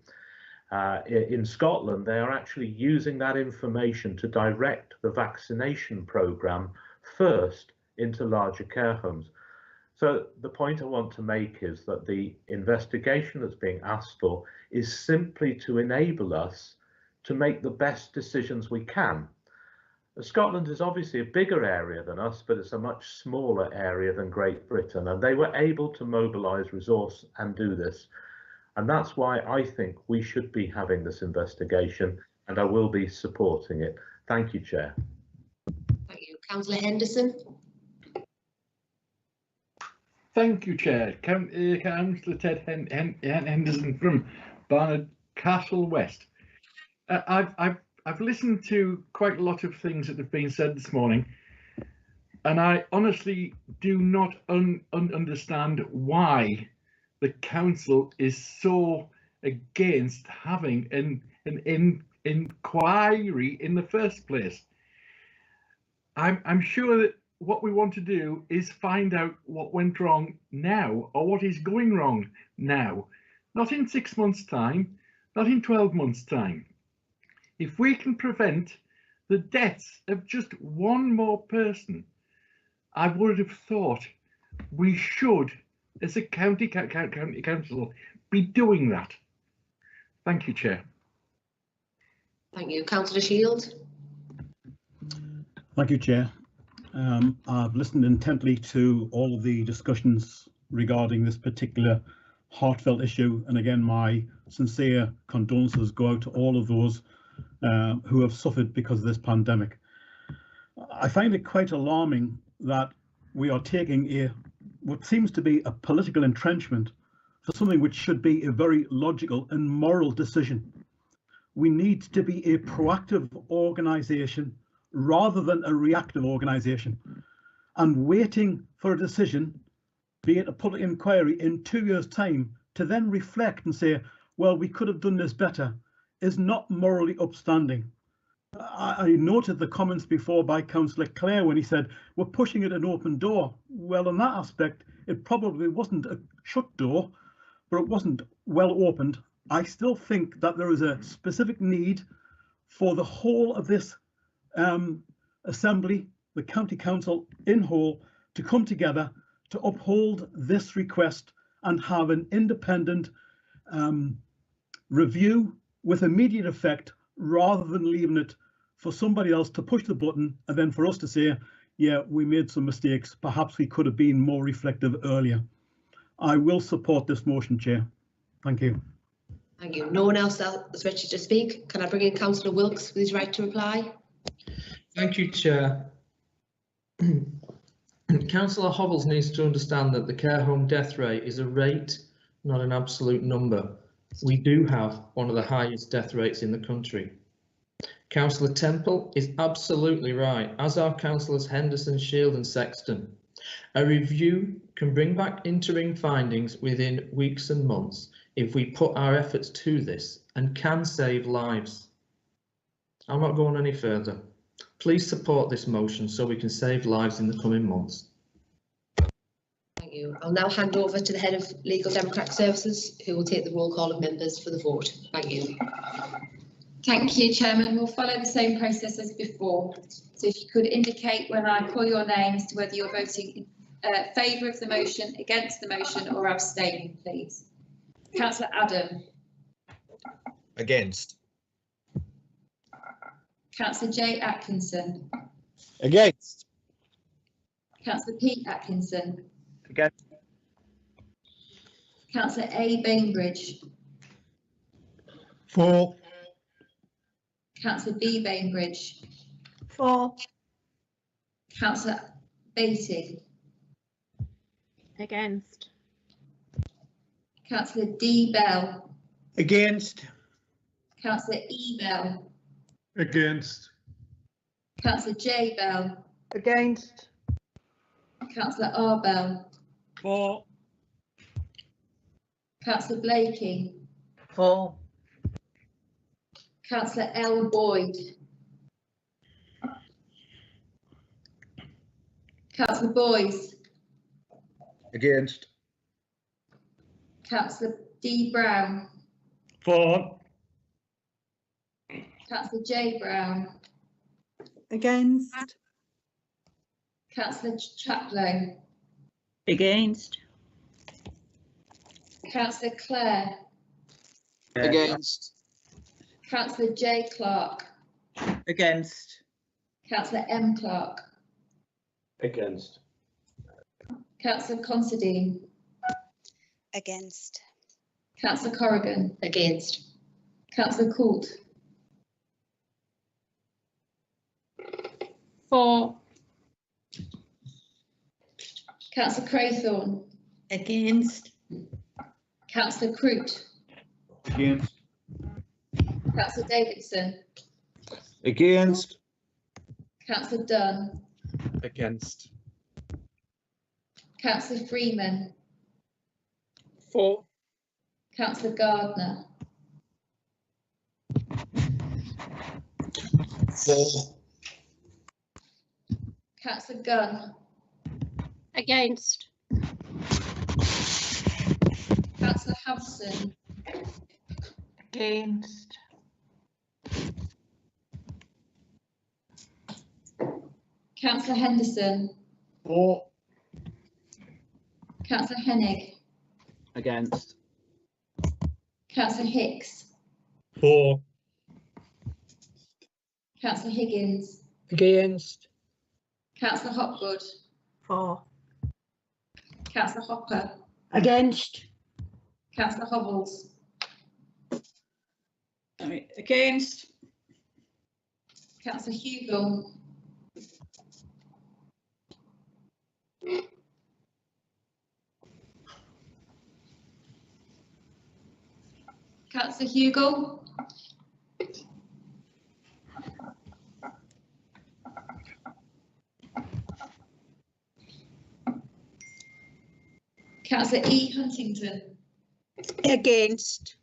in Scotland. They are actually using that information to direct the vaccination programme first into larger care homes. So the point I want to make is that the investigation that's being asked for is simply to enable us to make the best decisions we can. Scotland is obviously a bigger area than us, but it's a much smaller area than Great Britain, and they were able to mobilise resource and do this. And that's why I think we should be having this investigation, and I will be supporting it. Thank you, Chair. Thank you. Councillor Henderson. Thank you, Chair. Councillor Ted Henderson from Barnard Castle West. I've listened to quite a lot of things that have been said this morning, and I honestly do not understand why the council is so against having an inquiry in the first place. I'm sure that what we want to do is find out what went wrong now, or what is going wrong now, not in 6 months' time, not in 12 months' time. If we can prevent the deaths of just one more person, I would have thought we should, as a county council, be doing that. Thank you, Chair. Thank you. Councillor Shield. Thank you, Chair. I've listened intently to all of the discussions regarding this particular heartfelt issue, and again my sincere condolences go out to all of those who have suffered because of this pandemic. I find it quite alarming that we are taking what seems to be a political entrenchment for something which should be a very logical and moral decision. We need to be a proactive organisation rather than a reactive organisation, and waiting for a decision, be it a public inquiry in 2 years' time, to then reflect and say, well, we could have done this better, is not morally upstanding. I noted the comments before by Councillor Clare when he said we're pushing at an open door. Well, in that aspect, it probably wasn't a shut door, but it wasn't well opened. I still think that there is a specific need for the whole of this Assembly, the County Council in whole, to come together to uphold this request and have an independent review with immediate effect, rather than leaving it for somebody else to push the button and then for us to say, yeah, we made some mistakes, perhaps we could have been more reflective earlier. I will support this motion, Chair. Thank you. Thank you. No one else is ready to speak. Can I bring in Councillor Wilkes with his right to reply? Thank you, Chair. Councillor Hobbles needs to understand that the care home death rate is a rate, not an absolute number. We do have one of the highest death rates in the country. Councillor Temple is absolutely right, as are Councillors Henderson, Shield and Sexton. A review can bring back interim findings within weeks and months if we put our efforts to this, and can save lives. I'm not going any further. Please support this motion so we can save lives in the coming months. Thank you. I'll now hand over to the Head of Legal Democratic Services, who will take the roll call of members for the vote. Thank you. Thank you, Chairman. We'll follow the same process as before. So if you could indicate when I call your name as to whether you're voting in favour of the motion, against the motion or abstaining, please. Councillor Adam. Against. Councillor J Atkinson. Against. Councillor Pete Atkinson. Against. Councillor A Bainbridge. For. Councillor B Bainbridge. For. Councillor Beatty. Against. Councillor D Bell. Against. Councillor E Bell. Against. Councillor J Bell. Against. Councillor R Bell. For. Councillor Blakey. For. Councillor L Boyd. Councillor Boyce. Against. Councillor D Brown. For. Councillor J Brown. Against. Councillor Chaplow. Against. Councillor Clare. Against. Councillor J Clark. Against. Councillor M Clark. Against. Councillor Considine. Against. Councillor Corrigan. Against. Councillor Coult. For. Councillor Craythorne. Against. Councillor Croot. Against. Councillor Davidson. Against. Councillor Dunn. Against. Councillor Freeman. For. Councillor Gardner. For. Councillor Gunn. Against. Councillor Hudson. Against. Councillor Henderson. For. Councillor Hennig. Against. Councillor Hicks. For. Councillor Higgins. Against. Councillor Hopgood. For. Councillor Hopper. Against. Councillor Hovels. Against. Councillor Hugel. Councillor Hugel. Councillor E Huntington. Against.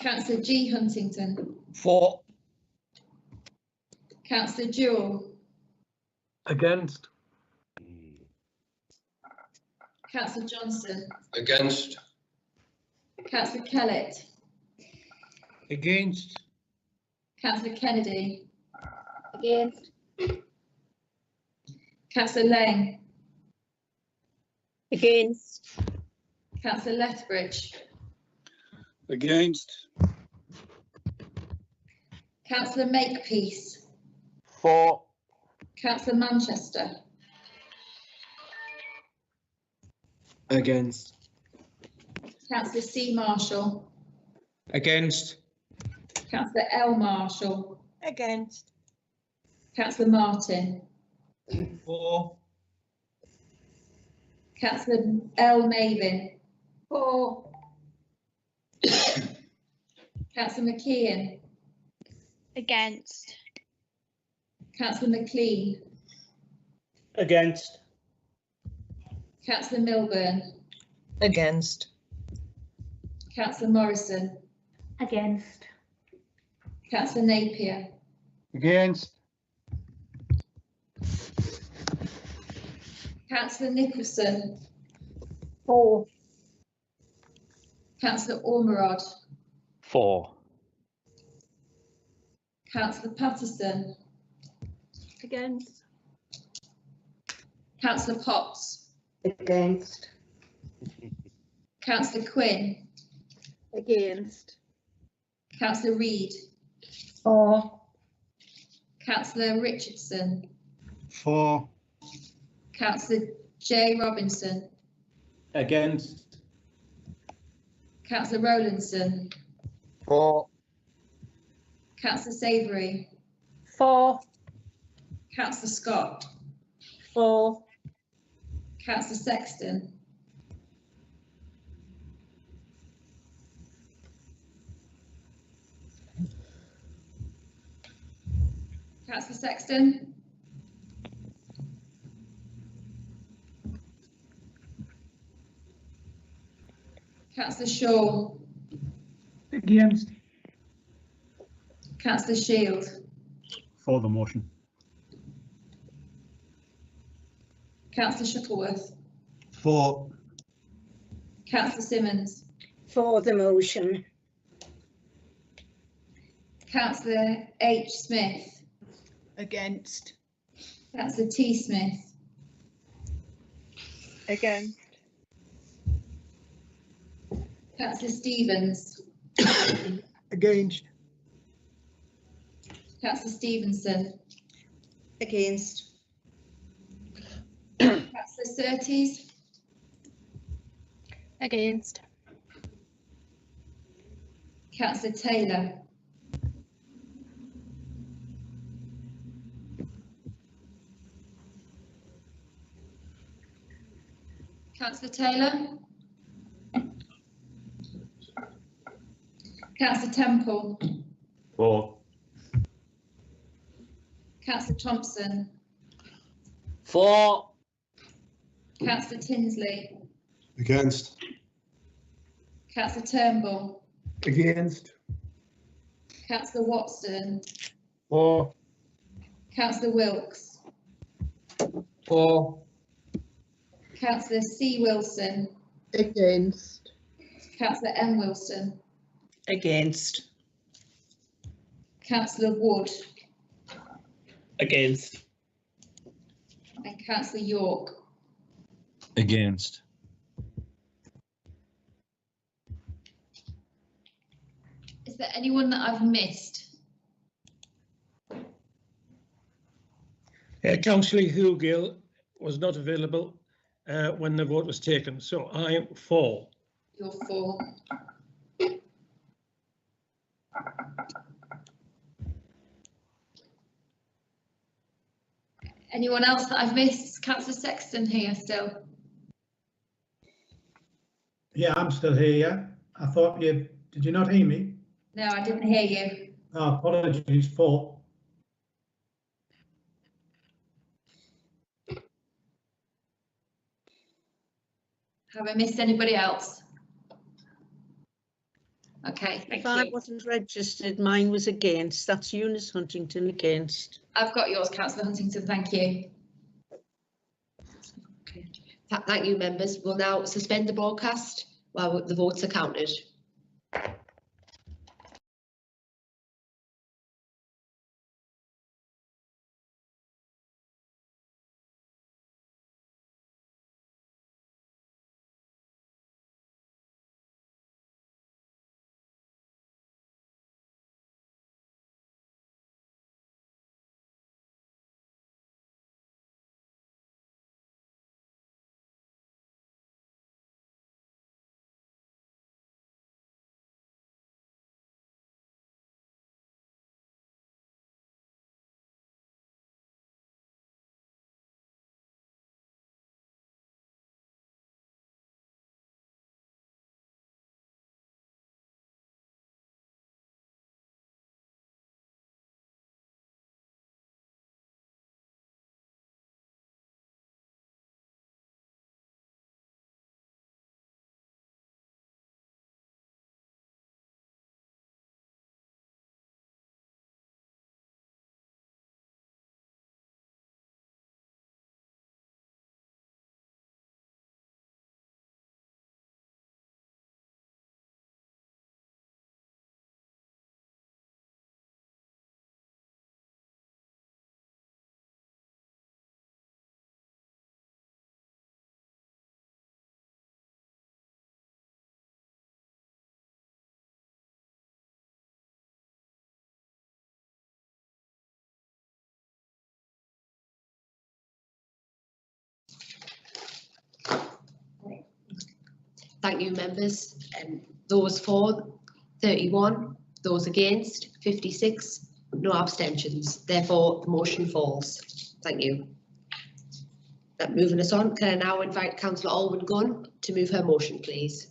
Councillor G Huntington. For. Councillor Jewell. Against. Councillor Johnson. Against. Councillor Kellett. Against. Councillor Kennedy. Against. Councillor Lang. Against. Councillor Lethbridge. Against. Councillor Makepeace. For. Councillor Manchester. Against. Councillor C Marshall. Against. Councillor L Marshall. Against. Councillor Martin. For. Councillor L Mavin. For. Councillor McKeon. Against. Councillor McLean. Against. Councillor Milburn. Against. Councillor Morrison. Against. Councillor Napier. Against. Councillor Nicholson. For. Councillor Ormerod. For. Councillor Patterson. Against. Councillor Potts. Against. Councillor Quinn. Against. Councillor Reid. For. Councillor Richardson. For. Councillor J Robinson. Against. Councillor Rowlandson. For. Councillor Savoury. For. Councillor Scott. For. Councillor Sexton. Councillor Sexton. Councillor Shaw. Against. Councillor Shield. For the motion. Councillor Shuttleworth. For. Councillor Simmons. For the motion. Councillor H. Smith. Against. Councillor T. Smith. Against. Councillor Stevens. Against. Councillor Stevenson. Against. Councillor Surtees. Against. Councillor Taylor. Councillor Taylor. Councillor Temple. For. Councillor Thompson. For. Councillor Tinsley. Against. Councillor Turnbull. Against. Councillor Watson. For. Councillor Wilkes. For. Councillor C. Wilson. Against. Councillor M. Wilson. Against. Councillor Wood. Against. And Councillor York. Against. Is there anyone that I've missed? Councillor Hugill was not available when the vote was taken, so I am for. You're for. Anyone else that I've missed? Councillor Sexton here still. Yeah, I'm still here. Yeah, I thought you did. You not hear me? No, I didn't hear you. Oh, apologies. For. Have I missed anybody else? Okay, thank If I you. wasn't registered, mine was against. That's Eunice Huntington against. I've got yours, Councillor Huntington, thank you. Okay. Thank you, members. We'll now suspend the broadcast while the votes are counted. Thank you, members. Those for 31, those against 56, no abstentions. Therefore, the motion falls. Thank you. Moving us on, can I now invite Councillor Alwyn Gunn to move her motion, please?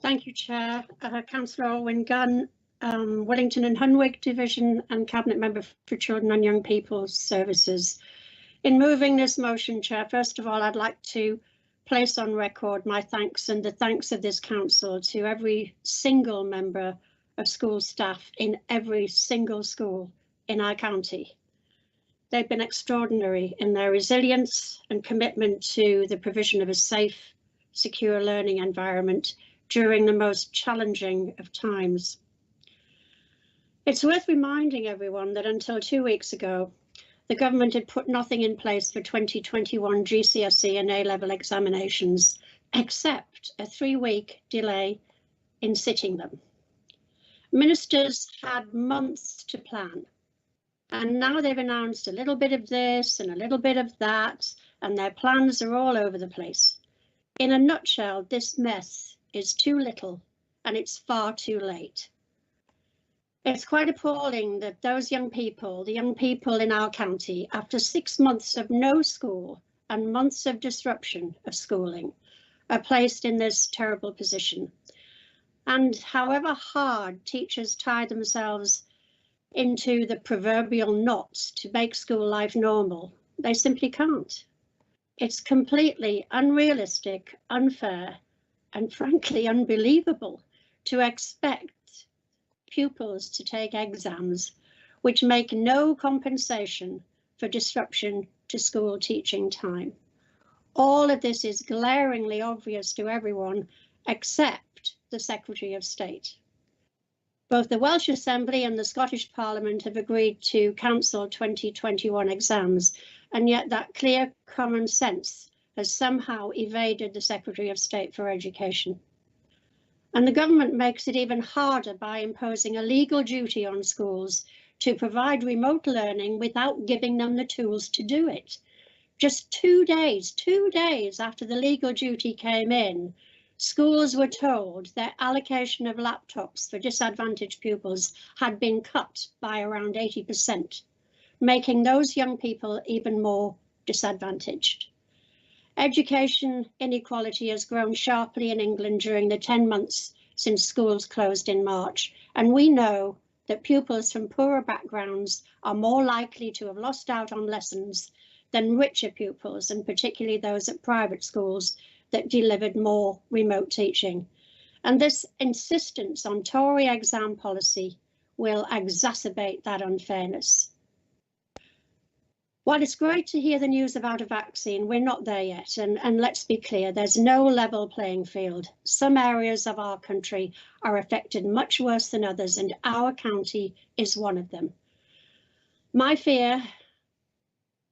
Thank you, Chair. Councillor Alwyn Gunn, Wellington and Hunwick Division and Cabinet Member for Children and Young People's Services. In moving this motion, Chair, first of all, I'd like to place on record my thanks and the thanks of this council to every single member of school staff in every single school in our county. They've been extraordinary in their resilience and commitment to the provision of a safe, secure learning environment during the most challenging of times. It's worth reminding everyone that until 2 weeks ago, the government had put nothing in place for 2021 GCSE and A-level examinations, except a 3-week delay in sitting them. Ministers had months to plan, and now they've announced a little bit of this and a little bit of that, and their plans are all over the place. In a nutshell, this mess is too little and it's far too late. It's quite appalling that those young people, the young people in our county, after 6 months of no school and months of disruption of schooling, are placed in this terrible position. And however hard teachers tie themselves into the proverbial knots to make school life normal, they simply can't. It's completely unrealistic, unfair, and frankly unbelievable to expect pupils to take exams which make no compensation for disruption to school teaching time. All of this is glaringly obvious to everyone except the Secretary of State. Both the Welsh Assembly and the Scottish Parliament have agreed to cancel 2021 exams, and yet that clear common sense has somehow evaded the Secretary of State for Education. And the government makes it even harder by imposing a legal duty on schools to provide remote learning without giving them the tools to do it. Just 2 days after the legal duty came in, schools were told their allocation of laptops for disadvantaged pupils had been cut by around 80%, making those young people even more disadvantaged. Education inequality has grown sharply in England during the 10 months since schools closed in March, and we know that pupils from poorer backgrounds are more likely to have lost out on lessons than richer pupils, and particularly those at private schools that delivered more remote teaching. And this insistence on Tory exam policy will exacerbate that unfairness. While it's great to hear the news about a vaccine, we're not there yet. And let's be clear, there's no level playing field. Some areas of our country are affected much worse than others, and our county is one of them. My fear,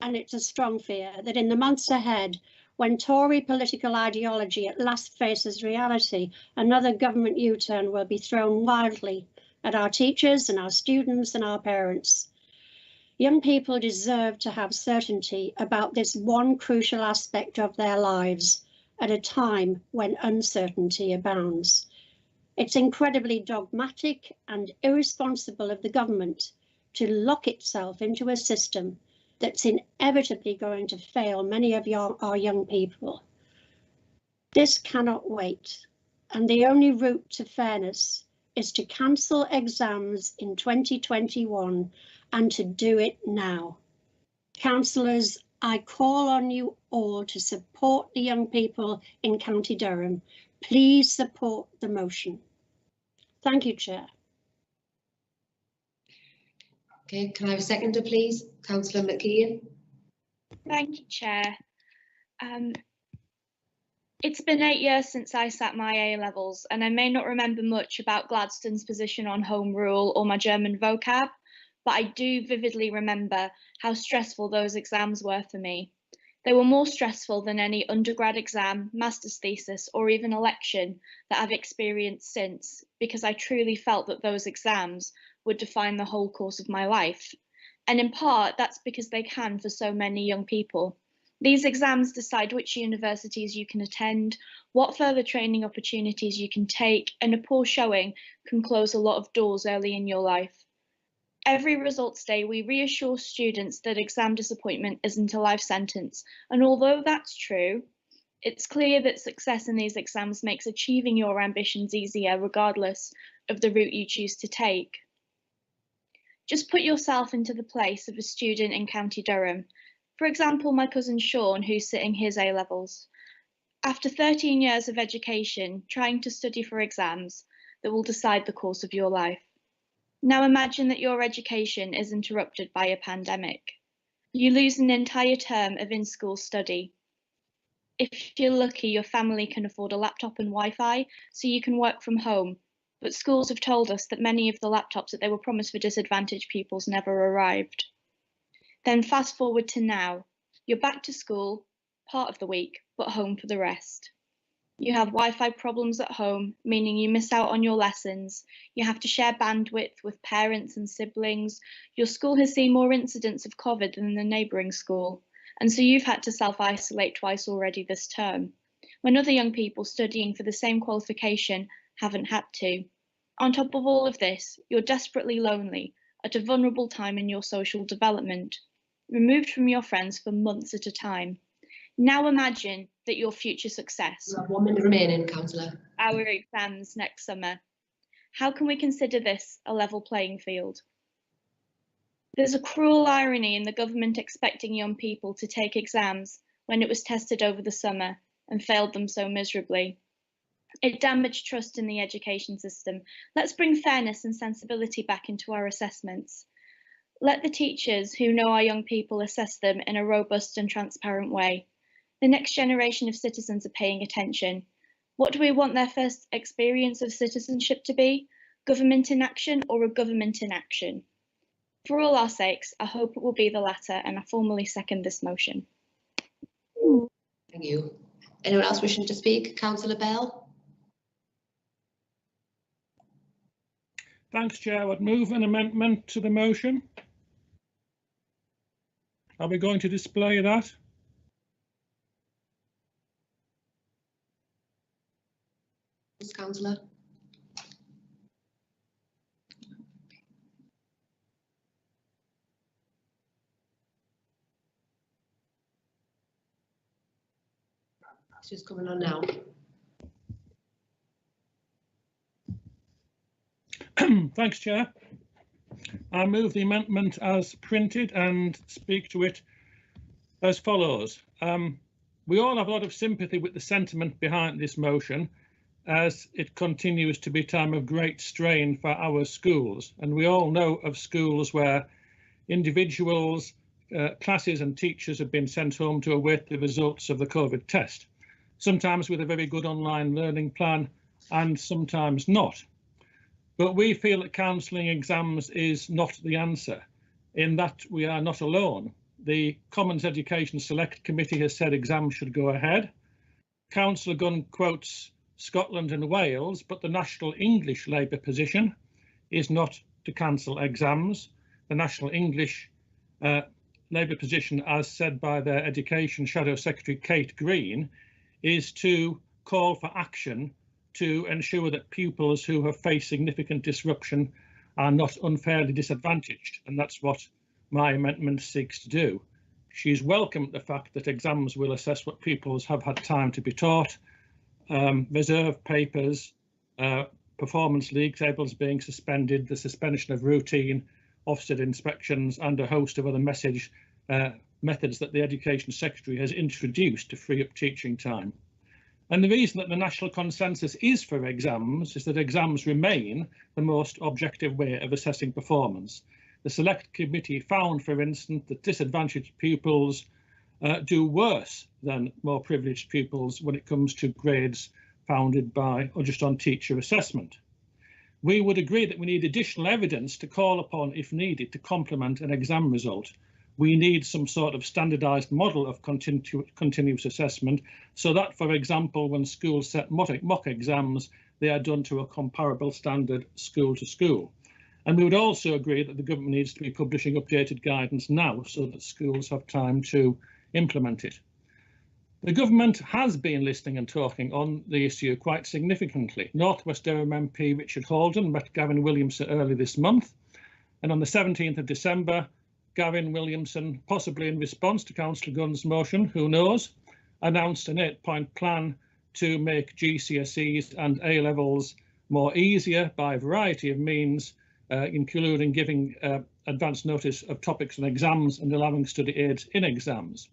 and it's a strong fear, that in the months ahead, when Tory political ideology at last faces reality, another government U-turn will be thrown wildly at our teachers and our students and our parents. Young people deserve to have certainty about this one crucial aspect of their lives at a time when uncertainty abounds. It's incredibly dogmatic and irresponsible of the government to lock itself into a system that's inevitably going to fail many of our young people. This cannot wait, and the only route to fairness is to cancel exams in 2021 and to do it now. Councillors, I call on you all to support the young people in County Durham. Please support the motion. Thank you, Chair. Okay, can I have a seconder, please? Councillor McKeon. Thank you, Chair. It's been 8 years since I sat my A-levels, and I may not remember much about Gladstone's position on Home Rule or my German vocab, but I do vividly remember how stressful those exams were for me. They were more stressful than any undergrad exam, master's thesis, or even election that I've experienced since, because I truly felt that those exams would define the whole course of my life. And in part, that's because they can for so many young people. These exams decide which universities you can attend, what further training opportunities you can take, and a poor showing can close a lot of doors early in your life. Every results day, we reassure students that exam disappointment isn't a life sentence, and although that's true, it's clear that success in these exams makes achieving your ambitions easier regardless of the route you choose to take. Just put yourself into the place of a student in County Durham. For example, my cousin Sean, who's sitting his A-levels. After 13 years of education, trying to study for exams that will decide the course of your life. Now imagine that your education is interrupted by a pandemic. You lose an entire term of in-school study. If you're lucky, your family can afford a laptop and Wi-Fi, so you can work from home. But schools have told us that many of the laptops that they were promised for disadvantaged pupils never arrived. Then fast forward to now. You're back to school, part of the week, but home for the rest. You have Wi-Fi problems at home, meaning you miss out on your lessons. You have to share bandwidth with parents and siblings. Your school has seen more incidents of COVID than the neighbouring school, and so you've had to self-isolate twice already this term, when other young people studying for the same qualification haven't had to. On top of all of this, you're desperately lonely at a vulnerable time in your social development, removed from your friends for months at a time. Now imagine that your future success. You have 1 minute remaining, Councillor. Our exams next summer. How can we consider this a level playing field? There's a cruel irony in the government expecting young people to take exams when it was tested over the summer and failed them so miserably. It damaged trust in the education system. Let's bring fairness and sensibility back into our assessments. Let the teachers who know our young people assess them in a robust and transparent way. The next generation of citizens are paying attention. What do we want their first experience of citizenship to be? Government in action or a government in action? For all our sakes, I hope it will be the latter, and I formally second this motion. Thank you. Anyone else wishing to speak? Councillor Bell? Thanks, Chair. I would move an amendment to the motion. Are we going to display that? Councillor. She's coming on now. Thanks, Chair. I move the amendment as printed and speak to it as follows. We all have a lot of sympathy with the sentiment behind this motion, as it continues to be a time of great strain for our schools. And we all know of schools where individuals, classes and teachers have been sent home to await the results of the COVID test, sometimes with a very good online learning plan and sometimes not. But we feel that cancelling exams is not the answer, in that we are not alone. The Commons Education Select Committee has said exams should go ahead. Councillor Gunn quotes Scotland and Wales, but the National English Labour position is not to cancel exams. The National English Labour position, as said by their Education Shadow Secretary Kate Green, is to call for action to ensure that pupils who have faced significant disruption are not unfairly disadvantaged, and that's what my amendment seeks to do. She's welcomed the fact that exams will assess what pupils have had time to be taught, reserve papers, performance league tables being suspended, the suspension of routine Ofsted inspections, and a host of other methods that the Education Secretary has introduced to free up teaching time. And the reason that the national consensus is for exams is that exams remain the most objective way of assessing performance. The Select Committee found, for instance, that disadvantaged pupils do worse than more privileged pupils when it comes to grades founded by or just on teacher assessment. We would agree that we need additional evidence to call upon, if needed, to complement an exam result. We need some sort of standardised model of continuous assessment, so that, for example, when schools set mock exams, they are done to a comparable standard school to school. And we would also agree that the government needs to be publishing updated guidance now so that schools have time to implement it. The government has been listening and talking on the issue quite significantly. North West Durham MP Richard Holden met Gavin Williamson early this month. And on the 17th of December, Gavin Williamson, possibly in response to Councillor Gunn's motion, who knows, announced an 8-point plan to make GCSEs and A-levels more easier by a variety of means, including giving advance notice of topics and exams and allowing study aids in exams.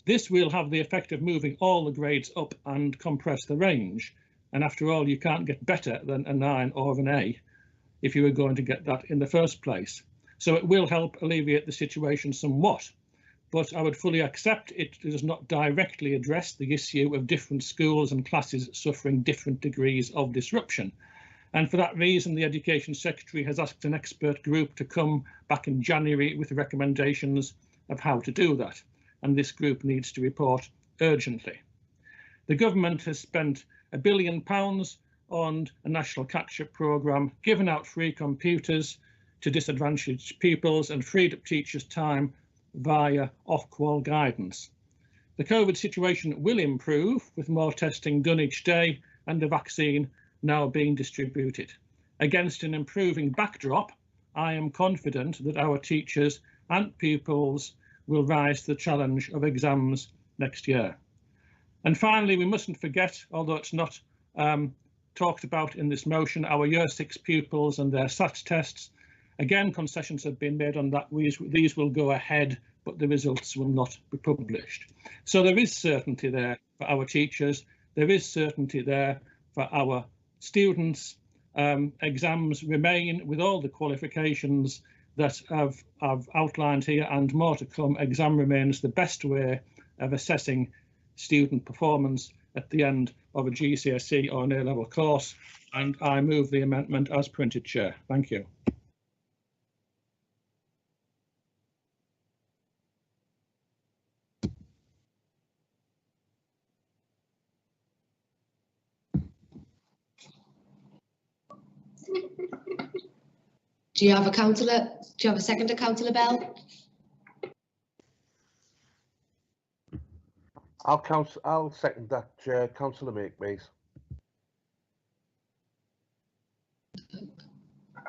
This will have the effect of moving all the grades up and compress the range. And after all, you can't get better than a 9 or an A if you were going to get that in the first place. So it will help alleviate the situation somewhat, but I would fully accept it does not directly address the issue of different schools and classes suffering different degrees of disruption. And for that reason, the Education Secretary has asked an expert group to come back in January with recommendations of how to do that. And this group needs to report urgently. The government has spent £1 billion on a national catch-up programme, given out free computers to disadvantaged pupils and freed up teachers' time via Ofqual guidance. The COVID situation will improve with more testing done each day and a vaccine now being distributed. Against an improving backdrop, I am confident that our teachers and pupils will rise to the challenge of exams next year. And finally, we mustn't forget, although it's not talked about in this motion, our Year 6 pupils and their SAT tests. Again, concessions have been made on that. These will go ahead, but the results will not be published. So there is certainty there for our teachers. There is certainty there for our students. Exams remain with all the qualifications that I've outlined here and more to come. Exam remains the best way of assessing student performance at the end of a GCSE or an A-level course. And I move the amendment as printed, Chair. Thank you. Do you have a councillor? Do you have a seconder, Councillor Bell? I'll second that, Chair. Councillor Makepeace.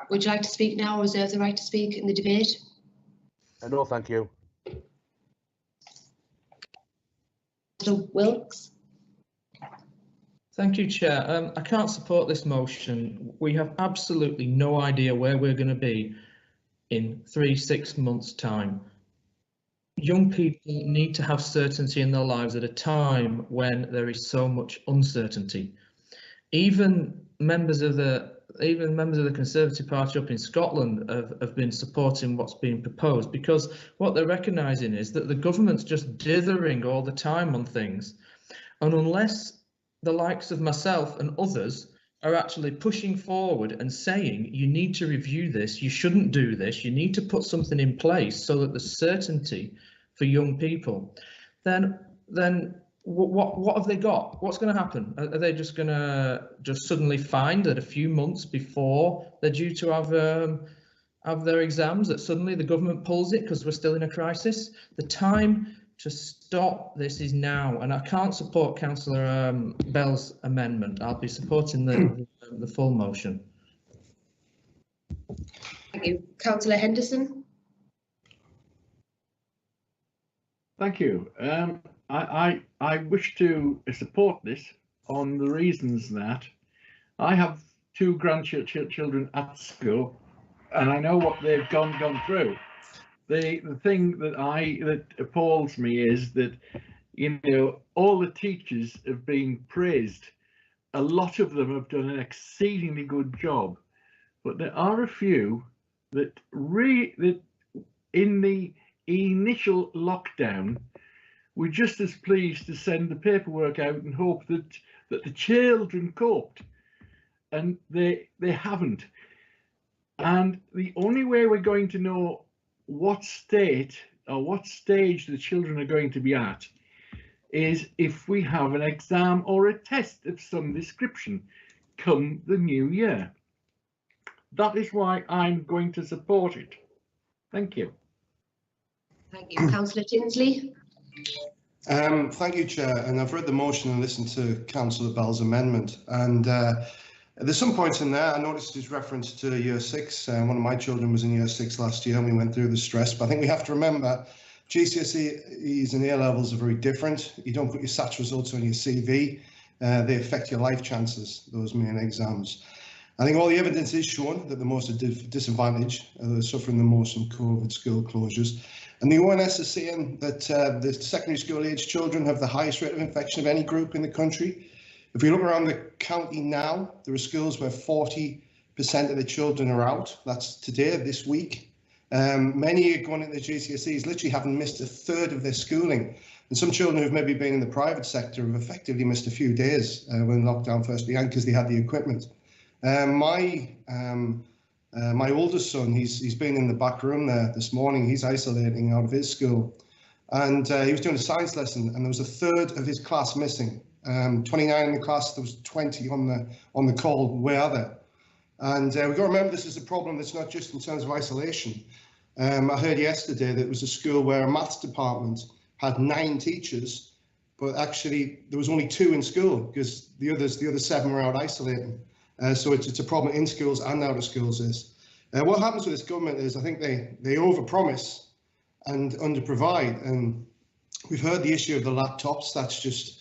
Would you like to speak now or reserve the right to speak in the debate? No, thank you. Councillor Wilkes. Thank you, Chair. I can't support this motion. We have absolutely no idea where we're going to be in 3-6 months' time. Young people need to have certainty in their lives at a time when there is so much uncertainty. Even members of the Conservative Party up in Scotland have been supporting what's being proposed, because what they're recognising is that the government's just dithering all the time on things, and unless the likes of myself and others are actually pushing forward and saying you need to review this, you shouldn't do this, you need to put something in place so that there's certainty for young people, then what have they got? What's going to happen? Are they just going to suddenly find that a few months before they're due to have their exams, that suddenly the government pulls it because we're still in a crisis? The time to stop this is now, and I can't support Councillor Bell's amendment. I'll be supporting the full motion. Thank you. Councillor Henderson. Thank you. I wish to support this on the reasons that I have 2 grandchildren at school, and I know what they've gone through. The thing that appalls me is that, you know, all the teachers have been praised. A lot of them have done an exceedingly good job, but there are a few that in the initial lockdown were just as pleased to send the paperwork out and hope that the children coped, and they haven't. And the only way we're going to know what state or what stage the children are going to be at is if we have an exam or a test of some description come the new year. That is why I'm going to support it. Thank you. Thank you. Councillor Tinsley. Thank you, Chair. And I've read the motion and listened to Councillor Bell's amendment. And There's some points in there. I noticed his reference to year 6. One of my children was in year 6 last year and we went through the stress. But I think we have to remember GCSEs and A levels are very different. You don't put your SATs results on your CV. They affect your life chances, those main exams. I think all the evidence is shown that the most disadvantaged are suffering the most from COVID school closures. And the ONS is saying that the secondary school age children have the highest rate of infection of any group in the country. If we look around the county now, there are schools where 40% of the children are out. That's today, this week. Many are going into the GCSEs, literally having missed a third of their schooling. And some children who've maybe been in the private sector have effectively missed a few days when lockdown first began because they had the equipment. My oldest son, he's been in the back room there this morning. He's isolating out of his school. And he was doing a science lesson and there was a third of his class missing. 29 in the class, there was 20 on the call. Where are they? And we've got to remember this is a problem that's not just in terms of isolation. I heard yesterday that it was a school where a maths department had 9 teachers, but actually there was only 2 in school because the other 7 were out isolating. So it's a problem in schools and out of schools is. What happens with this government is I think they overpromise and underprovide. And we've heard the issue of the laptops. That's just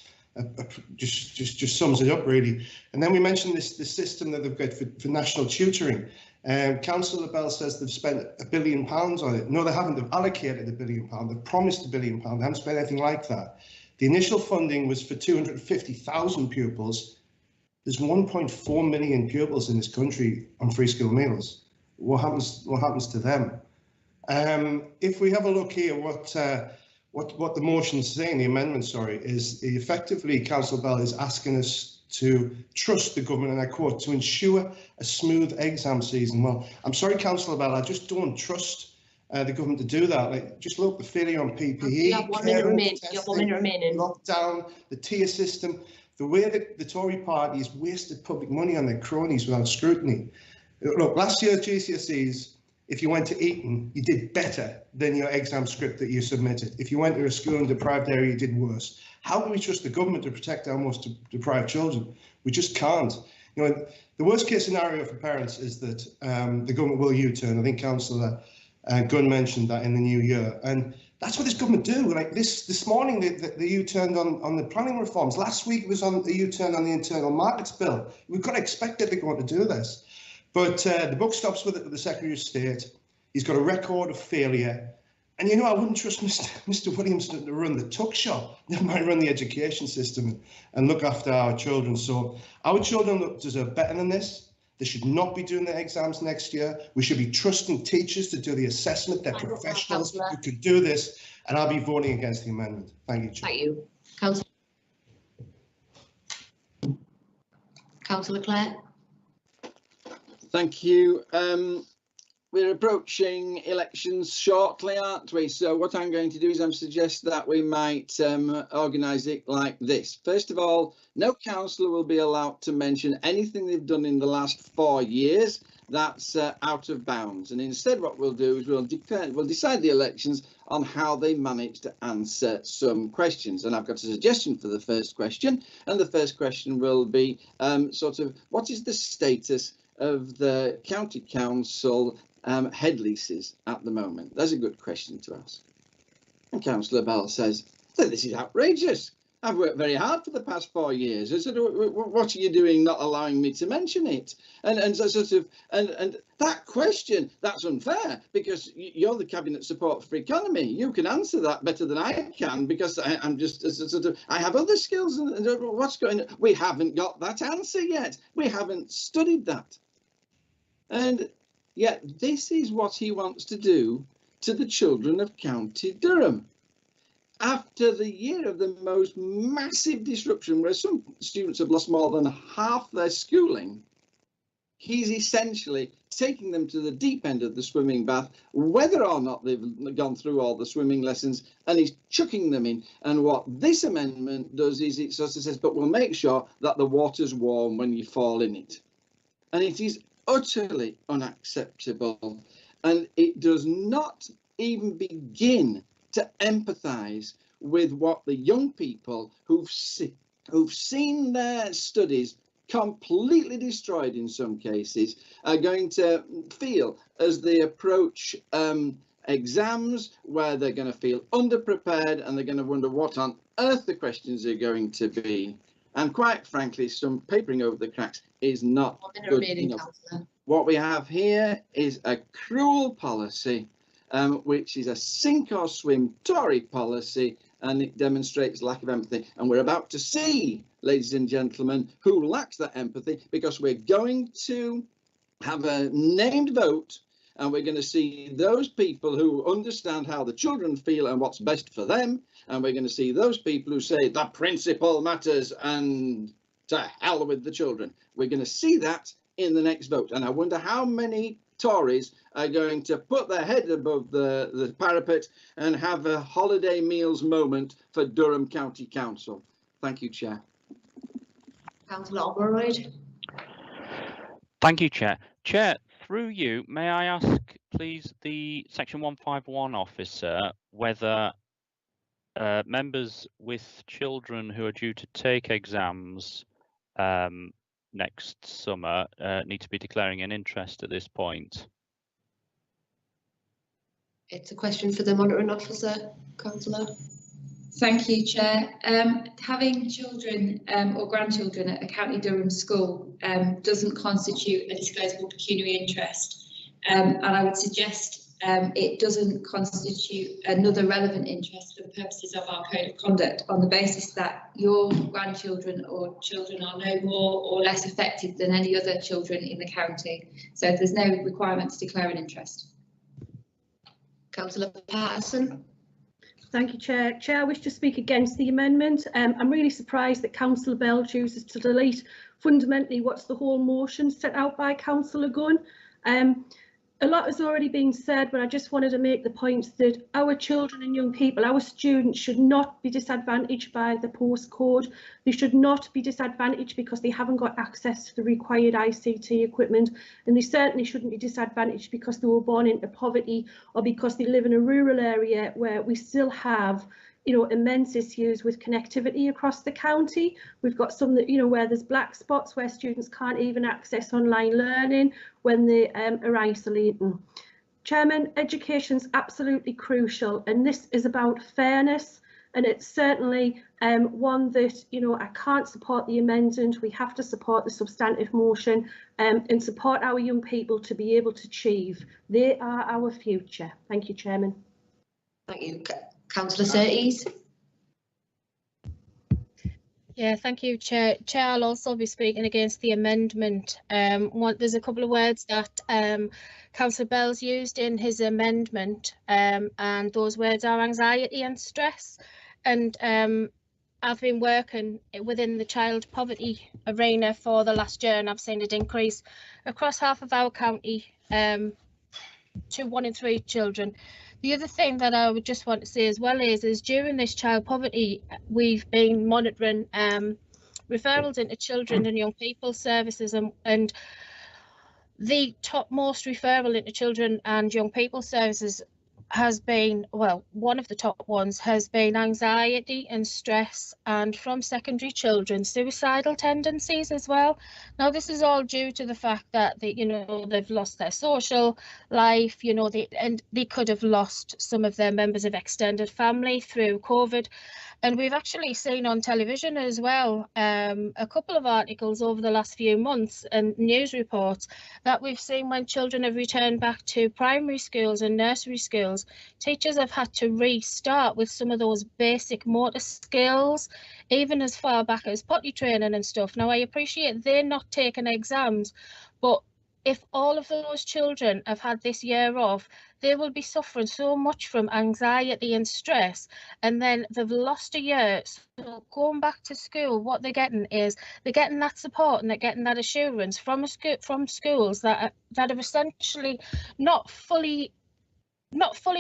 sums it up really. And then we mentioned this system that they've got for national tutoring. Councillor Bell says they've spent £1 billion on it. No, they haven't. They've allocated £1 billion. They've promised £1 billion. They haven't spent anything like that. The initial funding was for 250,000 pupils. There's 1.4 million pupils in this country on free school meals. What happens to them? If we have a look here, what the motion's saying, the amendment, sorry, is effectively Councillor Bell is asking us to trust the government, and I quote, to ensure a smooth exam season. Well, I'm sorry, Councillor Bell, I just don't trust the government to do that. Like, just look, the failure on PPE, you have 1 minute remaining. Lockdown, the tier system, the way that the Tory party has wasted public money on their cronies without scrutiny. Look, last year's GCSEs, if you went to Eton, you did better than your exam script that you submitted. If you went to a school in a deprived area, you did worse. How can we trust the government to protect our most deprived children? We just can't. You know, the worst case scenario for parents is that the government will U-turn. I think Councillor Gunn mentioned that in the new year. And that's what this government do. Like this morning, they U-turned on the planning reforms. Last week, it was on the U-turn on the internal markets bill. We've got to expect that they're going to do this. But the buck stops with it with the Secretary of State. He's got a record of failure. And, you know, I wouldn't trust Mr. Williamson to run the tuck shop, never mind run the education system and look after our children. So our children deserve better than this. They should not be doing their exams next year. We should be trusting teachers to do the assessment. They're professionals who can do this. And I'll be voting against the amendment. Thank you, Chair. Thank you. Councillor Clare. Thank you. We're approaching elections shortly, aren't we? So what I'm going to do is suggest that we might organise it like this. First of all, no councillor will be allowed to mention anything they've done in the last 4 years that's out of bounds. And instead what we'll do is we'll decide the elections on how they manage to answer some questions. And I've got a suggestion for the first question. And the first question will be what is the status of the county council head leases at the moment? That's a good question to ask. And Councillor Bell says, this is outrageous. I've worked very hard for the past 4 years. I said, what are you doing not allowing me to mention it? And that question, that's unfair because you're the cabinet support for economy. You can answer that better than I can because I'm just I have other skills and what's going on. We haven't got that answer yet. We haven't studied that. And yet this is what he wants to do to the children of County Durham. After the year of the most massive disruption, where some students have lost more than half their schooling, he's essentially taking them to the deep end of the swimming bath, whether or not they've gone through all the swimming lessons, and he's chucking them in. And what this amendment does is it sort of says, but we'll make sure that the water's warm when you fall in it. And it is utterly unacceptable, and it does not even begin to empathise with what the young people who've seen their studies completely destroyed in some cases, are going to feel as they approach exams, where they're going to feel underprepared and they're going to wonder what on earth the questions are going to be. And quite frankly, some papering over the cracks is not good enough. What we have here is a cruel policy, which is a sink or swim Tory policy, and it demonstrates lack of empathy. And we're about to see, ladies and gentlemen, who lacks that empathy, because we're going to have a named vote, and we're going to see those people who understand how the children feel and what's best for them, and we're going to see those people who say the principle matters and to hell with the children. We're going to see that in the next vote, and I wonder how many Tories are going to put their head above the parapet and have a holiday meals moment for Durham County Council. Thank you, Chair. Councillor Oberoyd. Thank you, Chair. Chair, through you, may I ask, please, the Section 151 officer whether members with children who are due to take exams next summer need to be declaring an interest at this point? It's a question for the monitoring officer, Councillor. Thank you, Chair. Having children or grandchildren at a County Durham school doesn't constitute a disclosable pecuniary interest, and I would suggest it doesn't constitute another relevant interest for the purposes of our Code of Conduct, on the basis that your grandchildren or children are no more or less affected than any other children in the county. So there's no requirement to declare an interest. Councillor Patterson. Thank you, Chair. Chair, I wish to speak against the amendment. I'm really surprised that Councillor Bell chooses to delete fundamentally what's the whole motion set out by Councillor Gunn. A lot has already been said, but I just wanted to make the point that our children and young people, our students, should not be disadvantaged by the postcode. They should not be disadvantaged because they haven't got access to the required ICT equipment, and they certainly shouldn't be disadvantaged because they were born into poverty or because they live in a rural area where we still have, you know, immense issues with connectivity across the county. We've got some that, you know, where there's black spots where students can't even access online learning when they are isolating. Chairman, education's absolutely crucial, and this is about fairness, and it's certainly one that, you know, I can't support the amendment. We have to support the substantive motion and support our young people to be able to achieve. They are our future. Thank you, Chairman. Thank you. Councillor Surtees. Yeah, thank you, Chair. Chair, I'll also be speaking against the amendment. There's a couple of words that Councillor Bell's used in his amendment, and those words are anxiety and stress. And I've been working within the child poverty arena for the last year, and I've seen it increase across half of our county to 1 in 3 children. The other thing that I would just want to say as well is during this child poverty, we've been monitoring referrals into children and young people services, and the topmost referral into children and young people services has been, well, one of the top ones has been anxiety and stress, and from secondary children, suicidal tendencies as well. Now, this is all due to the fact that they've lost their social life, and they could have lost some of their members of extended family through COVID. And we've actually seen on television as well a couple of articles over the last few months and news reports that we've seen when children have returned back to primary schools and nursery schools, teachers have had to restart with some of those basic motor skills, even as far back as potty training and stuff. Now, I appreciate they're not taking exams, but if all of those children have had this year off, they will be suffering so much from anxiety and stress, and then they've lost a year. So going back to school, what they're getting is they're getting that support and they're getting that assurance from schools that are essentially not fully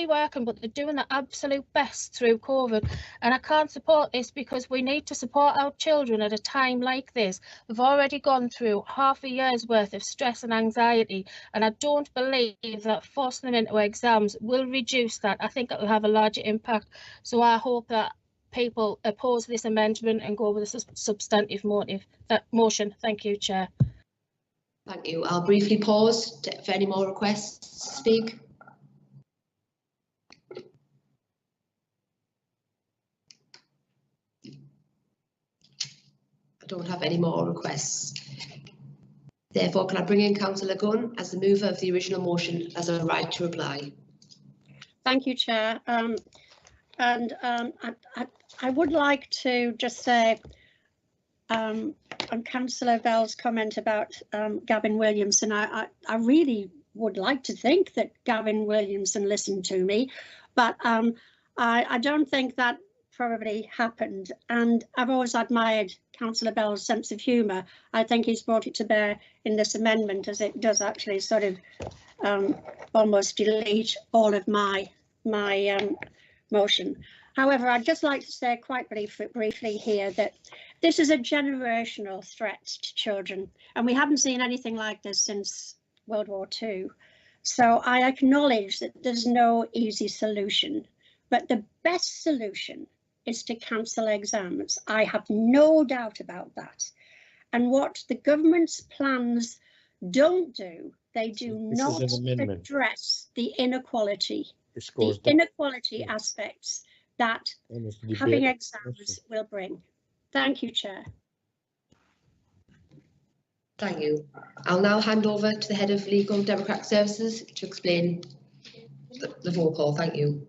working, but they're doing the absolute best through COVID. And I can't support this because we need to support our children at a time like this. We've already gone through half a year's worth of stress and anxiety, and I don't believe that forcing them into exams will reduce that. I think it will have a larger impact. So I hope that people oppose this amendment and go with a substantive motion. Thank you, Chair. Thank you. I'll briefly pause for any more requests to speak. I don't have any more requests. Therefore, can I bring in Councillor Gunn as the mover of the original motion as a right to reply? Thank you, Chair. I would like to just say on Councillor Bell's comment about Gavin Williamson, I really would like to think that Gavin Williamson listened to me, but I don't think that probably happened. And I've always admired Councillor Bell's sense of humour. I think he's brought it to bear in this amendment, as it does actually sort of almost delete all of my motion. However, I'd just like to say quite briefly here that this is a generational threat to children, and we haven't seen anything like this since World War II. So I acknowledge that there's no easy solution, but the best solution is to cancel exams. I have no doubt about that. And what the government's plans don't do, they do not address the inequality, aspects that having exams will bring. Thank you, Chair. Thank you. I'll now hand over to the Head of Legal Democratic Services to explain the roll call. Thank you.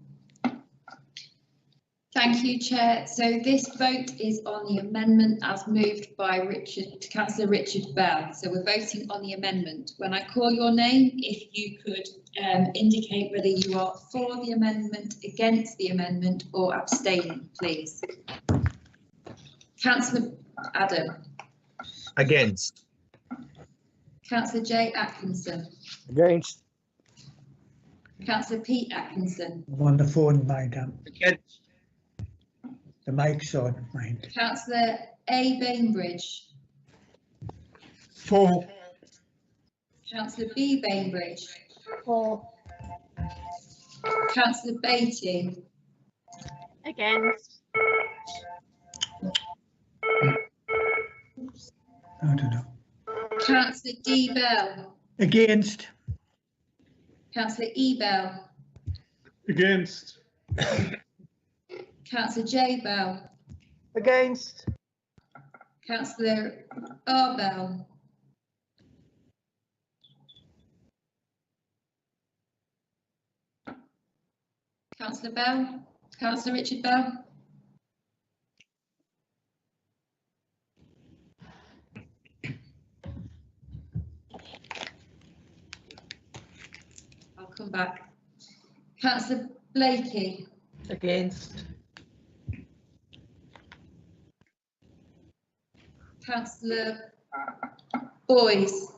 Thank you, Chair. So this vote is on the amendment as moved by Councillor Richard Bell. So we're voting on the amendment. When I call your name, if you could indicate whether you are for the amendment, against the amendment, or abstaining, please. Councillor Adam. Against. Councillor J Atkinson. Against. Councillor Pete Atkinson. I'm on the phone, madam. Against. The mic's on, mind. Councillor A Bainbridge. For. Councillor B Bainbridge. For. Councillor Beatty. Against. I don't know. Councillor D Bell. Against. Councillor E Bell. Against. Councillor J Bell. Against. Councillor R Bell. Councillor Bell. Councillor Richard Bell. I'll come back. Councillor Blakey. Against. Councillor Boyce.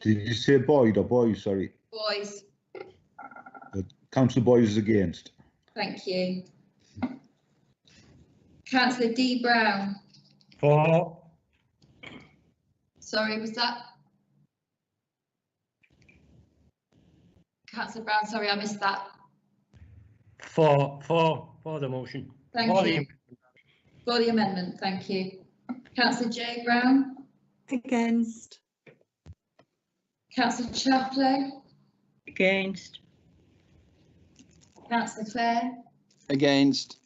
Did you say Boyd or Boys? Sorry. Boyce. Councillor Boys is against. Thank you. Councillor D Brown. For. Sorry, was that? Councillor Brown, sorry, I missed that. For the motion. Thank you. For the amendment, thank you. Councillor J Brown. Against. Councillor Chapley. Against. Councillor Clare. Against.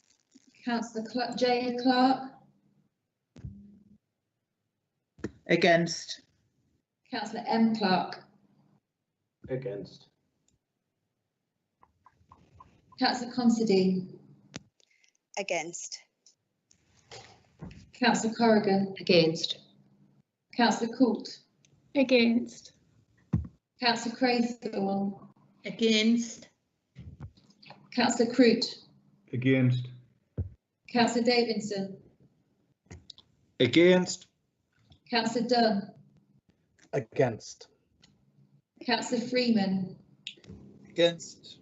Councillor J Clark. Against. Councillor M Clark. Against. Councillor Considine. Against. Councillor Corrigan. Against. Councillor Coult. Against. Councillor Craythorne. Against. Councillor Crute. Against. Councillor Davidson. Against. Councillor Dunn. Against. Councillor Freeman. Against.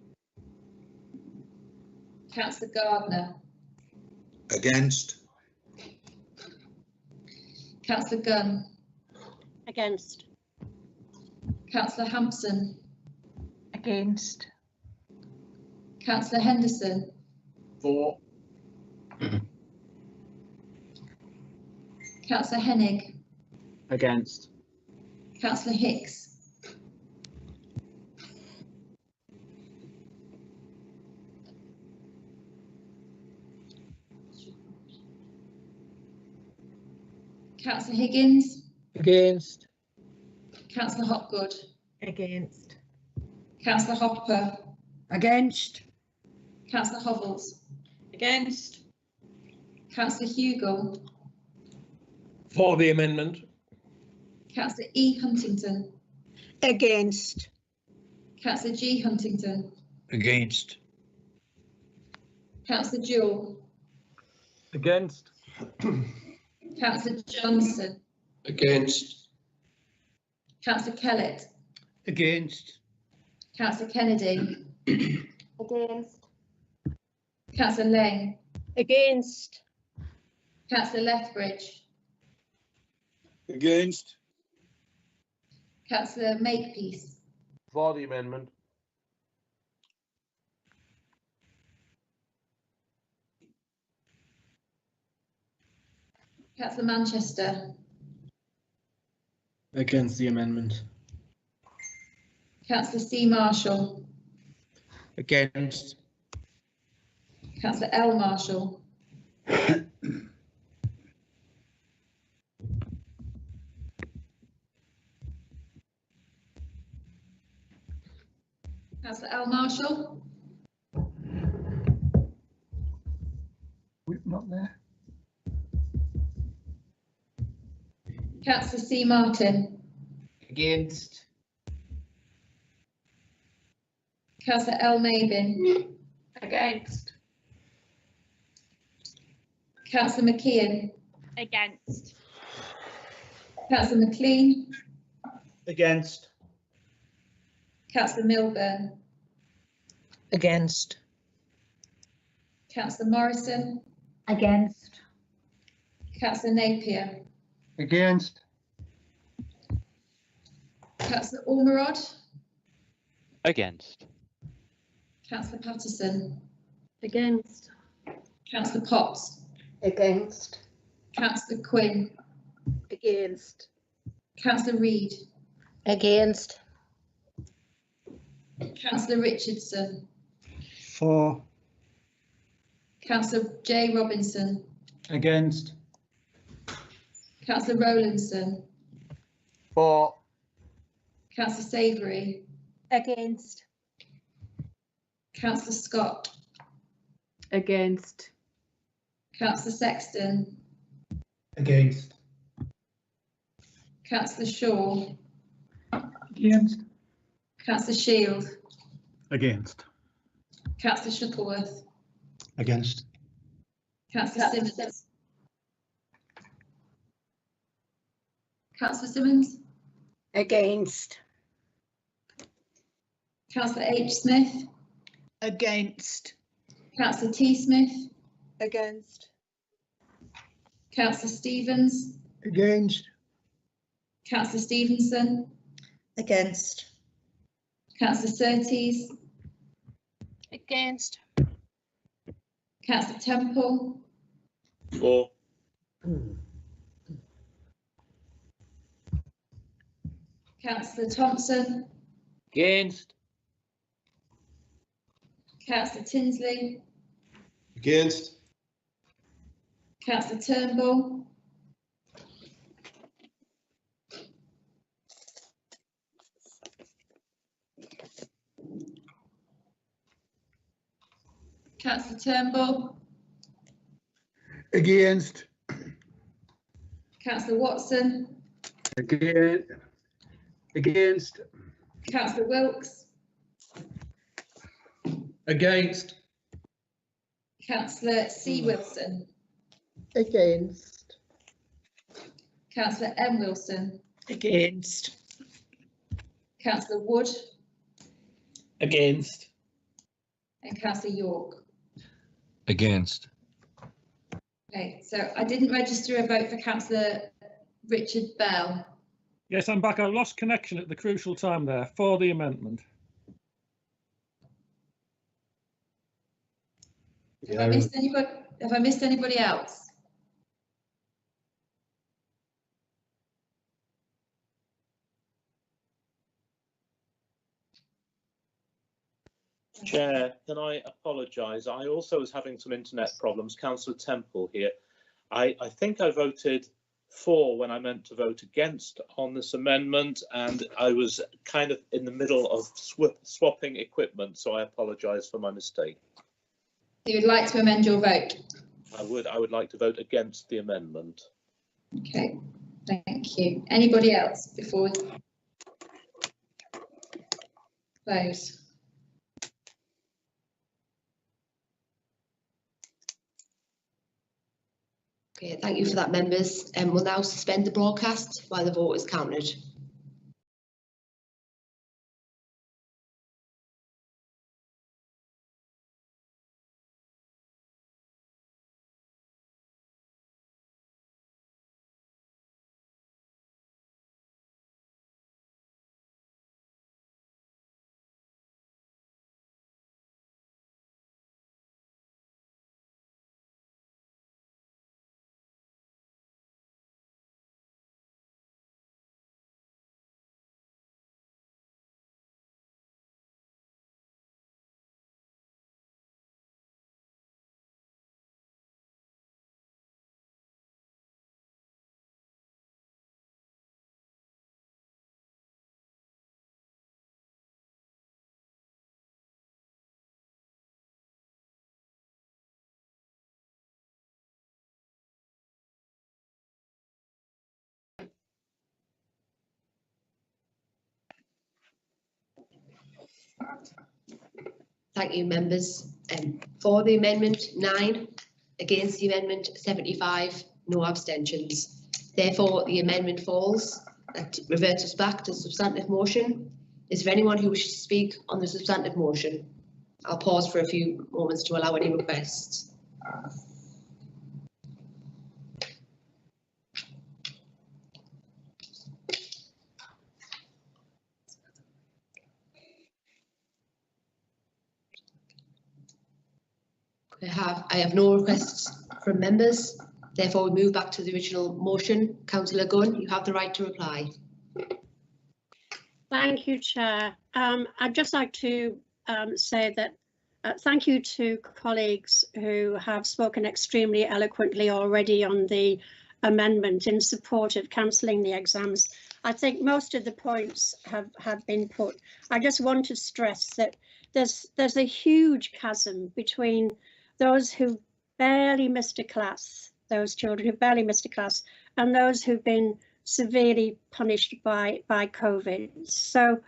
Councillor Gardner. Against. Councillor Gunn. Against. Councillor Hampson. Against. Councillor Henderson. For. Councillor Hennig. Against. Councillor Hicks. Councillor Higgins. Against. Councillor Hopgood. Against. Councillor Hopper. Against. Councillor Hovels. Against. Councillor Hugo. For the amendment. Councillor E Huntington. Against. Councillor G Huntington. Against. Councillor Jewell. Against. Councillor Johnson. Against. Councillor Kellett. Against. Councillor Kennedy. Against. Councillor Lang. Against. Councillor Lethbridge. Against. Councillor Makepeace. For the amendment. Councillor Manchester. Against the amendment. Councillor C Marshall. Against. Councillor L Marshall. Councillor L Marshall. Not there. Councillor C Martin. Against. Councillor L Mabin. Against. Councillor McKeon. Against. Councillor McLean. Against. Councillor Milburn. Against. Councillor Morrison. Against. Councillor Napier. Against. Councillor Ormerod. Against. Councillor Patterson. Against. Councillor Potts. Against. Councillor Quinn. Against. Councillor Reid. Against. Councillor Richardson. For. Councillor J Robinson. Against. Councillor Rowlandson. For. Councillor Savoury. Against. Councillor Scott. Against. Councillor Sexton. Against. Councillor Shaw. Against. Councillor Shield. Against. Councillor Shuttleworth. Against. Councillor Simmons. Councillor Simmons. Against. Councillor H Smith. Against. Councillor T Smith. Against. Councillor Stevens. Against. Councillor Stevenson. Against. Councillor Surtees. Against. Councillor Temple. For. Councillor Thompson. Against. Councillor Tinsley. Against. Councillor Turnbull. Councillor Turnbull. Against. Councillor Watson. Against. Against. Councillor Wilkes. Against. Councillor C Wilson. Against. Councillor M Wilson. Against. Councillor Wood. Against. And Councillor York. Against. Okay, so I didn't register a vote for Councillor Richard Bell. Yes, I'm back. I lost connection at the crucial time there. For the amendment. Have I missed anybody? Have I missed anybody else? Chair, can I apologise? I also was having some internet problems. Councillor Temple here. I think I voted for when I meant to vote against on this amendment, and I was kind of in the middle of swapping equipment, so I apologise for my mistake. You would like to amend your vote? I would like to vote against the amendment. Okay, thank you. Anybody else before we close? Okay, thank you for that, members. We'll now suspend the broadcast while the vote is counted. Thank you, members. For the amendment 9, against the amendment 75, no abstentions. Therefore, the amendment falls. That reverts us back to the substantive motion. Is there anyone who wishes to speak on the substantive motion? I'll pause for a few moments to allow any requests. I have no requests from members. Therefore, we move back to the original motion. Councillor Gunn, you have the right to reply. Thank you, Chair. I'd just like to say that thank you to colleagues who have spoken extremely eloquently already on the amendment in support of cancelling the exams. I think most of the points have been put. I just want to stress that there's a huge chasm between those who barely missed a class, those children who barely missed a class, and those who've been severely punished by COVID. So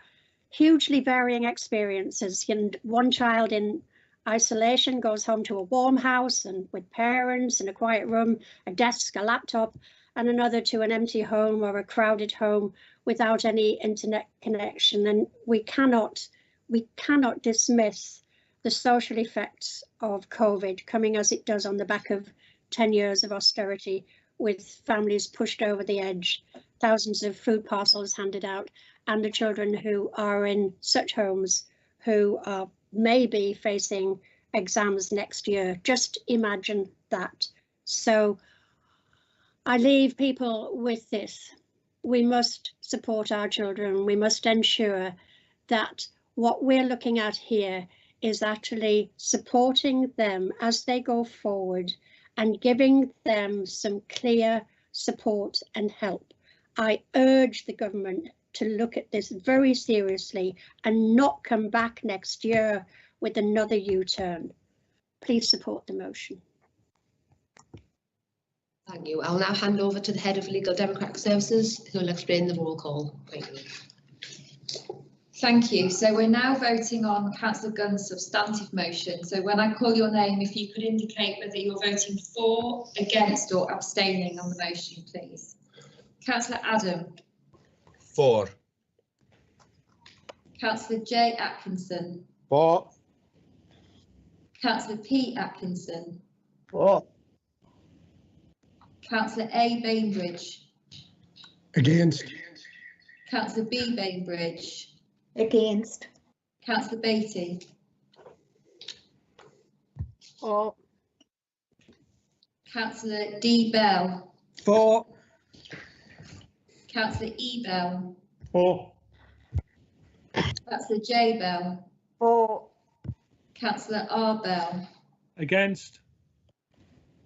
hugely varying experiences. And one child in isolation goes home to a warm house and with parents in a quiet room, a desk, a laptop, and another to an empty home or a crowded home without any internet connection. And we cannot dismiss the social effects of COVID coming as it does on the back of 10 years of austerity, with families pushed over the edge, thousands of food parcels handed out, and the children who are in such homes who are maybe facing exams next year. Just imagine that. So I leave people with this. We must support our children. We must ensure that what we're looking at here is actually supporting them as they go forward and giving them some clear support and help. I urge the government to look at this very seriously and not come back next year with another U-turn. Please support the motion. Thank you. I'll now hand over to the Head of Legal Democratic Services, who will explain the roll call. Thank you. Thank you. So we're now voting on Councillor Gunn's substantive motion. So when I call your name, if you could indicate whether you're voting for, against or abstaining on the motion, please. Councillor Adam. For. Councillor J Atkinson. For. Councillor P Atkinson. For. Councillor A Bainbridge. Against. Councillor B. Bainbridge. Against. Councillor Beatty. For. Councillor D. Bell. For. Councillor E. Bell. For. Councillor J. Bell. For. Councillor R. Bell. Against.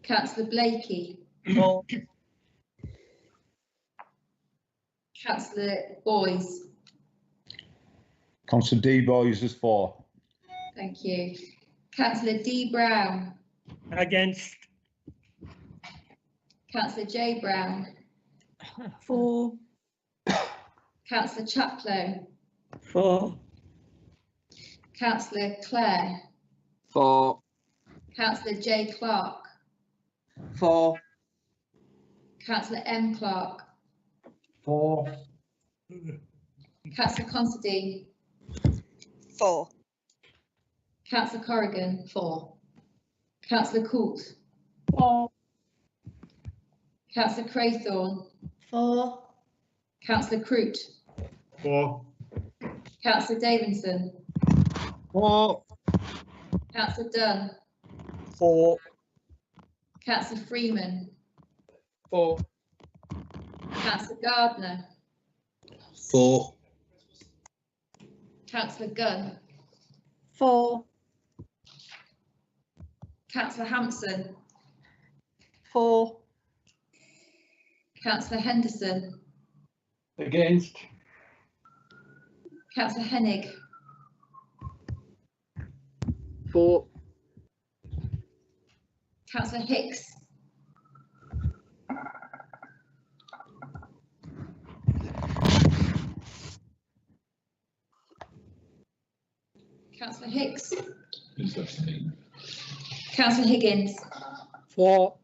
Councillor Blakey. For. Councillor Boys. Councillor D. Boys is for. Thank you. Councillor D. Brown. Against. Councillor J. Brown. For. Councillor Chaplow. For. Councillor Clare. For. Councillor J. Clark. For. Councillor M. Clark. For. Councillor Considine. For. Councillor Corrigan. For. Councillor Coult. For. Councillor Craythorne. For. Councillor Croot. For. Councillor Davidson. For. Councillor Dunn. For. Councillor Freeman. For. Councillor Gardner. For. Councillor Gunn. For. Councillor Hampson. For. Councillor Henderson. Against. Councillor Hennig. For. Councillor Hicks. Councillor Hicks. Councillor Higgins. For.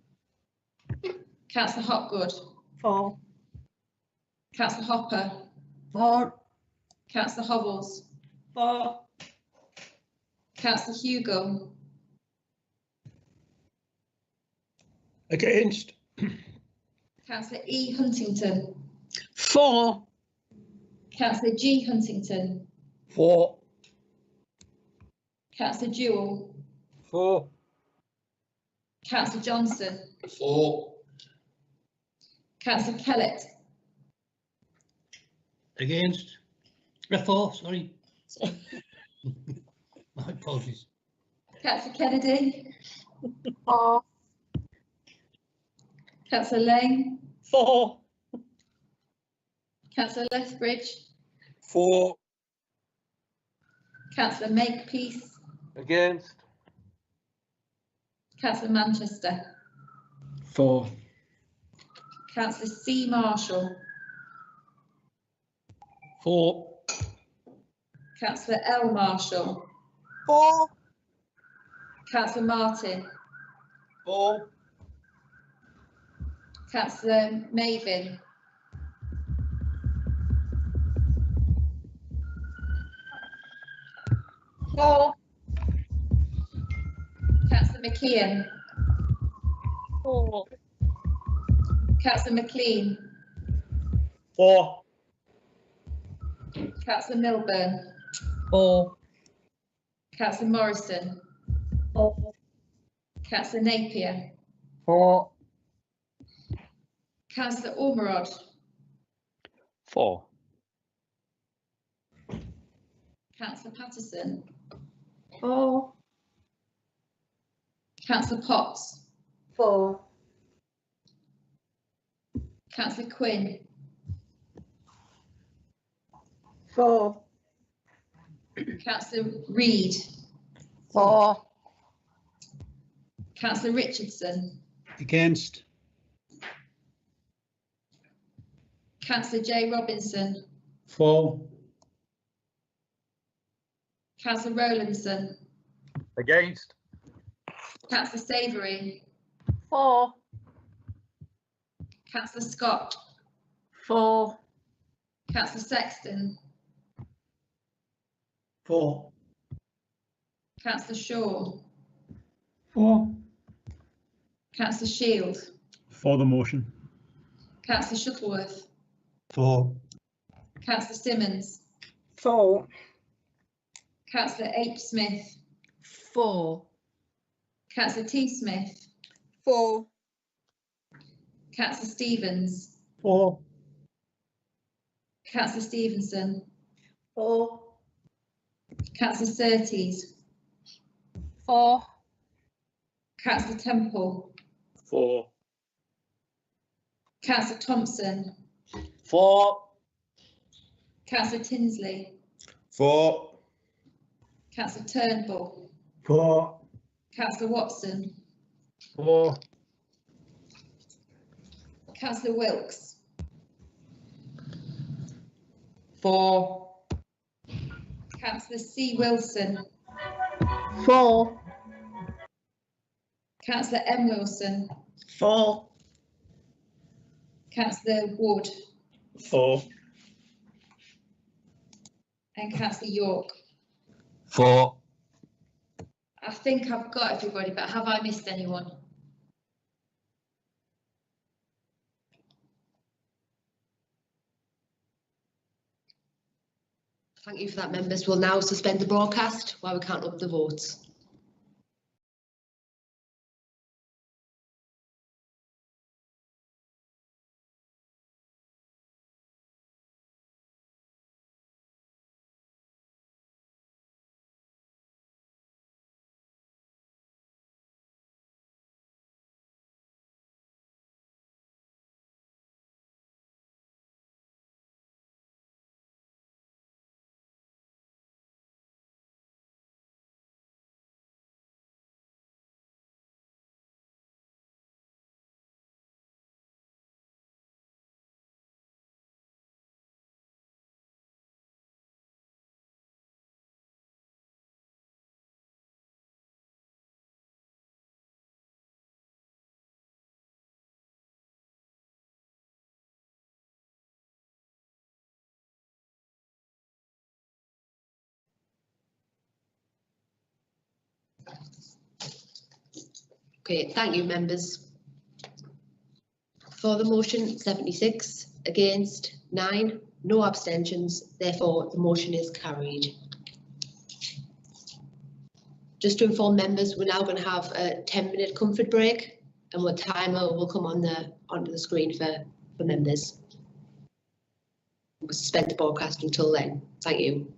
Councillor Hopgood. For. Councillor Hopper. For. Councillor Hovels. For. Councillor Hugo. Against. Councillor E. Huntington. For. Councillor G. Huntington. For. Councillor Jewell. For. Councillor Johnson. For. Councillor Kellett. Against. For, sorry. My apologies. Councillor Kennedy. For. Councillor Lane. For. Councillor Lethbridge. For. Councillor Makepeace. Against. Councillor Manchester. For. Councillor C. Marshall. For. Councillor L. Marshall. For. Councillor Martin. For. Councillor Mavin. For. Councillor McKeon. For. Councillor McLean. For. Councillor Milburn. For. Councillor Morrison. For. Councillor Napier. For. Councillor Ormerod. For. Councillor Patterson. For. Councillor Potts. For. Councillor Quinn. For. Councillor Reid. For. Councillor Richardson. Against. Councillor J. Robinson. For. Councillor Rowlandson. Against. Councillor Savoury. For. Councillor Scott. For. Councillor Sexton. For. Councillor Shaw. For. Councillor Shield. For the motion. Councillor Shuttleworth. For. Councillor Simmons. 4. Councillor H. Smith. 4. Councillor T. Smith. 4. Councillor Stevens. 4. Councillor Stevenson. 4. Councillor Surtees. 4. Councillor Temple. 4. Councillor Thompson. 4. Councillor Tinsley. 4. Councillor Turnbull. 4. Councillor Watson. 4. Councillor Wilkes. 4. Councillor C. Wilson. 4. Councillor M. Wilson. 4. Councillor Wood. 4. And Councillor York. 4. I think I've got everybody, but have I missed anyone? Thank you for that, members. We'll now suspend the broadcast while we count up the votes. Okay, thank you, members. For the motion, 76, against 9, no abstentions. Therefore, the motion is carried. Just to inform members, we're now going to have a 10-minute comfort break, and a timer will come onto the screen for members. We'll suspend the broadcast until then. Thank you.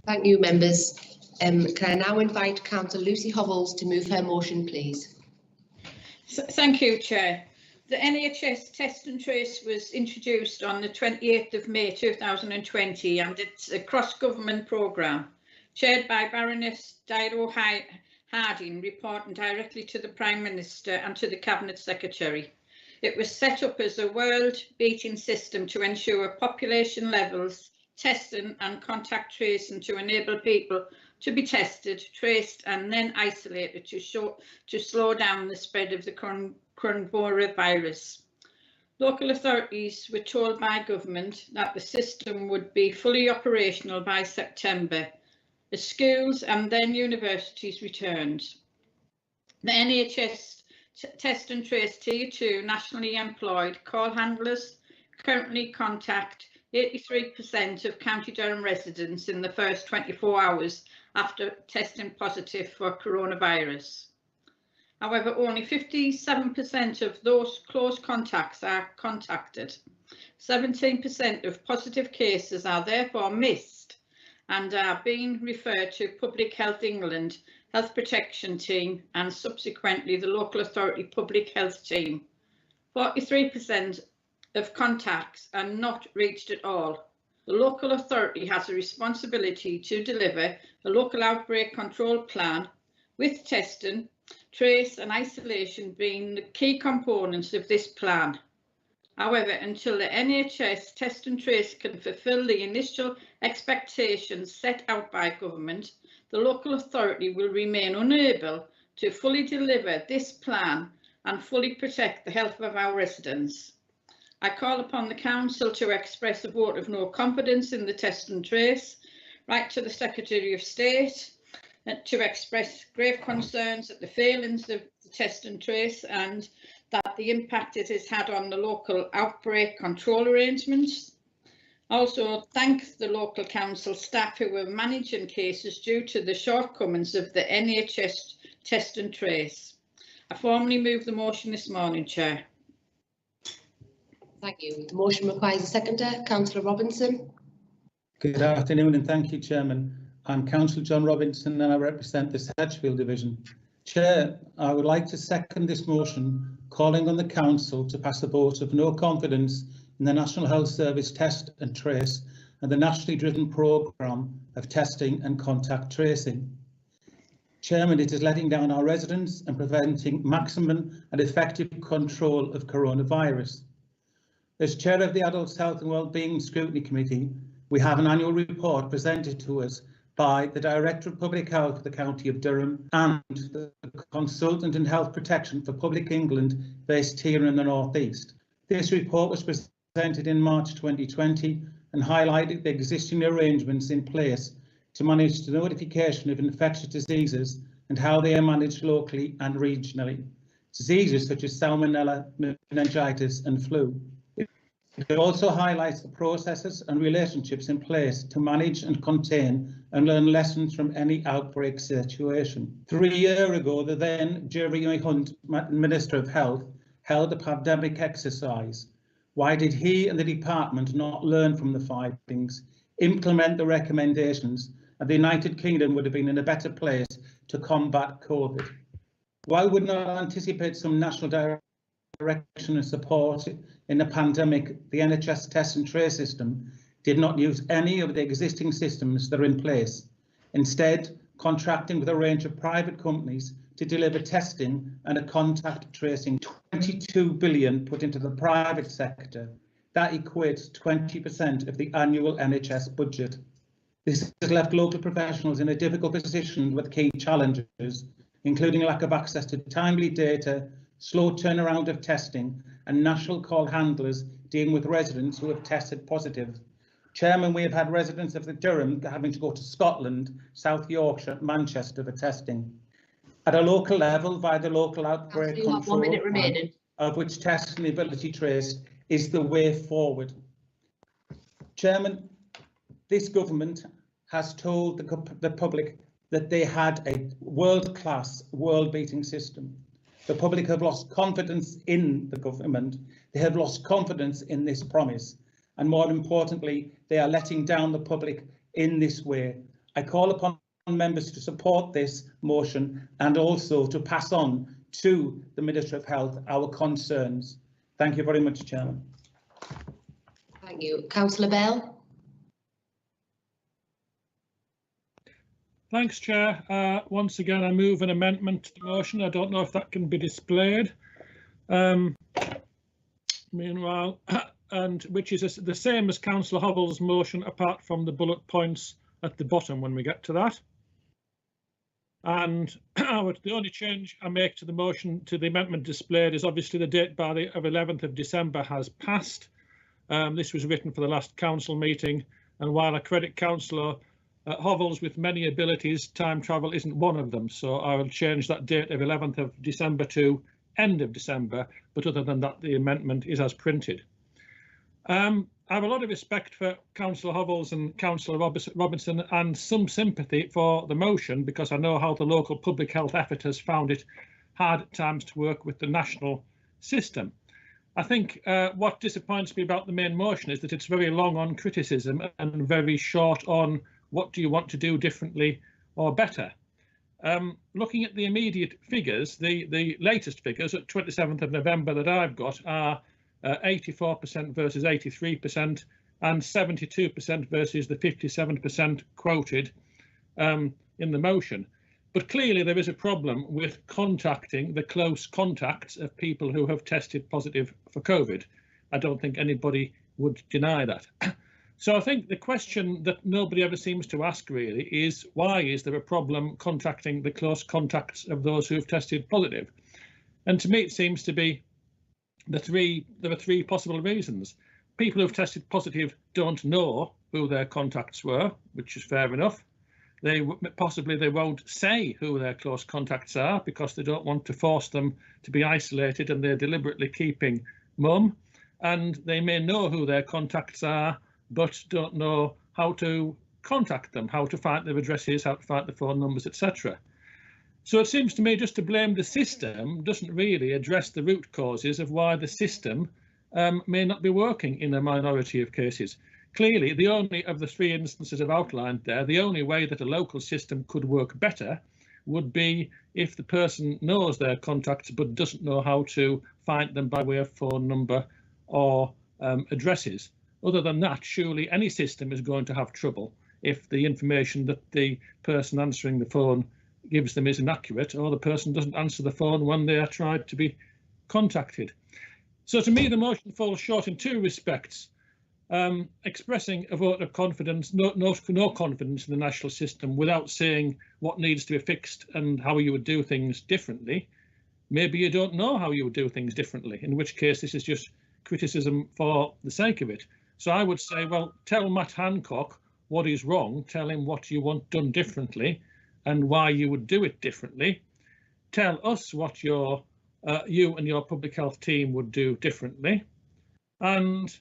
Thank you, members. Can I now invite Councillor Lucy Hovels to move her motion, please? Thank you, Chair. The NHS Test and Trace was introduced on the 28th of May 2020 and it's a cross-government programme chaired by Baroness Dairo Harding, reporting directly to the Prime Minister and to the Cabinet Secretary. It was set up as a world-beating system to ensure population levels, testing and contact tracing to enable people to be tested, traced and then isolated to slow down the spread of the coronavirus. Local authorities were told by government that the system would be fully operational by September, as schools and then universities returned. The NHS Test and Trace Tier 2 nationally employed call handlers currently contact 83% of County Durham residents in the first 24 hours after testing positive for coronavirus. However, only 57% of those close contacts are contacted. 17% of positive cases are therefore missed and are being referred to Public Health England Health Protection Team and subsequently the local authority Public Health Team. 43% of contacts are not reached at all. The local authority has a responsibility to deliver a local outbreak control plan with testing, trace and isolation being the key components of this plan. However, until the NHS Test and Trace can fulfil the initial expectations set out by government, the local authority will remain unable to fully deliver this plan and fully protect the health of our residents. I call upon the Council to express a vote of no confidence in the Test and Trace, write to the Secretary of State to express grave concerns at the failings of the Test and Trace and that the impact it has had on the local outbreak control arrangements. Also, thank the local council staff who were managing cases due to the shortcomings of the NHS Test and Trace. I formally move the motion this morning, Chair. Thank you. The motion requires a seconder. Councillor Robinson. Good afternoon and thank you, Chairman. I'm Councillor John Robinson and I represent the Sedgefield Division. Chair, I would like to second this motion calling on the Council to pass a vote of no confidence in the National Health Service Test and Trace and the nationally driven programme of testing and contact tracing. Chairman, it is letting down our residents and preventing maximum and effective control of coronavirus. As Chair of the Adults Health and Wellbeing Scrutiny Committee, we have an annual report presented to us by the Director of Public Health for the County of Durham and the Consultant in Health Protection for Public England based here in the North East. This report was presented in March 2020 and highlighted the existing arrangements in place to manage the notification of infectious diseases and how they are managed locally and regionally. Diseases such as salmonella, meningitis and flu. It also highlights the processes and relationships in place to manage and contain and learn lessons from any outbreak situation. 3 years ago, the then Jeremy Hunt, Minister of Health, held a pandemic exercise. Why did he and the department not learn from the findings, implement the recommendations, and the United Kingdom would have been in a better place to combat COVID? Why would not anticipate some national direction and support in the pandemic? The NHS Test and Trace system did not use any of the existing systems that are in place, instead contracting with a range of private companies to deliver testing and a contact tracing. 22 billion put into the private sector. That equates 20% of the annual NHS budget. This has left local professionals in a difficult position with key challenges, including lack of access to timely data, slow turnaround of testing, and national call handlers dealing with residents who have tested positive. Chairman, we have had residents of the Durham having to go to Scotland, South Yorkshire, Manchester for testing. At a local level, via the local outbreak control 1 minute remaining, of which testing and ability trace is the way forward. Chairman, this government has told the public that they had a world-class, world-beating system. The public have lost confidence in the government. They have lost confidence in this promise. and more importantly, they are letting down the public in this way. I call upon members to support this motion and also to pass on to the Minister of Health our concerns. Thank you very much, Chairman. Thank you. Councillor Bell. Thanks, Chair. Once again, I move an amendment to the motion. I don't know if that can be displayed. Meanwhile, and which is the same as Councillor Hovell's motion, apart from the bullet points at the bottom when we get to that. And the only change I make to the motion, to the amendment displayed, is obviously the date of 11th of December has passed. This was written for the last council meeting, and while I credit Councillor Hovell's with many abilities, time travel isn't one of them, so I will change that date of 11th of December to end of December, but other than that, the amendment is as printed. I have a lot of respect for Councillor Hovell's and Councillor Robinson, and some sympathy for the motion, because I know how the local public health effort has found it hard at times to work with the national system. I think what disappoints me about the main motion is that it's very long on criticism and very short on what do you want to do differently or better. Looking at the immediate figures, the latest figures at 27th of November that I've got are 84% versus 83% and 72% versus the 57% quoted in the motion. But clearly there is a problem with contacting the close contacts of people who have tested positive for COVID. I don't think anybody would deny that. So I think the question that nobody ever seems to ask really is, why is there a problem contacting the close contacts of those who have tested positive? And to me it seems to be there are three possible reasons. People who've tested positive don't know who their contacts were, which is fair enough. They won't say who their close contacts are because they don't want to force them to be isolated, and they're deliberately keeping mum. And they may know who their contacts are, but don't know how to contact them, how to find their addresses, how to find the phone numbers, etc. So it seems to me just to blame the system doesn't really address the root causes of why the system may not be working in a minority of cases. Clearly, the only of the three instances I've outlined there, the only way that a local system could work better would be if the person knows their contacts but doesn't know how to find them by way of phone number or addresses. Other than that, surely any system is going to have trouble if the information that the person answering the phone gives them is inaccurate, or the person doesn't answer the phone when they are tried to be contacted. So to me, the motion falls short in two respects. Expressing a vote of confidence, no confidence in the national system without saying what needs to be fixed and how you would do things differently. Maybe you don't know how you would do things differently, in which case this is just criticism for the sake of it. So I would say, well, tell Matt Hancock what is wrong, tell him what you want done differently and why you would do it differently. Tell us what you and your public health team would do differently. And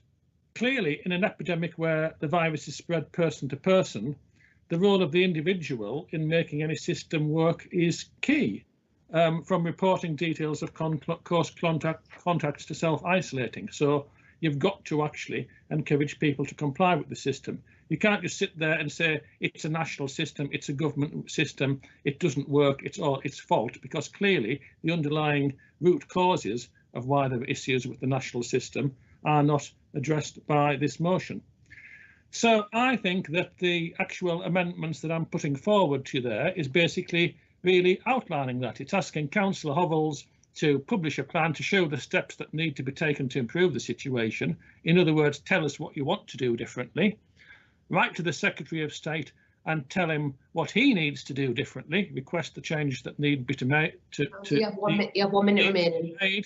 clearly, in an epidemic where the virus is spread person to person, the role of the individual in making any system work is key, from reporting details of close contacts to self-isolating. So you've got to actually encourage people to comply with the system. You can't just sit there and say it's a national system, it's a government system, it doesn't work, it's all its fault, because clearly the underlying root causes of why there are issues with the national system are not addressed by this motion. So I think that the actual amendments that I'm putting forward to there is basically really outlining that. It's asking Councillor Hovell's to publish a plan to show the steps that need to be taken to improve the situation. In other words, tell us what you want to do differently. Write to the Secretary of State and tell him what he needs to do differently. Request the changes that need be made. You have 1 minute remaining.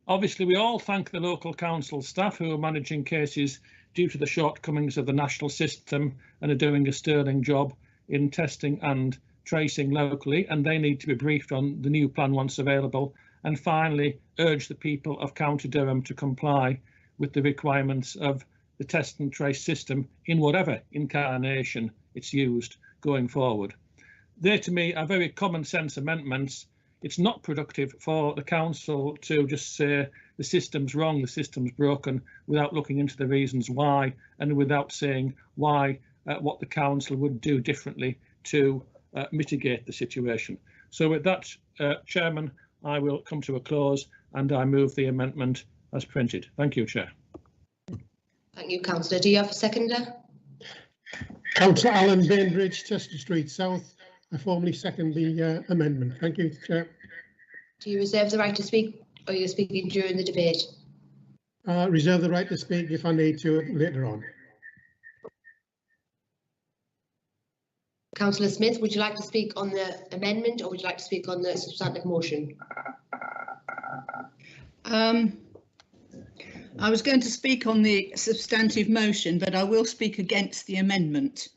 Obviously, we all thank the local council staff who are managing cases due to the shortcomings of the national system and are doing a sterling job in testing and tracing locally, and they need to be briefed on the new plan once available. And finally, urge the people of County Durham to comply with the requirements of the test and trace system in whatever incarnation it's used going forward. They, to me, are very common sense amendments. it's not productive for the council to just say the system's wrong, the system's broken, without looking into the reasons why, and without saying why, what the council would do differently to mitigate the situation. So with that, Chairman, I will come to a close and I move the amendment as printed. Thank you, Chair. Thank you, Councillor. Do you have a seconder? Councillor Alan Bainbridge, Chester Street South. I formally second the amendment. Thank you, Chair. Do you reserve the right to speak, or are you speaking during the debate? Reserve the right to speak if I need to later on. Councillor Smith, would you like to speak on the amendment, or would you like to speak on the substantive motion? I was going to speak on the substantive motion, but I will speak against the amendment.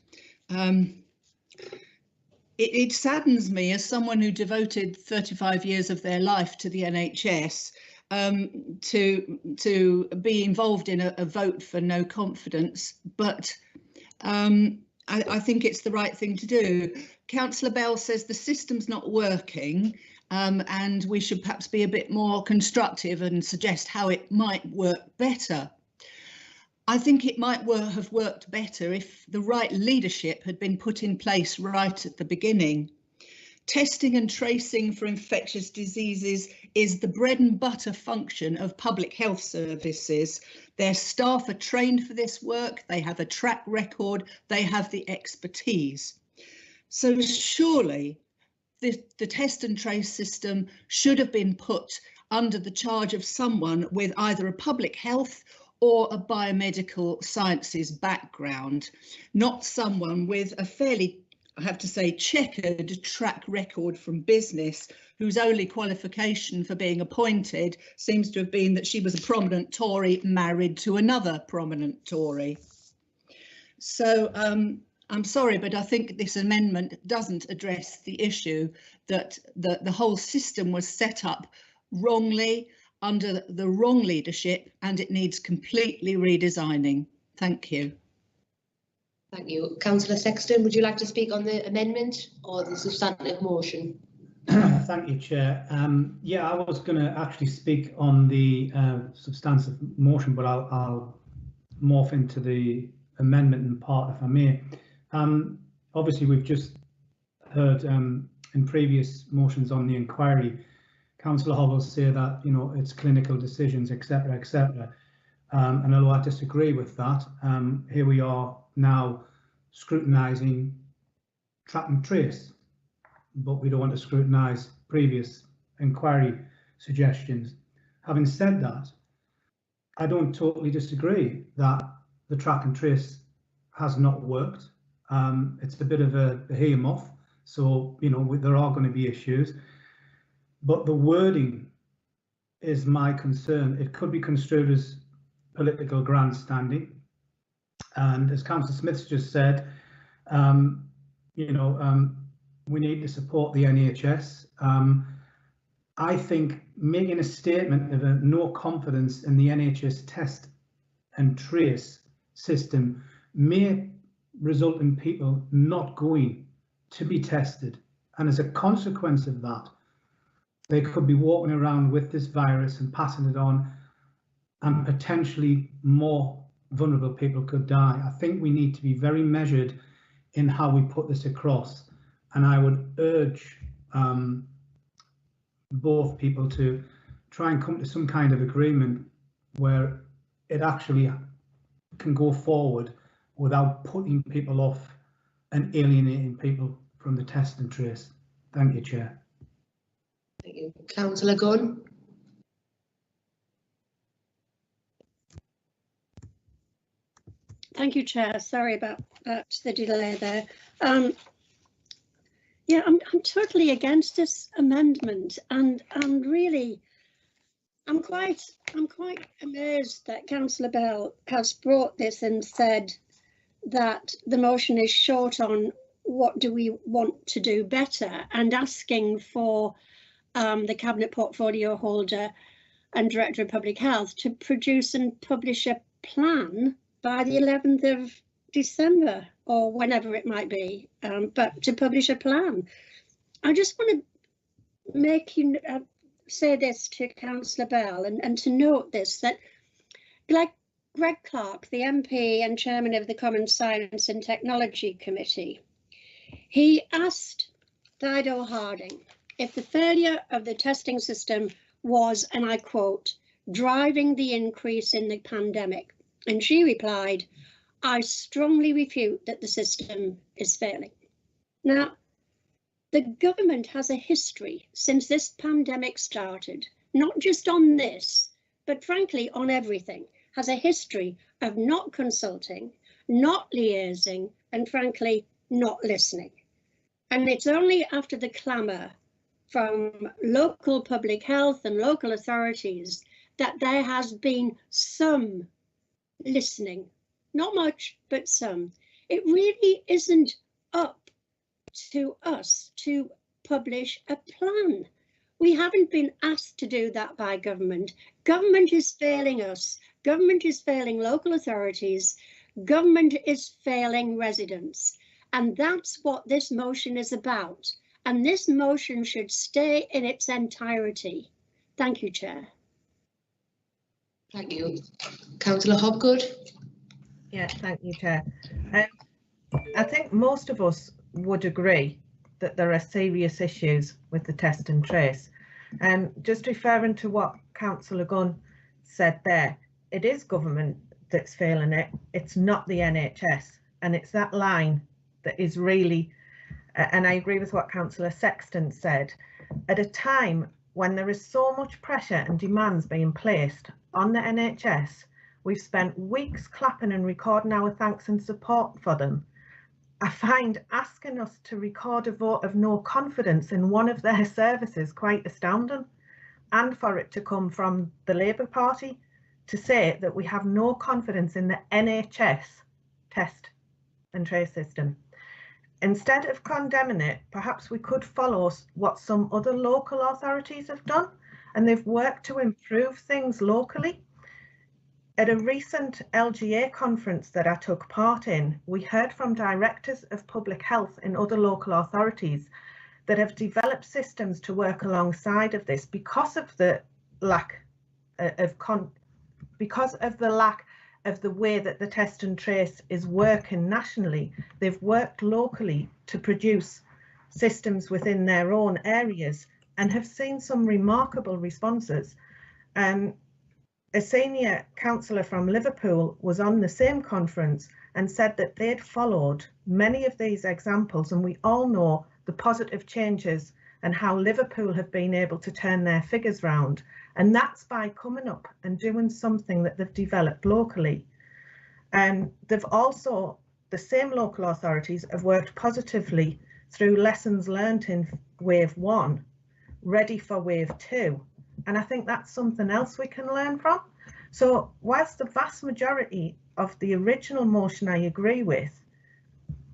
It saddens me, as someone who devoted 35 years of their life to the NHS, to be involved in a vote for no confidence, but I think it's the right thing to do. Councillor Bell says the system's not working, and we should perhaps be a bit more constructive and suggest how it might work better. I think it might have worked better if the right leadership had been put in place right at the beginning. Testing and tracing for infectious diseases is the bread and butter function of public health services. Their staff are trained for this work, they have a track record, they have the expertise. So surely the test and trace system should have been put under the charge of someone with either a public health or a biomedical sciences background, not someone with a fairly, I have to say, checkered track record from business, whose only qualification for being appointed seems to have been that she was a prominent Tory married to another prominent Tory. So I'm sorry, but I think this amendment doesn't address the issue that the whole system was set up wrongly, under the wrong leadership, and it needs completely redesigning. Thank you. Thank you. Councillor Sexton, would you like to speak on the amendment or the substantive motion? Thank you, Chair. Yeah, I was going to actually speak on the substantive motion, but I'll morph into the amendment in part, if I may. Obviously, we've just heard in previous motions on the inquiry, Councillor Hobble say that, you know, it's clinical decisions, etc., etc. And although I disagree with that, here we are now scrutinising track and trace, but we don't want to scrutinise previous inquiry suggestions. Having said that, I don't totally disagree that the track and trace has not worked. It's a bit of a behemoth, so you know there are going to be issues. But the wording is my concern. It could be construed as political grandstanding. And as Councillor Smith just said, you know, we need to support the NHS. I think making a statement of no confidence in the NHS test and trace system may result in people not going to be tested. And as a consequence of that, they could be walking around with this virus and passing it on, and potentially more vulnerable people could die. I think we need to be very measured in how we put this across. And I would urge both people to try and come to some kind of agreement where it actually can go forward without putting people off and alienating people from the test and trace. Thank you, Chair. Thank you. Councillor Gunn. Thank you, Chair. Sorry about the delay there. Yeah, I'm totally against this amendment, and really, I'm quite amazed that Councillor Bell has brought this and said that the motion is short on what do we want to do better, and asking for the Cabinet Portfolio Holder and Director of Public Health to produce and publish a plan by the 11th of December or whenever it might be, but to publish a plan. I just want to make you say this to Councillor Bell and to note this, that like Greg Clark, the MP and chairman of the Common Science and Technology Committee, he asked Dido Harding if the failure of the testing system was, and I quote, driving the increase in the pandemic. And she replied, I strongly refute that the system is failing. Now, the government has a history since this pandemic started, not just on this, but frankly on everything, has a history of not consulting, not liaising, and frankly, not listening. And it's only after the clamour from local public health and local authorities that there has been some listening, not much, but some. It really isn't up to us to publish a plan. We haven't been asked to do that by government. Government is failing us. Government is failing local authorities. Government is failing residents. And that's what this motion is about. And this motion should stay in its entirety. Thank you, Chair. Thank you. Councillor Hopgood. Yeah, thank you, Chair. I think most of us would agree that there are serious issues with the test and trace. Just referring to what Councillor Gunn said there, it is government that's failing it. It's not the NHS, and it's that line that is really, and I agree with what Councillor Sexton said, at a time when there is so much pressure and demands being placed on the NHS, we've spent weeks clapping and recording our thanks and support for them. I find asking us to record a vote of no confidence in one of their services quite astounding, and for it to come from the Labour Party to say that we have no confidence in the NHS test and trace system. Instead of condemning it, perhaps we could follow what some other local authorities have done, and they've worked to improve things locally. At a recent LGA conference that I took part in, we heard from directors of public health in other local authorities that have developed systems to work alongside of this because of the lack of the way that the test and trace is working nationally. They've worked locally to produce systems within their own areas and have seen some remarkable responses. A senior councillor from Liverpool was on the same conference and said that they'd followed many of these examples, and we all know the positive changes and how Liverpool have been able to turn their figures round. And that's by coming up and doing something that they've developed locally. And they've also, the same local authorities have worked positively through lessons learnt in wave 1, ready for wave 2. And I think that's something else we can learn from. So whilst the vast majority of the original motion I agree with,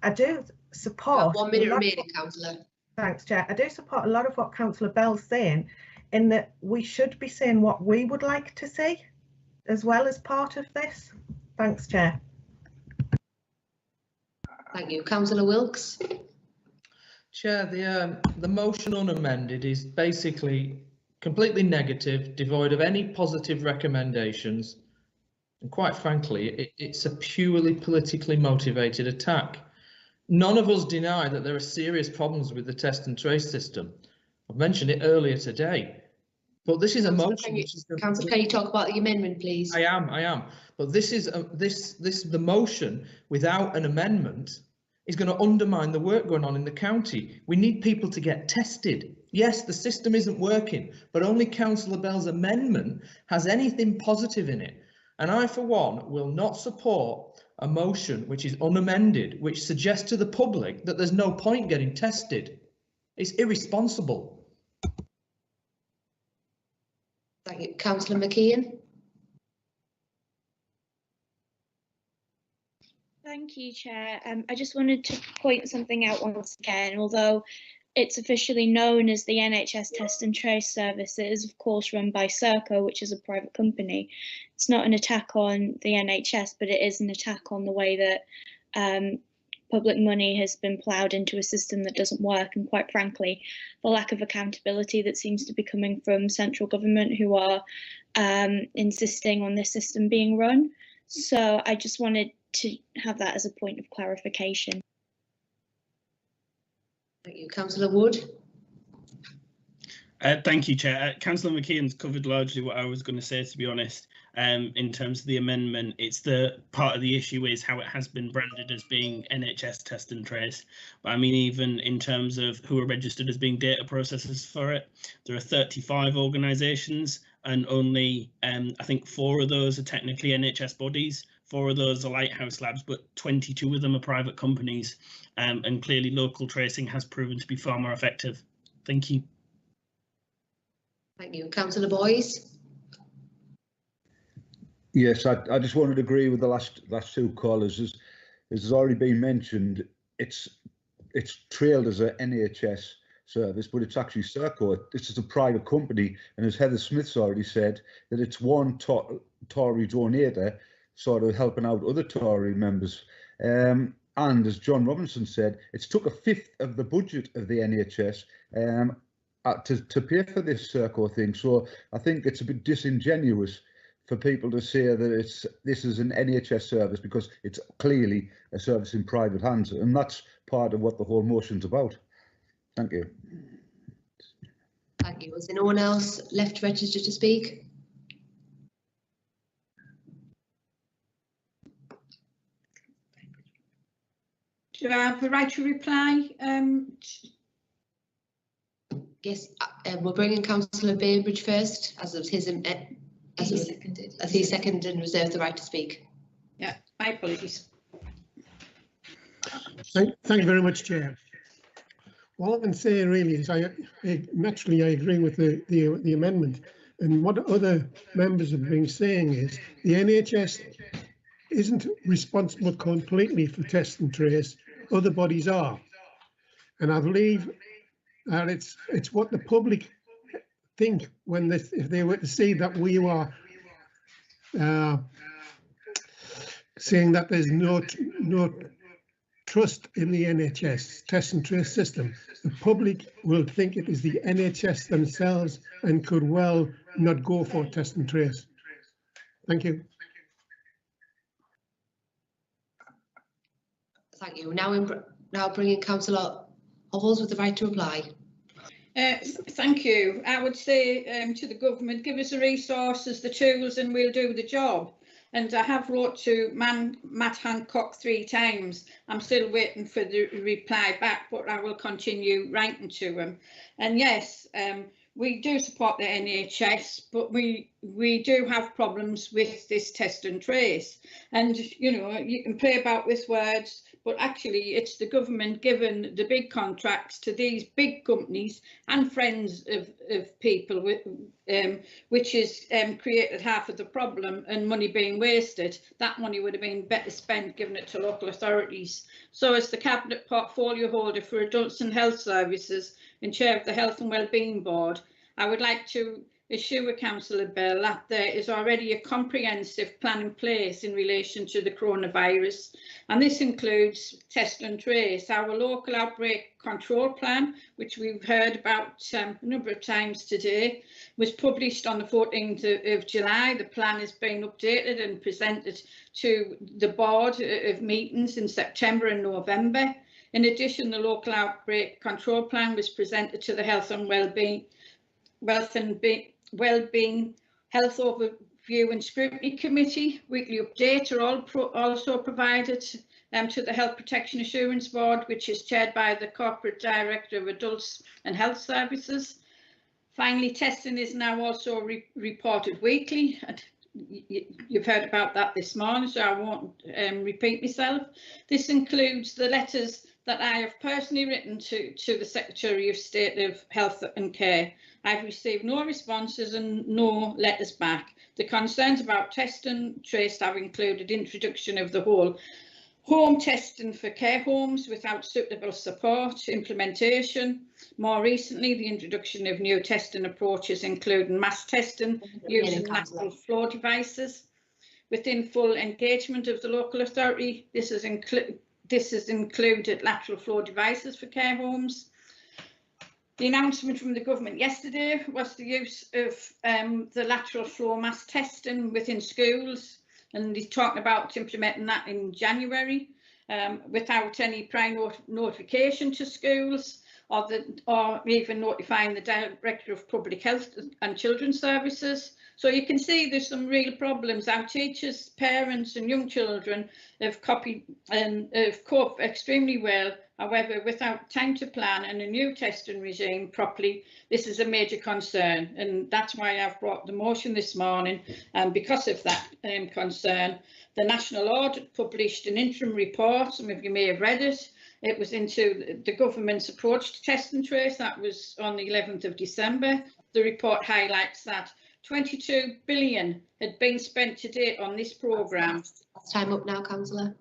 I do support— 1 minute remaining, Councillor. Thanks, Chair. I do support a lot of what Councillor Bell's saying, in that we should be saying what we would like to see as well as part of this. Thanks, Chair. Thank you. Councillor Wilkes. Chair, the motion unamended is basically completely negative, devoid of any positive recommendations, and quite frankly, it's a purely politically motivated attack. None of us deny that there are serious problems with the test and trace system. I've mentioned it earlier today, but this is a motion. Councillor, can you talk about the amendment, please? I am. But this is the motion without an amendment is going to undermine the work going on in the county. We need people to get tested. Yes, the system isn't working, but only Councillor Bell's amendment has anything positive in it. And I, for one, will not support a motion which is unamended, which suggests to the public that there's no point getting tested. It's irresponsible. Thank you. Councillor McKeon. Thank you, Chair. I just wanted to point something out once again. Although it's officially known as the NHS Test and Trace Service, it is of course run by Serco, which is a private company. It's not an attack on the NHS, but it is an attack on the way that public money has been ploughed into a system that doesn't work, and quite frankly, the lack of accountability that seems to be coming from central government, who are insisting on this system being run. So I just wanted to have that as a point of clarification. Thank you. Councillor Wood. Thank you, Chair. Councillor McKeon's covered largely what I was going to say, to be honest. In terms of the amendment, it's the part of the issue is how it has been branded as being NHS test and trace. But I mean, even in terms of who are registered as being data processors for it, there are 35 organisations, and only I think 4 of those are technically NHS bodies. 4 of those are Lighthouse Labs, but 22 of them are private companies. And clearly local tracing has proven to be far more effective. Thank you. Thank you. Councillor Boyce. Yes, I just wanted to agree with the last 2 callers. As has already been mentioned, it's trailed as an NHS service, but it's actually Serco. This is a private company, and as Heather Smith's already said, that it's one Tory donator sort of helping out other Tory members. And as John Robinson said, it's took 1/5 of the budget of the NHS to pay for this Serco thing. So I think it's a bit disingenuous for people to say that this is an NHS service, because it's clearly a service in private hands, and that's part of what the whole motion's about. Thank you. Thank you. Is there no one else left registered to speak? Do I have the right to reply? Yes, we're bringing Councillor Bainbridge first, as it was his as he seconded and reserved the right to speak. Yeah, my apologies. Thank you very much, Chair. All I can say really is naturally I agree with the amendment, and what other members have been saying is the NHS isn't responsible completely for test and trace. Other bodies are, and I believe that it's what the public think when if they were to see that we are saying that there's no trust in the NHS test and trace system. The public will think it is the NHS themselves and could well not go for test and trace. Thank you. Thank you. Now bringing Councillor Hovels with the right to reply. Thank you. I would say to the government, give us the resources, the tools, and we'll do the job. And I have wrote to Matt Hancock 3 times. I'm still waiting for the reply back, but I will continue writing to him. And yes, we do support the NHS, but we do have problems with this test and trace. And, you know, you can play about with words, but actually it's the government giving the big contracts to these big companies and friends of people, which has created half of the problem and money being wasted. That money would have been better spent giving it to local authorities. So as the Cabinet portfolio holder for Adults and Health Services and Chair of the Health and Wellbeing Board, I would like to assure Councillor Bell that there is already a comprehensive plan in place in relation to the coronavirus, and this includes test and trace. Our local outbreak control plan, which we've heard about a number of times today, was published on the 14th of July. The plan is being updated and presented to the board of meetings in September and November. In addition, the local outbreak control plan was presented to the Health and Wellbeing Health Overview and Scrutiny Committee. Weekly updates are also provided to the Health Protection Assurance Board, which is chaired by the Corporate Director of Adults and Health Services. Finally, testing is now also reported weekly. You've heard about that this morning, so I won't repeat myself. This includes the letters that I have personally written to the Secretary of State of Health and Care. I've received no responses and no letters back. The concerns about test and trace have included introduction of the whole home testing for care homes without suitable support, implementation. More recently, the introduction of new testing approaches, including mass testing using lateral flow devices. Within full engagement of the local authority, this this has included lateral flow devices for care homes. The announcement from the government yesterday was the use of the lateral flow mass testing within schools, and he's talking about implementing that in January without any prior notification to schools or even notifying the Director of Public Health and Children's Services. So you can see there's some real problems. Our teachers, parents and young children have copied and have coped extremely well. However, without time to plan and a new testing regime properly, this is a major concern, and that's why I've brought the motion this morning. And because of that concern, the National Audit published an interim report. Some of you may have read it. It was into the government's approach to test and trace. That was on the 11th of December. The report highlights that 22 billion had been spent to date on this programme. Time up now, Councillor.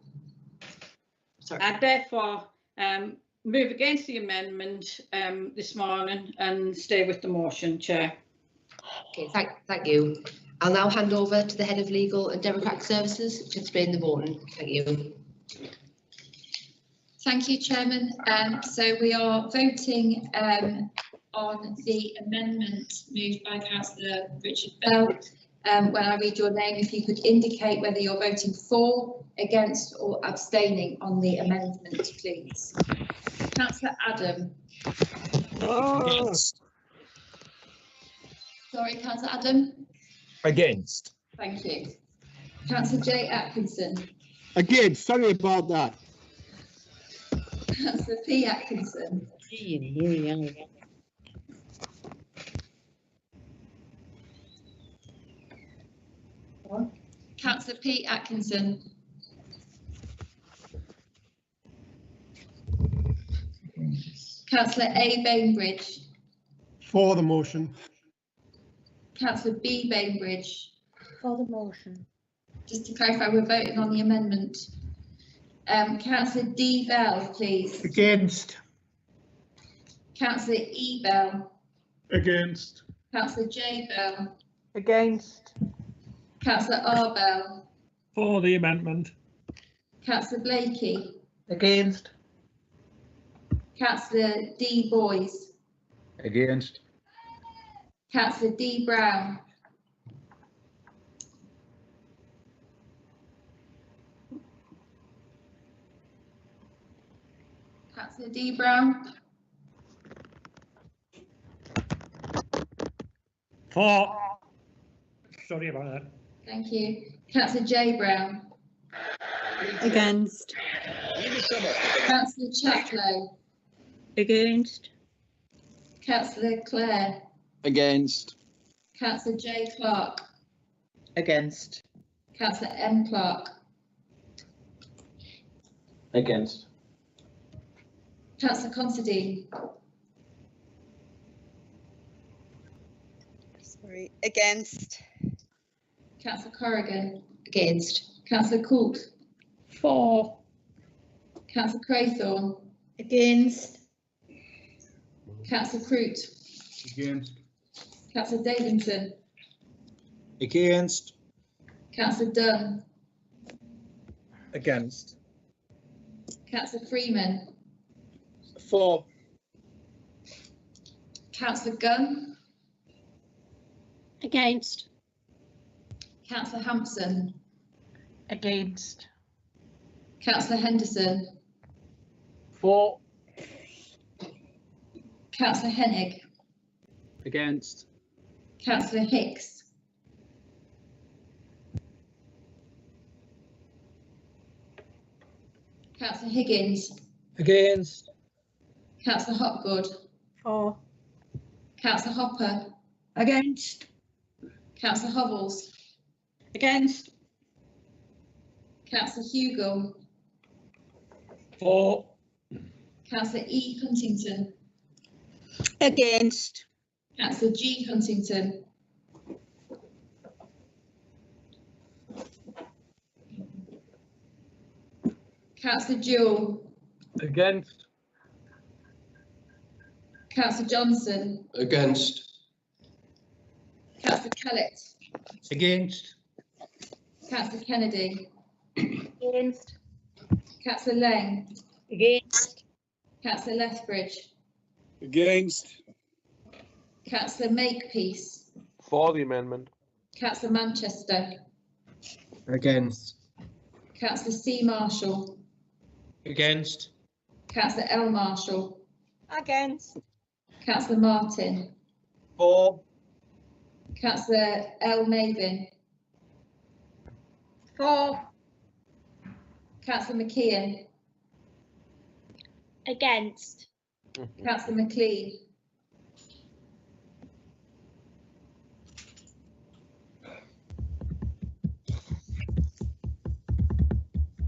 Sorry. I therefore move against the amendment this morning and stay with the motion, Chair. Okay, thank you. I'll now hand over to the Head of Legal and Democratic Services to explain the voting. Thank you. Thank you, Chairman. So we are voting on the amendment moved by Councillor Richard Bell. When I read your name, if you could indicate whether you're voting for, against or abstaining on the amendment, please. Councillor Adam. Against. Sorry, Councillor Adam. Against. Thank you. Councillor J Atkinson. Against. Sorry about that. Councillor P Atkinson. Councillor P Atkinson. Councillor A Bainbridge. For the motion. Councillor B Bainbridge. For the motion. Just to clarify, we're voting on the amendment. Councillor D Bell, please. Against. Councillor E Bell. Against. Councillor J Bell. Against. Councillor R Bell. For the amendment. Councillor Blakey. Against. Councillor D Boys. Against. Councillor D Brown. Councillor D Brown. For. Sorry about that. Thank you. Councillor J Brown. Against. Councillor Chaplow. Against. Councillor Clare. Against. Councillor J Clark. Against. Councillor M Clark. Against. Councillor Considine. Sorry. Against. Councillor Corrigan. Against. Councillor Coult. For. Councillor Craythorne. Against. Councillor Croot. Against. Councillor Davidson. Against. Councillor Dunn. Against. Councillor Freeman. For. Councillor Gunn. Against. Councillor Hampson. Against. Councillor Henderson. For. Councillor Hennig. Against. Councillor Hicks. Councillor Higgins. Against. Councillor Hopgood. For. Councillor Hopper. Against. Councillor Hovels. Against. Councillor Hugo. For. Councillor E Huntington. Against. Councillor G Huntington. Councillor Jewell. Against. Councillor Johnson. Against. Councillor Kellett. Against. Councillor Kennedy. Against. Councillor Lang. Against. Councillor Lethbridge. Against. Councillor Makepeace. For the amendment. Councillor Manchester. Against. Councillor C. Marshall. Against. Councillor L. Marshall. Against. Councillor Martin. For. Councillor L. Mavin. For. Councillor McKeon. Against. Councillor McLean.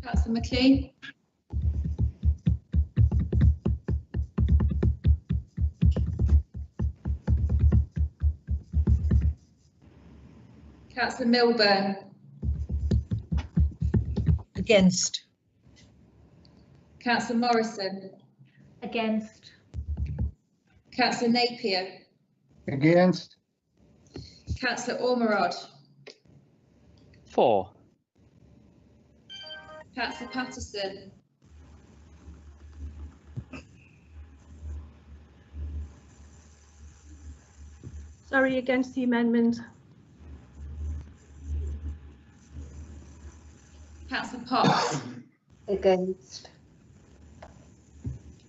Councillor McLean. Councillor Milburn. Against. Councillor Morrison. Against. Councillor Napier. Against. Councillor Ormerod. For. Councillor Patterson. Sorry, against the amendment. Councillor Potts. Against.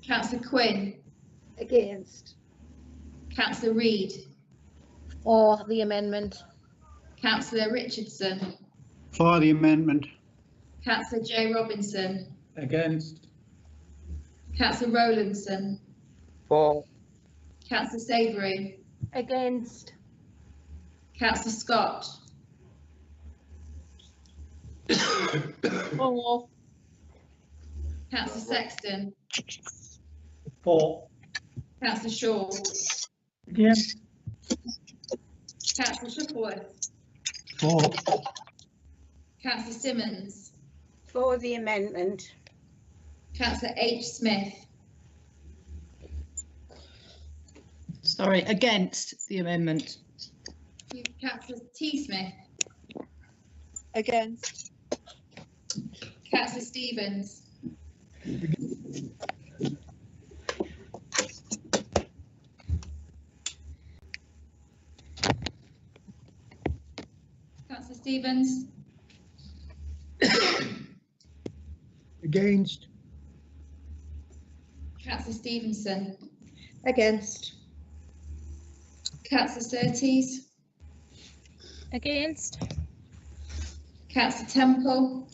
Councillor Quinn. Against. Councillor Reid. For the amendment. Councillor Richardson. For the amendment. Councillor J. Robinson. Against. Councillor Rowlandson. For. Councillor Savoury. Against. Councillor Scott. For. Councillor Sexton. For. Councillor Shaw. Against. Councillor Shuttleworth. For. Councillor Simmons. For the amendment. Councillor H. Smith. Sorry, against the amendment. Councillor T. Smith. Against. Councillor Stevens. Councillor Stevens. Against. Councillor Stevenson. Against. Councillor Surtees. Against. Councillor Temple.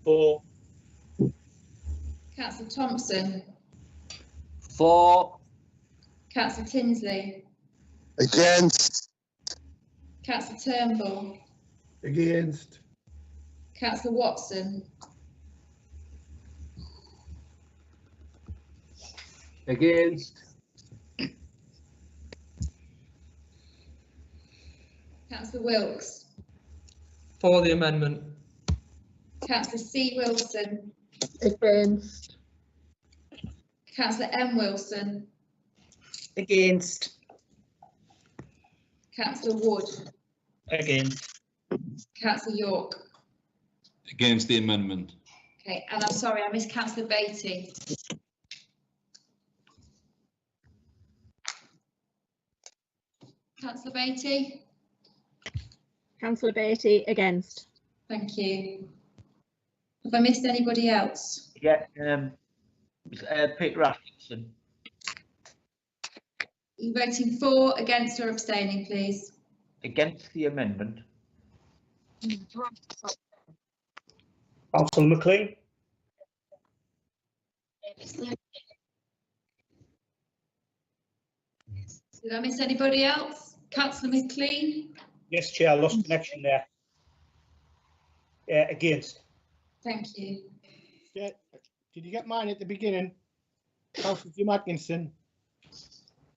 For. Councillor Thompson. For. Councillor Tinsley. Against. Councillor Turnbull. Against. Councillor Watson. Against. Councillor Wilkes. For the amendment. Councillor C. Wilson. Against. Councillor M. Wilson. Against. Councillor Wood. Against. Councillor York. Against the amendment. Okay, and I'm sorry, I missed Councillor Beattie. Councillor Beattie. Councillor Beattie, against. Thank you. Have I missed anybody else? Yeah, Peter Atkinson. Are you voting for, against or abstaining, please? Against the amendment. Councillor McLean. Did I miss anybody else? Councillor McLean? Yes, Chair, I lost connection there. Against. Thank you. Yeah, did you get mine at the beginning? Councillor Jim Atkinson.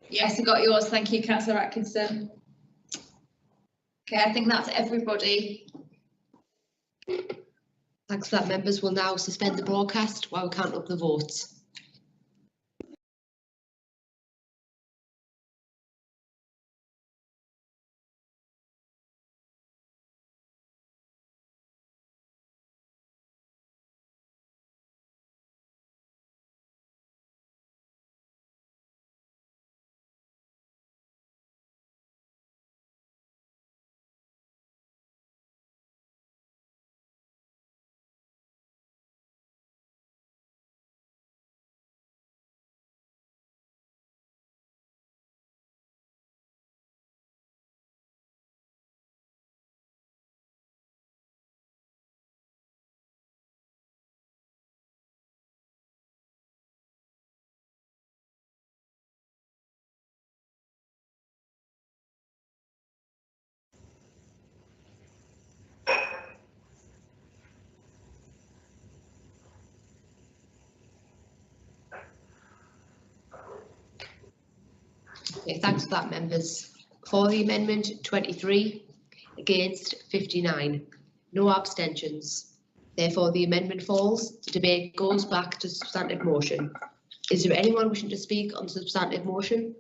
Yes, I got yours. Thank you, Councillor Atkinson. Okay, I think that's everybody. Thanks for that, members. We'll now suspend the broadcast while we count up the votes. Okay, thanks for that, members. For the amendment, 23, against 59, no abstentions. Therefore, the amendment falls. The debate goes back to substantive motion. Is there anyone wishing to speak on substantive motion?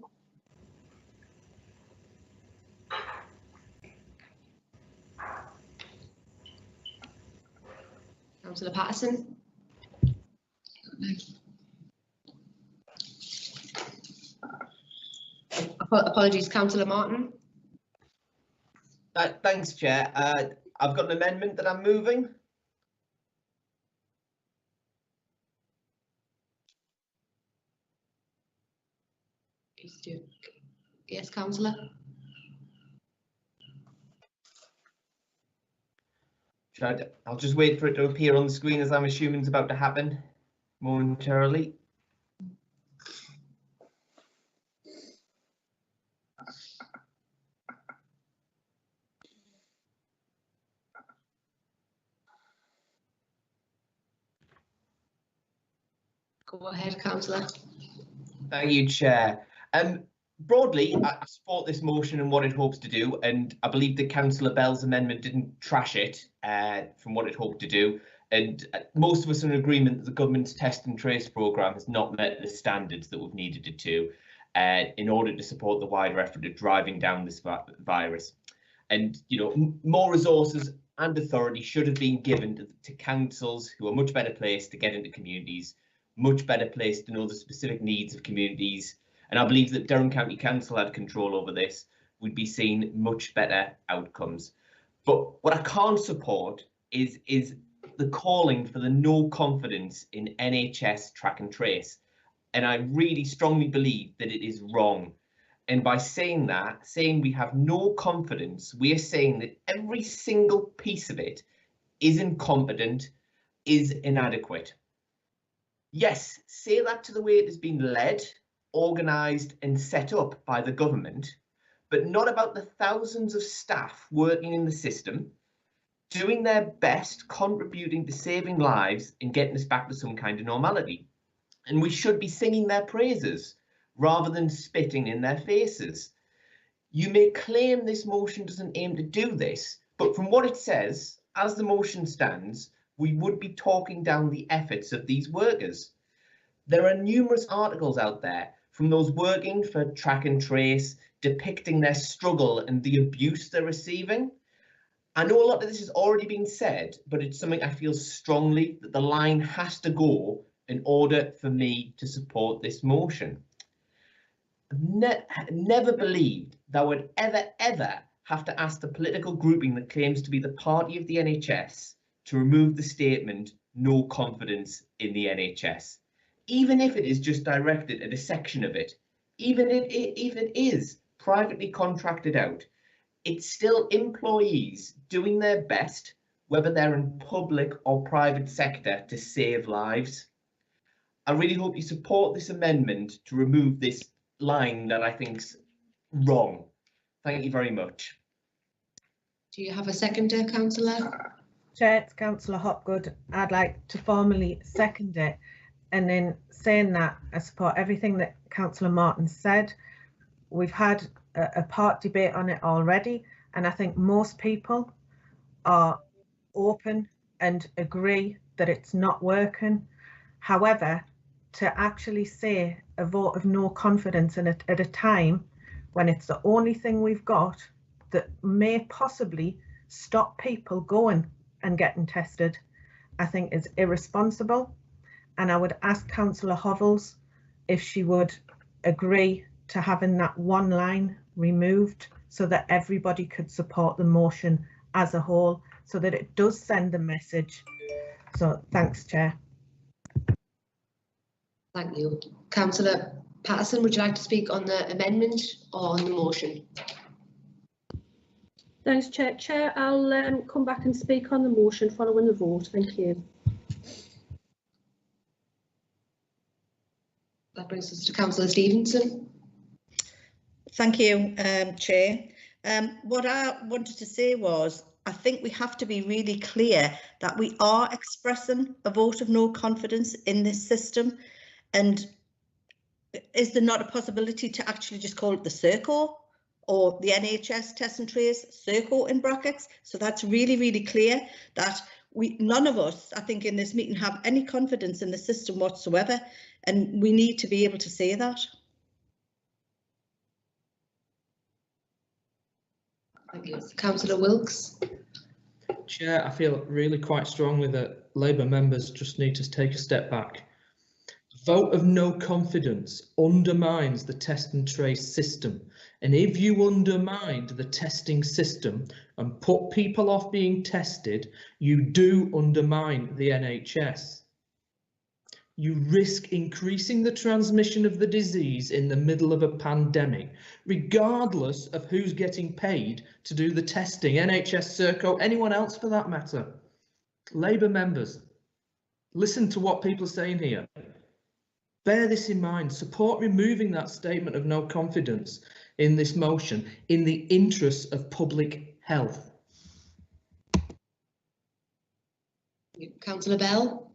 Councillor Patterson? Apologies, Councillor Martin. Thanks, Chair. I've got an amendment that I'm moving. Yes, Councillor. I'll just wait for it to appear on the screen, as I'm assuming it's about to happen momentarily. Go ahead, Councillor. Thank you, Chair. Broadly, I support this motion and what it hopes to do, and I believe that Councillor Bell's amendment didn't trash it from what it hoped to do. And most of us are in agreement that the government's test and trace programme has not met the standards that we've needed it to in order to support the wider effort of driving down this virus. And, you know, more resources and authority should have been given to councils who are much better placed to get into communities, much better placed to know the specific needs of communities. And I believe that Durham County Council had control over this, we'd be seeing much better outcomes. But what I can't support is the calling for the no confidence in NHS track and trace. And I really strongly believe that it is wrong. And by saying that, saying we have no confidence, we are saying that every single piece of it is incompetent, is inadequate. Yes, say that to the way it has been led, organised and set up by the government, but not about the thousands of staff working in the system, doing their best, contributing to saving lives and getting us back to some kind of normality. And we should be singing their praises rather than spitting in their faces. You may claim this motion doesn't aim to do this, but from what it says, as the motion stands, we would be talking down the efforts of these workers. There are numerous articles out there from those working for track and trace, depicting their struggle and the abuse they're receiving. I know a lot of this has already been said, but it's something I feel strongly that the line has to go in order for me to support this motion. Never believed that I would ever have to ask the political grouping that claims to be the party of the NHS to remove the statement, no confidence in the NHS. Even if it is just directed at a section of it, even if it is privately contracted out, it's still employees doing their best, whether they're in public or private sector, to save lives. I really hope you support this amendment to remove this line that I think's wrong. Thank you very much. Do you have a seconder, Councillor? Chair, it's Councillor Hopgood. I'd like to formally second it. And in saying that, I support everything that Councillor Martin said. We've had a part debate on it already, and I think most people are open and agree that it's not working. However, to actually say a vote of no confidence in it at a time when it's the only thing we've got that may possibly stop people going and getting tested, I think is irresponsible. And I would ask Councillor Hovels if she would agree to having that one line removed so that everybody could support the motion as a whole, so that it does send a message. So thanks, Chair. Thank you. Councillor Patterson, would you like to speak on the amendment or on the motion? Thanks, Chair. Chair, I'll come back and speak on the motion following the vote. Thank you. That brings us to Councillor Stevenson. Thank you, Chair. What I wanted to say was, I think we have to be really clear that we are expressing a vote of no confidence in this system. And is there not a possibility to actually just call it the Serco or the NHS test and trace, Serco in brackets? So that's really, really clear that none of us, I think, in this meeting have any confidence in the system whatsoever, and we need to be able to say that. Thank you. Councillor Wilkes. Chair, I feel really quite strongly that Labour members just need to take a step back. Vote of no confidence undermines the test and trace system. And if you undermine the testing system and put people off being tested, you do undermine the NHS. You risk increasing the transmission of the disease in the middle of a pandemic, regardless of who's getting paid to do the testing, NHS, Serco, anyone else for that matter. Labour members, listen to what people are saying here. Bear this in mind, support removing that statement of no confidence in this motion in the interests of public health. Councillor Bell.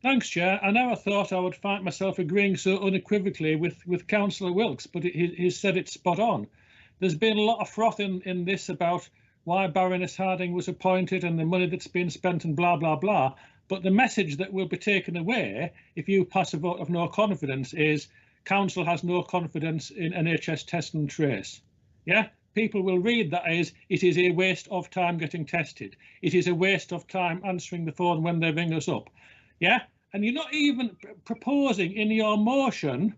Thanks, Chair. I never thought I would find myself agreeing so unequivocally with Councillor Wilkes, but he said it spot on. There's been a lot of froth in this about why Baroness Harding was appointed and the money that's been spent and blah, blah, blah. But the message that will be taken away if you pass a vote of no confidence is Council has no confidence in NHS test and trace. Yeah, people will read that as it is a waste of time getting tested. It is a waste of time answering the phone when they ring us up. Yeah, and you're not even proposing in your motion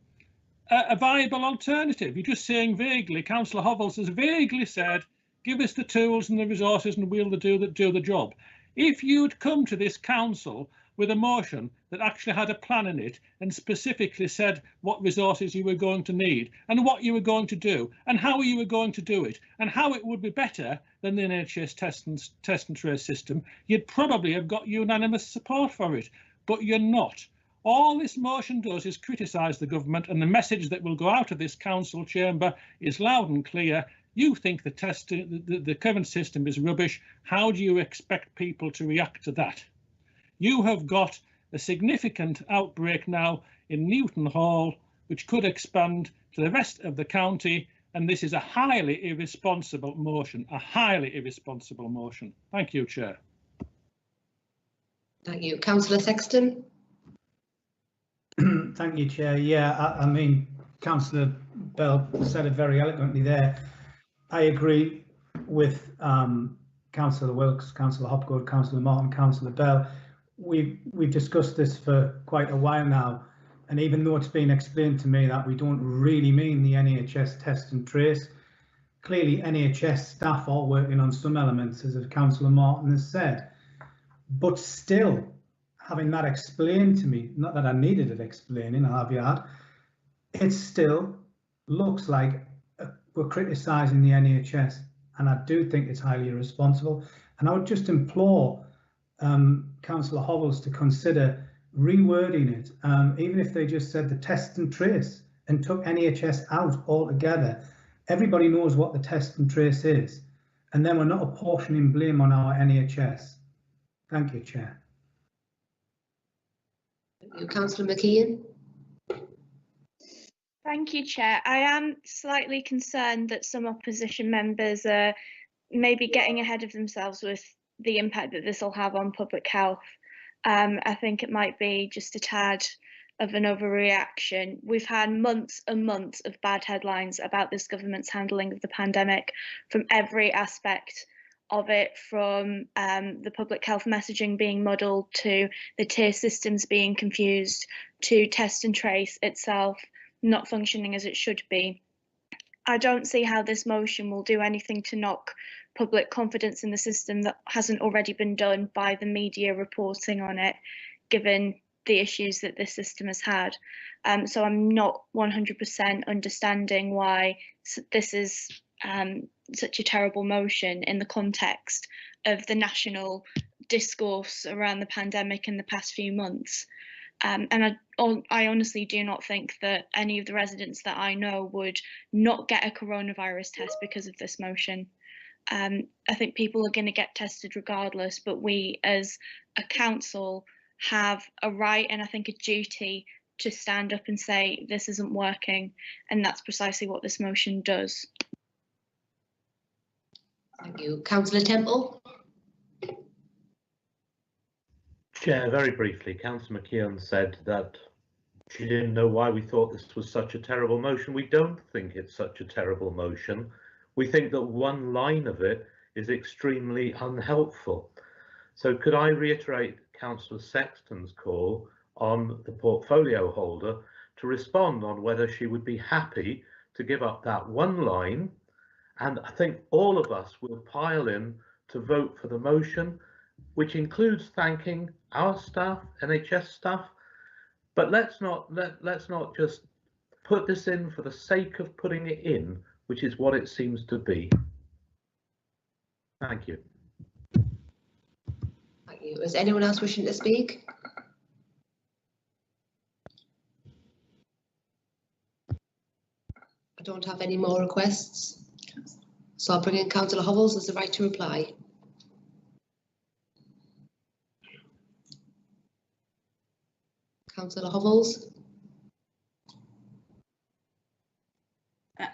a viable alternative. You're just saying vaguely, Councillor Hovels has vaguely said, give us the tools and the resources and we'll do the job. If you'd come to this council with a motion that actually had a plan in it and specifically said what resources you were going to need and what you were going to do and how you were going to do it and how it would be better than the NHS test and trace system, you'd probably have got unanimous support for it. But you're not. All this motion does is criticise the government, and the message that will go out of this council chamber is loud and clear. You think the current system is rubbish. How do you expect people to react to that? You have got a significant outbreak now in Newton Hall, which could expand to the rest of the county, and this is a highly irresponsible motion, a highly irresponsible motion. Thank you, Chair. Thank you. Councillor Sexton. Thank you, Chair. Yeah, I mean, Councillor Bell said it very eloquently there. I agree with Councillor Wilkes, Councillor Hopgood, Councillor Martin, Councillor Bell. We've discussed this for quite a while now, and even though it's been explained to me that we don't really mean the NHS test and trace, clearly NHS staff are working on some elements, as Councillor Martin has said. But still, having that explained to me, not that I needed it explaining, I'll have you add, it still looks like we're criticising the NHS, and I do think it's highly irresponsible. And I would just implore Councillor Hovels to consider rewording it, even if they just said the test and trace and took NHS out altogether. Everybody knows what the test and trace is, and then we're not apportioning blame on our NHS. Thank you, Chair. Councillor McKeon. Thank you, Chair. I am slightly concerned that some opposition members are maybe getting ahead of themselves with the impact that this will have on public health. I think it might be just a tad of an overreaction. We've had months and months of bad headlines about this government's handling of the pandemic from every aspect of it, from the public health messaging being muddled to the tier systems being confused to test and trace itself not functioning as it should be. I don't see how this motion will do anything to knock public confidence in the system that hasn't already been done by the media reporting on it, given the issues that this system has had. So I'm not 100% understanding why this is such a terrible motion in the context of the national discourse around the pandemic in the past few months. And I honestly do not think that any of the residents that I know would not get a coronavirus test because of this motion. I think people are going to get tested regardless, but we as a council have a right and I think a duty to stand up and say this isn't working, and that's precisely what this motion does. Thank you. Councillor Temple. Chair, very briefly, Councillor McKeon said that she didn't know why we thought this was such a terrible motion. We don't think it's such a terrible motion. We think that one line of it is extremely unhelpful. So could I reiterate Councillor Sexton's call on the portfolio holder to respond on whether she would be happy to give up that one line, and I think all of us will pile in to vote for the motion, which includes thanking our staff, NHS staff. But let's not just put this in for the sake of putting it in, which is what it seems to be. Thank you. Thank you. Is anyone else wishing to speak? I don't have any more requests, so I'll bring in Councillor Hovels as the right to reply. Councillor Hovels.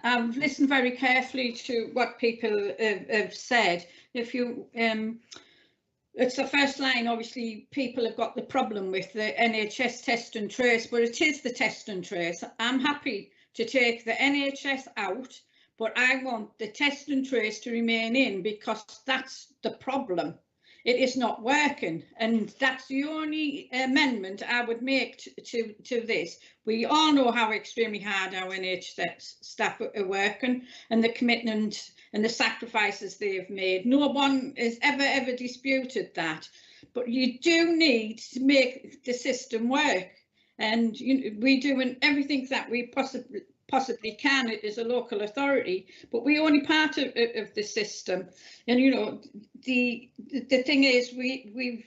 I've listened very carefully to what people have said. If you, it's the first line, obviously people have got the problem with the NHS test and trace, but it is the test and trace. I'm happy to take the NHS out, but I want the test and trace to remain in, because that's the problem. It is not working, and that's the only amendment I would make to this. We all know how extremely hard our NHS staff are working, and the commitment and the sacrifices they've made. No one has ever disputed that, but you do need to make the system work, and we're doing everything that we possibly can as a local authority, but we're only part of the system. And the thing is, we've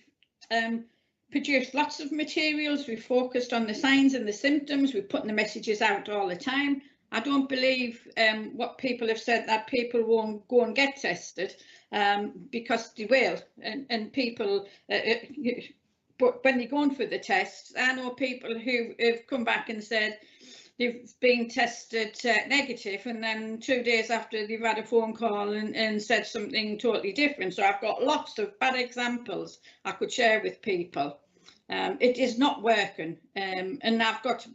produced lots of materials, we've focused on the signs and the symptoms, we're putting the messages out all the time. I don't believe what people have said, that people won't go and get tested, because they will, and people but when they're going for the tests, I know people who have come back and said they've been tested negative, and then 2 days after they've had a phone call and said something totally different. So I've got lots of bad examples I could share with people. It is not working, and I've got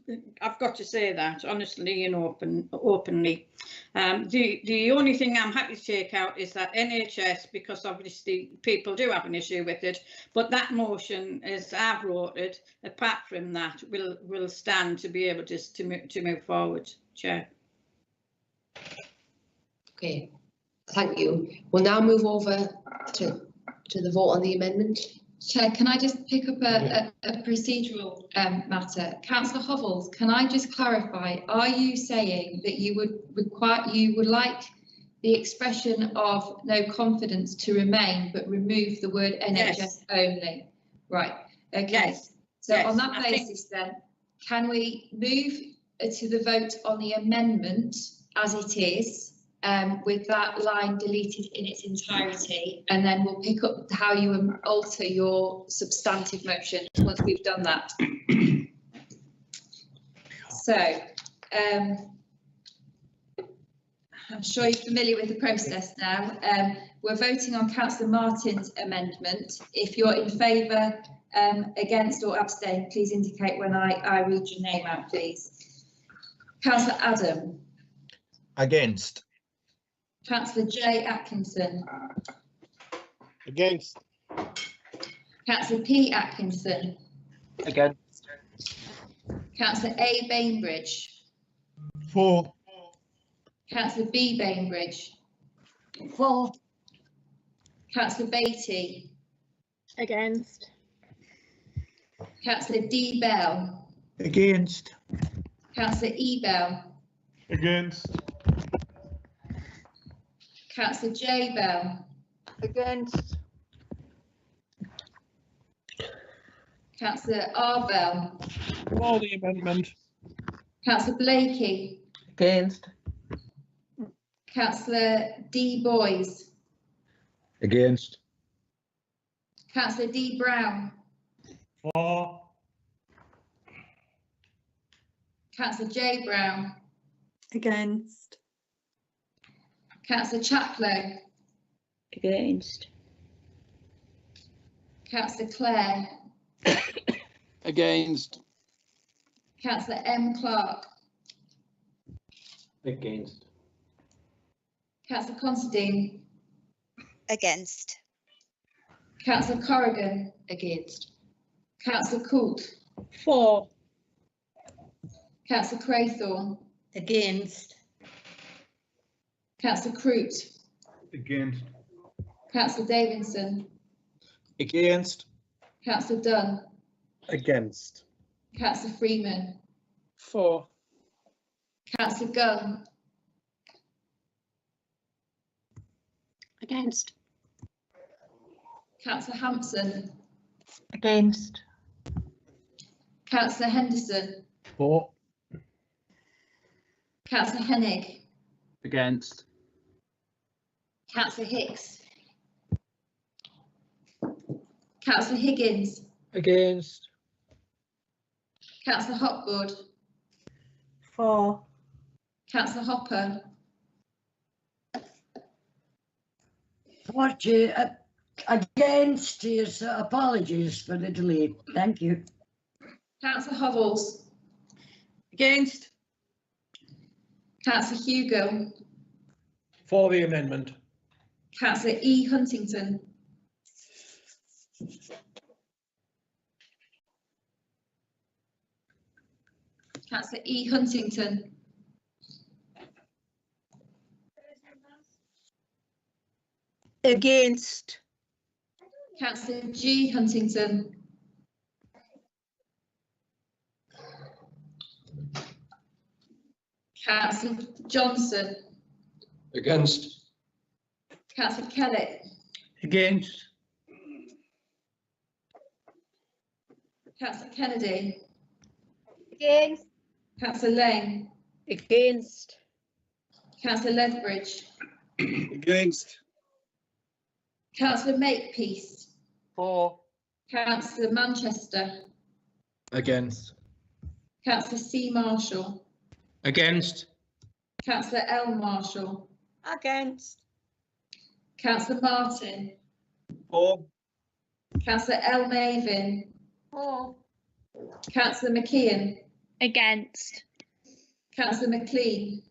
to say that honestly and openly. The only thing I'm happy to take out is that NHS, because obviously people do have an issue with it, but that motion, as I've wrote it, apart from that, will stand to be able to move forward. Chair. Okay, thank you. We'll now move over to the vote on the amendment. Chair, can I just pick up a procedural matter? Councillor Hovels, can I just clarify, are you saying that you would like the expression of no confidence to remain, but remove the word NHS yes. only? Right, okay. Yes. So yes. On that basis then, can we move to the vote on the amendment as it is, with that line deleted in its entirety, and then we'll pick up how you alter your substantive motion once we've done that. So, I'm sure you're familiar with the process now. We're voting on Councillor Martin's amendment. If you're in favour, against or abstain, please indicate when I read your name out, please. Councillor Adam. Against. Councillor J Atkinson. Against. Councillor P Atkinson. Against. Councillor A Bainbridge. For. Councillor B Bainbridge. For. Councillor Beattie. Against. Councillor D Bell. Against. Councillor E Bell. Against. Councillor J Bell. Against. Councillor R Bell. For the amendment. Councillor Blakey. Against. Councillor D Boys. Against. Councillor D Brown. For. Councillor J Brown. Against. Councillor Chaplow. Against. Councillor Clare. Against. Councillor M Clark. Against. Councillor Considine. Against. Councillor Corrigan. Against. Councillor Coult. For. Councillor Craythorne. Against. Councillor Croot. Against. Councillor Davidson. Against. Councillor Dunn. Against. Councillor Freeman. For. Councillor Gunn. Against. Councillor Hampson. Against. Councillor Henderson. For. Councillor Hennig. Against. Councillor Hicks. Councillor Higgins. Against. Councillor Hopwood. For. Councillor Hopper. Against. Yes, apologies for the delay. Thank you. Councillor Hovels. Against. Councillor Hugo. For the amendment. Councillor E Huntington. Councillor E Huntington. Against. Councillor G Huntington. Councillor Johnson. Against. Councillor Kellett. Against. Councillor Kennedy. Against. Councillor Lane. Against. Councillor Lethbridge. Against. Councillor Makepeace. For. Councillor Manchester. Against. Councillor C Marshall. Against. Councillor L Marshall. Against. Councillor Martin. For. Councillor L Mavin. For. Councillor McKeon. Against. Councillor McLean.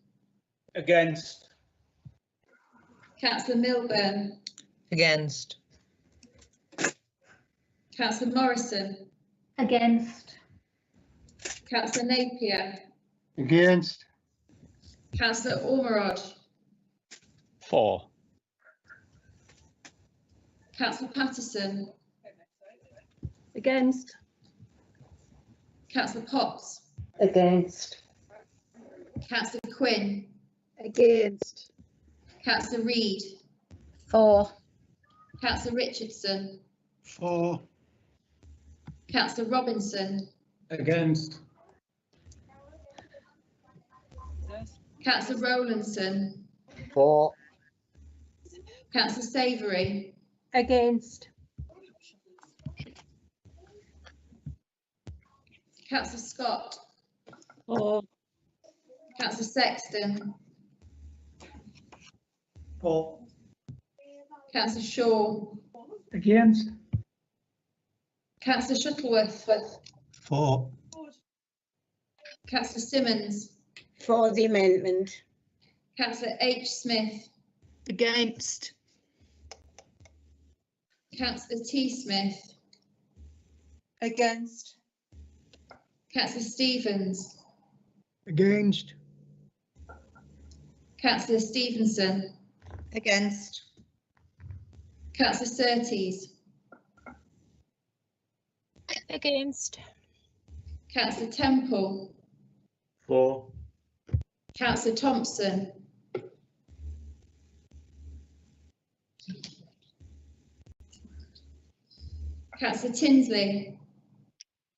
Against. Councillor Milburn. Against. Councillor Morrison. Against. Councillor Napier. Against. Councillor Ormerod. For. Councillor Patterson. Against. Councillor Potts. Against. Councillor Quinn. Against. Councillor Reid. For. Councillor Richardson. For. Councillor Robinson. Against. Councillor Rowlandson. For. Councillor Savoury. Against. Councillor Scott. For. Councillor Sexton. For. Councillor Shaw. Against. Councillor Shuttleworth. For. Councillor Simmons. For the amendment. Councillor H Smith. Against. Councillor T Smith. Against. Councillor Stevens. Against. Councillor Stevenson. Against. Councillor Surtees. Against. Councillor Temple. For. Councillor Thompson. Councillor Tinsley.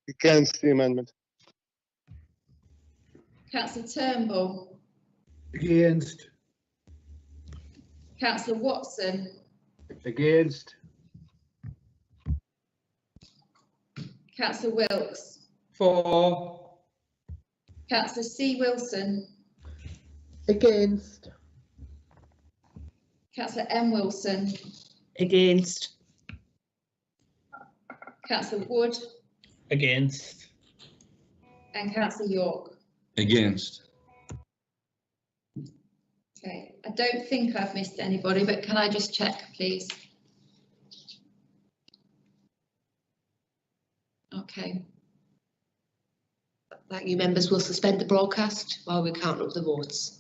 Against the amendment. Councillor Turnbull. Against. Councillor Watson. Against. Councillor Wilkes. For. Councillor C. Wilson. Against. Councillor M. Wilson. Against. Councillor Wood. Against. And Councillor York. Against. Okay, I don't think I've missed anybody, but can I just check, please? Okay. Thank you, members. We'll suspend the broadcast while we count up the votes.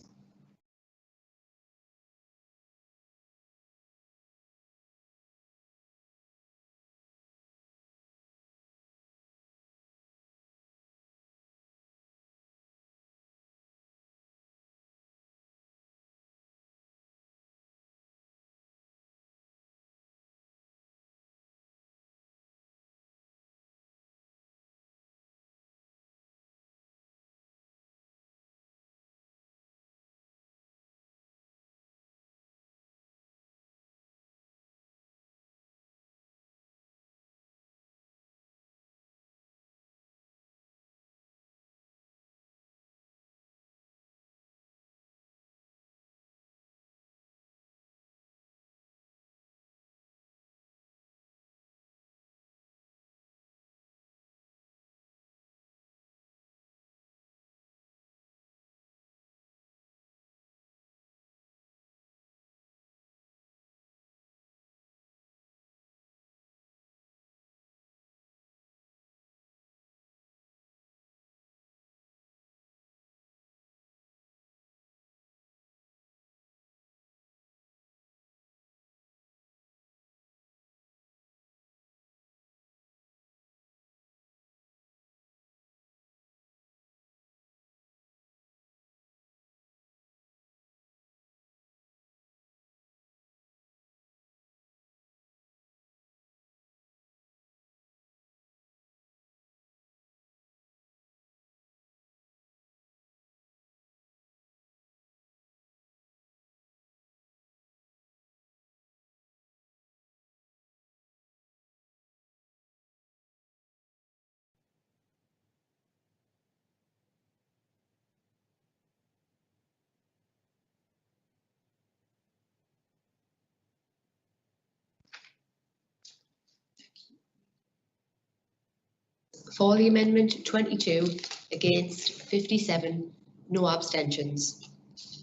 For the amendment 22, against 57, no abstentions.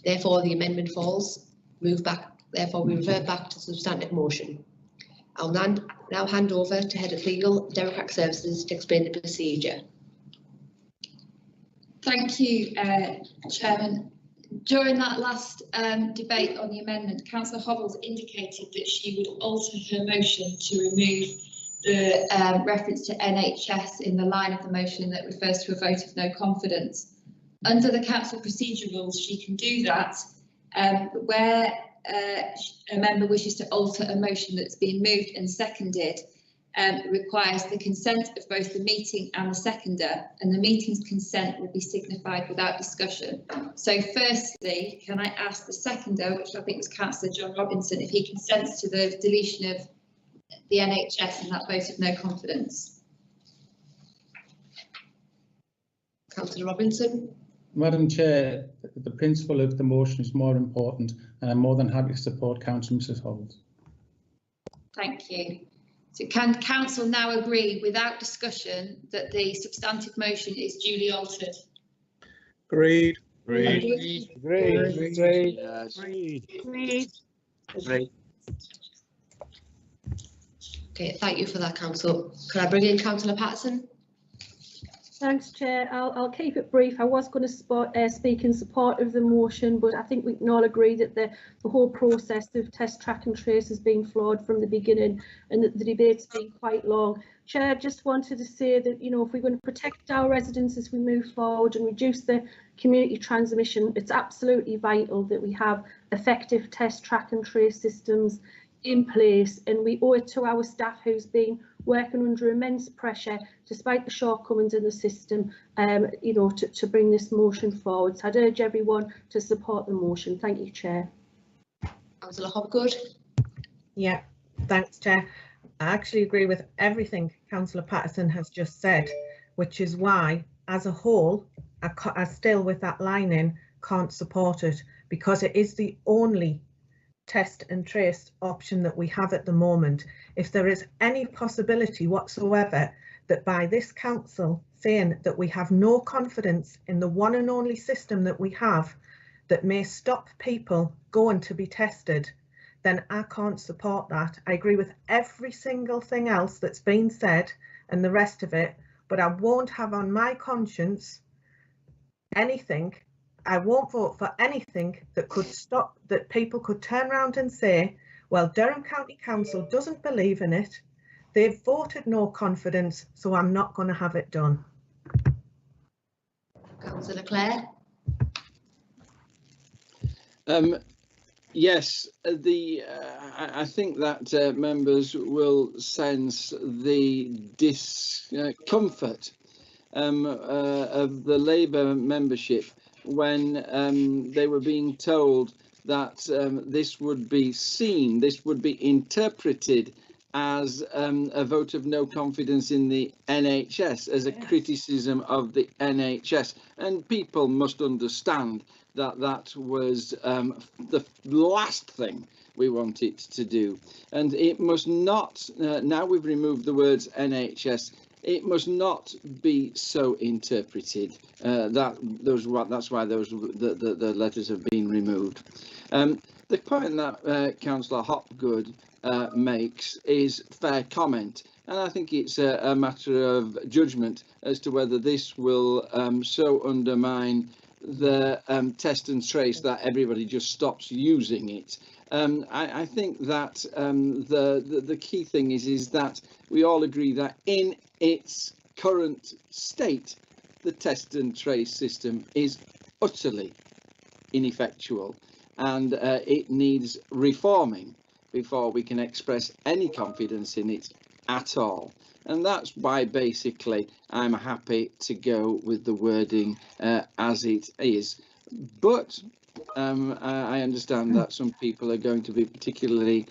Therefore, the amendment falls. Therefore, we revert back to substantive motion. I'll now hand over to Head of Legal and Democratic Services to explain the procedure. Thank you, Chairman. During that last debate on the amendment, Councillor Hovels indicated that she would alter her motion to remove the reference to NHS in the line of the motion that refers to a vote of no confidence. Under the council procedure rules, she can do that where a member wishes to alter a motion that's been moved and seconded. Requires the consent of both the meeting and the seconder, and the meeting's consent will be signified without discussion. So firstly, can I ask the seconder, which I think was Councillor John Robinson, if he consents to the deletion of the NHS in that vote of no confidence? Councillor Robinson. Madam Chair, the principle of the motion is more important, and I'm more than happy to support Councillor Mrs Hovels. Thank you. So can council now agree without discussion that the substantive motion is duly altered? Agreed. Agreed. Agreed. Okay, thank you for that, Council. Can I bring in Councillor Patterson? Thanks, Chair. I'll keep it brief. I was going to speak in support of the motion, but I think we can all agree that the whole process of test, track and trace has been flawed from the beginning, and that the debate's been quite long. Chair, I just wanted to say that, you know, if we're going to protect our residents as we move forward and reduce the community transmission, it's absolutely vital that we have effective test, track and trace systems in place, and we owe it to our staff who's been working under immense pressure despite the shortcomings in the system, you know, to bring this motion forward. So I'd urge everyone to support the motion. Thank you, Chair. Councillor Hopgood. Yeah, thanks, Chair. I actually agree with everything Councillor Patterson has just said, which is why as a whole, I still, with that line in, can't support it, because it is the only test and trace option that we have at the moment. If there is any possibility whatsoever that by this council saying that we have no confidence in the one and only system that we have that may stop people going to be tested, then I can't support that. I agree with every single thing else that's been said and the rest of it, but I won't have on my conscience anything. I won't vote for anything that could stop, that people could turn around and say, well, Durham County Council doesn't believe in it. They've voted no confidence, so I'm not going to have it done. Councillor Clare. Yes, I think that members will sense the discomfort of the Labour membership when they were being told that this would be seen, this would be interpreted as a vote of no confidence in the NHS, as a criticism of the NHS. And people must understand that that was the last thing we want it to do. And it must not, now we've removed the words NHS, it must not be so interpreted. That's why the letters have been removed. The point that Councillor Hopgood makes is fair comment, and I think it's a matter of judgment as to whether this will so undermine the test and trace that everybody just stops using it. I think that the key thing is that we all agree that in its current state, the test and trace system is utterly ineffectual, and it needs reforming before we can express any confidence in it at all. And that's why basically I'm happy to go with the wording as it is. But I understand that some people are going to be particularly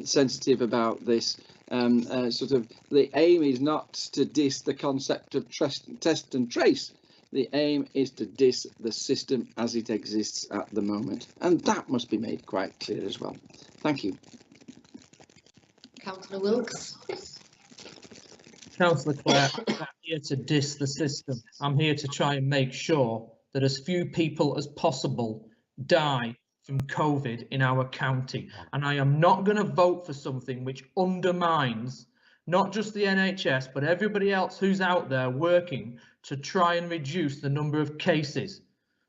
sensitive about this. Sort of the aim is not to diss the concept of test and trace. The aim is to diss the system as it exists at the moment, and that must be made quite clear as well. Thank you. Councillor Wilkes. Councillor Clare, I'm not here to diss the system. I'm here to try and make sure that as few people as possible die from COVID in our county. And I am not going to vote for something which undermines not just the NHS, but everybody else who's out there working to try and reduce the number of cases.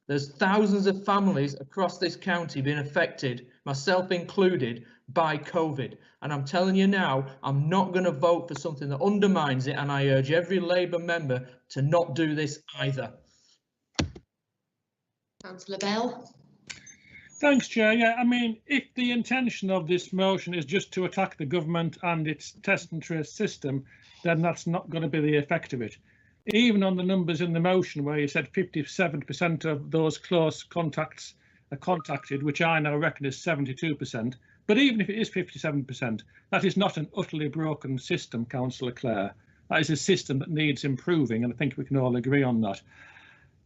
There's thousands of families across this county being affected, myself included, by COVID. And I'm telling you now, I'm not going to vote for something that undermines it. And I urge every Labour member to not do this either. Councillor Bell. Thanks, Chair. Yeah, I mean, if the intention of this motion is just to attack the government and its test and trace system, then that's not going to be the effect of it. Even on the numbers in the motion where you said 57% of those close contacts are contacted, which I now reckon is 72%. But even if it is 57%, that is not an utterly broken system, Councillor Clare. That is a system that needs improving, and I think we can all agree on that.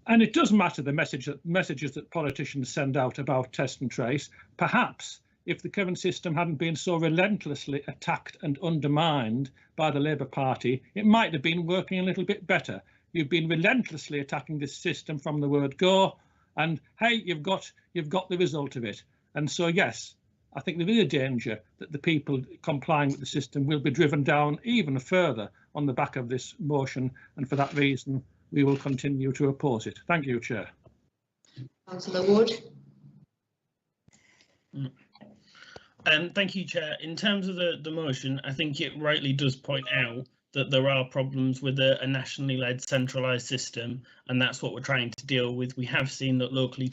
And it does matter the messages that politicians send out about test and trace. Perhaps if the current system hadn't been so relentlessly attacked and undermined by the Labour Party, it might have been working a little bit better. You've been relentlessly attacking this system from the word go, and hey, you've got the result of it. And so yes, I think there is a danger that the people complying with the system will be driven down even further on the back of this motion, and for that reason we will continue to oppose it. Thank you, Chair. Councillor Wood. Thank you, Chair. In terms of the motion, I think it rightly does point out that there are problems with a nationally led centralised system, and that's what we're trying to deal with. We have seen that local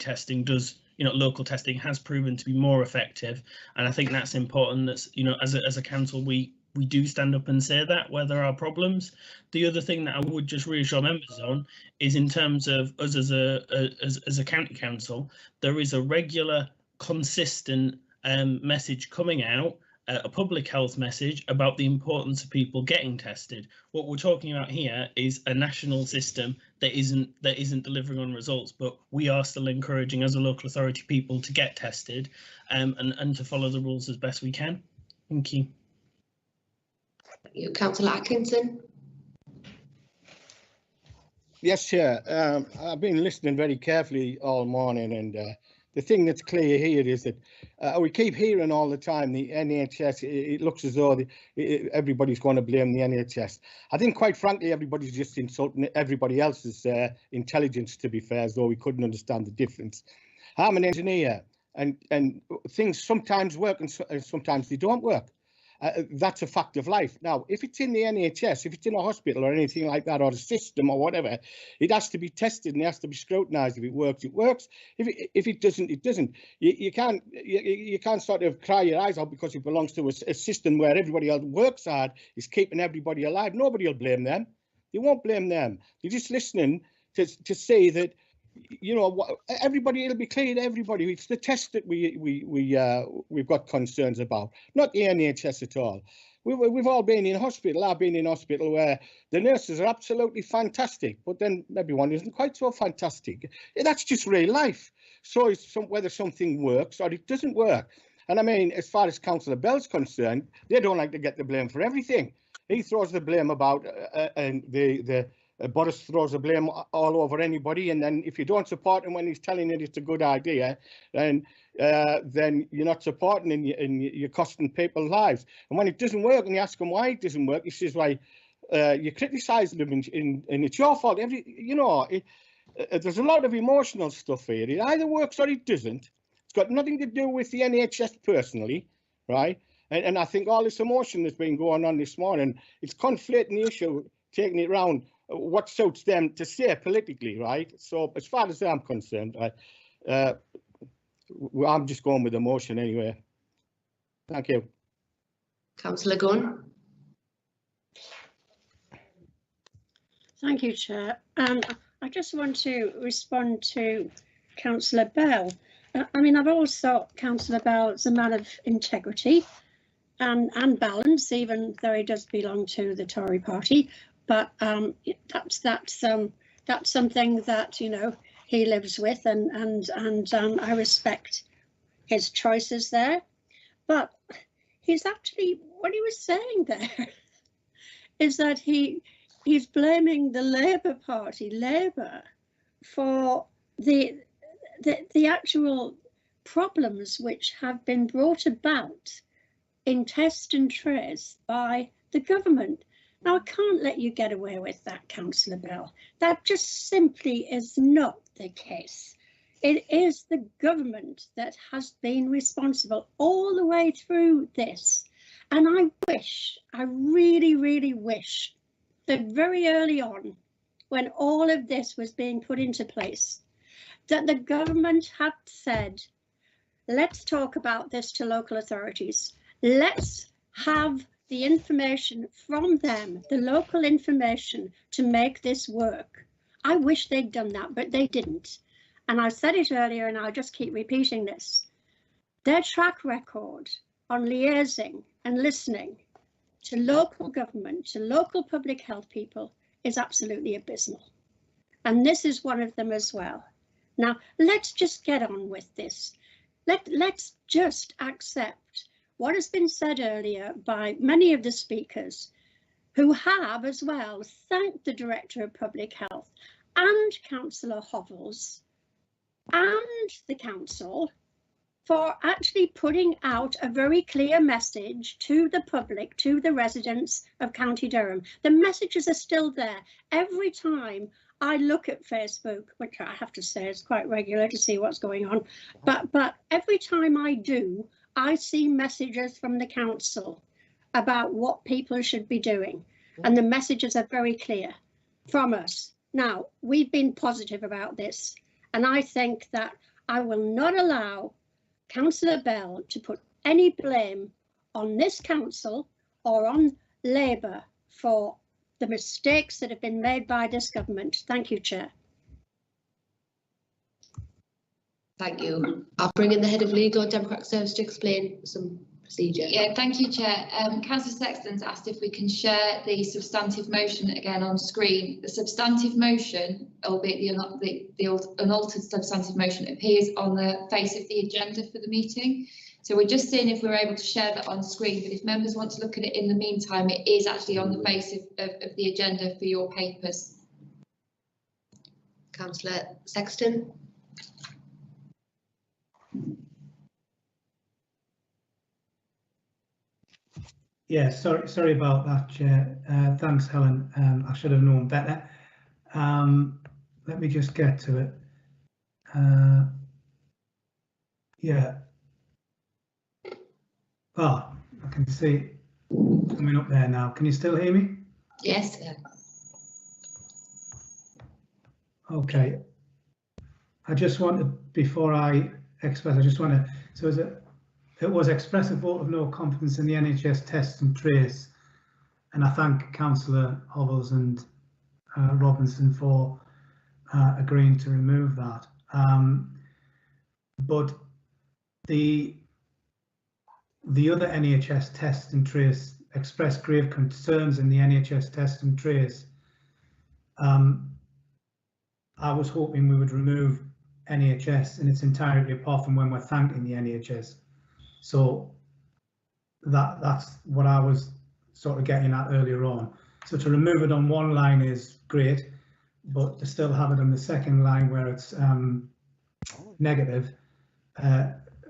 testing has proven to be more effective, and I think that's important. That's, as a council, we do stand up and say that where there are problems. The other thing that I would just reassure members on is in terms of us as a county council, there is a regular, consistent message coming out a public health message about the importance of people getting tested. What we're talking about here is a national system that isn't delivering on results, but we are still encouraging as a local authority people to get tested and to follow the rules as best we can. Thank you. Councillor Atkinson. Yes, Chair. I've been listening very carefully all morning, and the thing that's clear here is that we keep hearing all the time the NHS. It looks as though everybody's going to blame the NHS. I think, quite frankly, everybody's just insulting everybody else's intelligence, to be fair, as though we couldn't understand the difference. I'm an engineer, and things sometimes work and sometimes they don't work. That's a fact of life. Now, if it's in the NHS, if it's in a hospital or anything like that, or a system or whatever, it has to be tested and it has to be scrutinised. If it works, it works. If it doesn't, it doesn't. You can't sort of cry your eyes out because it belongs to a system where everybody else works hard, is keeping everybody alive. Nobody will blame them. They won't blame them. They're just listening to say that, you know, everybody, it'll be clear to everybody. It's the test that we've got concerns about, not the NHS at all. We've all been in hospital. I've been in hospital where the nurses are absolutely fantastic, but then everyone isn't quite so fantastic. That's just real life. So it's whether something works or it doesn't work. And I mean, as far as Councillor Bell's concerned, they don't like to get the blame for everything. He throws the blame about Boris throws the blame all over anybody, and then if you don't support him when he's telling you it's a good idea, then you're not supporting and you're costing people lives. And when it doesn't work and you ask him why it doesn't work, he says, "Why you're criticising him and it's your fault." There's a lot of emotional stuff here. It either works or it doesn't. It's got nothing to do with the NHS personally, right? And I think all this emotion that's been going on this morning, it's conflating the issue, taking it round what suits them to say politically, right? So as far as I'm concerned, I'm just going with the motion anyway. Thank you. Councillor Gunn. Thank you, Chair. I just want to respond to Councillor Bell. I mean, I've always thought Councillor Bell is a man of integrity and balance, even though he does belong to the Tory party. But that's something that, you know, he lives with, and I respect his choices there. But he's actually, what he was saying there is that he's blaming the Labour Party, Labour, for the actual problems which have been brought about in test and trace by the government. Now, I can't let you get away with that, Councillor Bell. That just simply is not the case. It is the government that has been responsible all the way through this. And I really, really wish that very early on, when all of this was being put into place, that the government had said, let's talk about this to local authorities. Let's have the information from them, the local information, to make this work. I wish they'd done that, but they didn't. And I said it earlier, and I'll just keep repeating this. Their track record on liaising and listening to local government, to local public health people, is absolutely abysmal. And this is one of them as well. Now, let's just get on with this. Let's just accept what has been said earlier by many of the speakers, who have as well thanked the Director of Public Health and Councillor Hovels and the Council for actually putting out a very clear message to the public, to the residents of County Durham. The messages are still there. Every time I look at Facebook, which I have to say is quite regular to see what's going on, but every time I do, I see messages from the council about what people should be doing, and the messages are very clear from us. Now, we've been positive about this, and I think that I will not allow Councillor Bell to put any blame on this council or on Labour for the mistakes that have been made by this government. Thank you, Chair. Thank you. I'll bring in the Head of Legal and Democratic Service to explain some procedure. Yeah, thank you, Chair. Councillor Sexton's asked if we can share the substantive motion again on screen. The substantive motion, albeit the unaltered substantive motion, appears on the face of the agenda for the meeting. So we're just seeing if we're able to share that on screen, but if members want to look at it in the meantime, it is actually on the face of the agenda for your papers. Councillor Sexton. Yeah, sorry about that, Chair. Thanks, Helen. I should have known better. Let me just get to it. Yeah. Oh, I can see it coming up there now. Can you still hear me? Yes. Okay. I just want to, before I express, I just want to, so it was express a vote of no confidence in the NHS test and trace, and I thank Councillor Hovels and Robinson for agreeing to remove that. But the other NHS test and trace expressed grave concerns in the NHS test and trace. I was hoping we would remove NHS in its entirety apart from when we're thanking the NHS. So that's what I was sort of getting at earlier on. So to remove it on one line is great, but to still have it on the second line where it's negative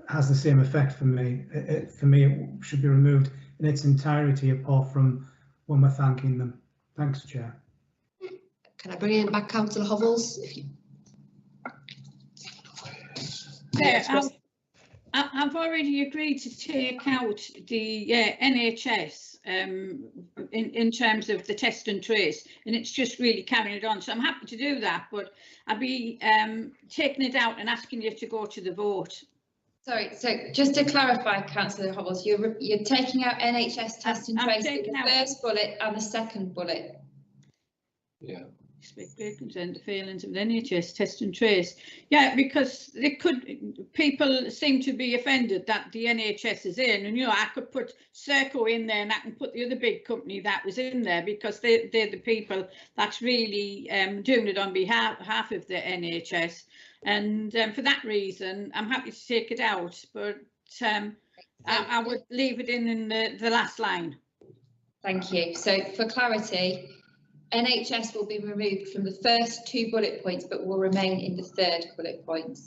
has the same effect for me. For me, it should be removed in its entirety apart from when we're thanking them. Thanks, Chair. Can I bring in back Councillor Hovels? Yeah, I've already agreed to take out the NHS in terms of the test and trace, and it's just really carrying it on. So I'm happy to do that, but I'll be taking it out and asking you to go to the vote. Sorry, so just to clarify, Councillor Hovels, you're taking out NHS test and trace in the first bullet and the second bullet. Yeah. Expect great concern the failings of the NHS test and trace. Yeah, because people seem to be offended that the NHS is in, and I could put Serco in there and I can put the other big company that was in there because they're the people that's really doing it on behalf of the NHS, and for that reason I'm happy to take it out, but I would leave it in the last line. Thank you. So for clarity, NHS will be removed from the first two bullet points, but will remain in the third bullet point.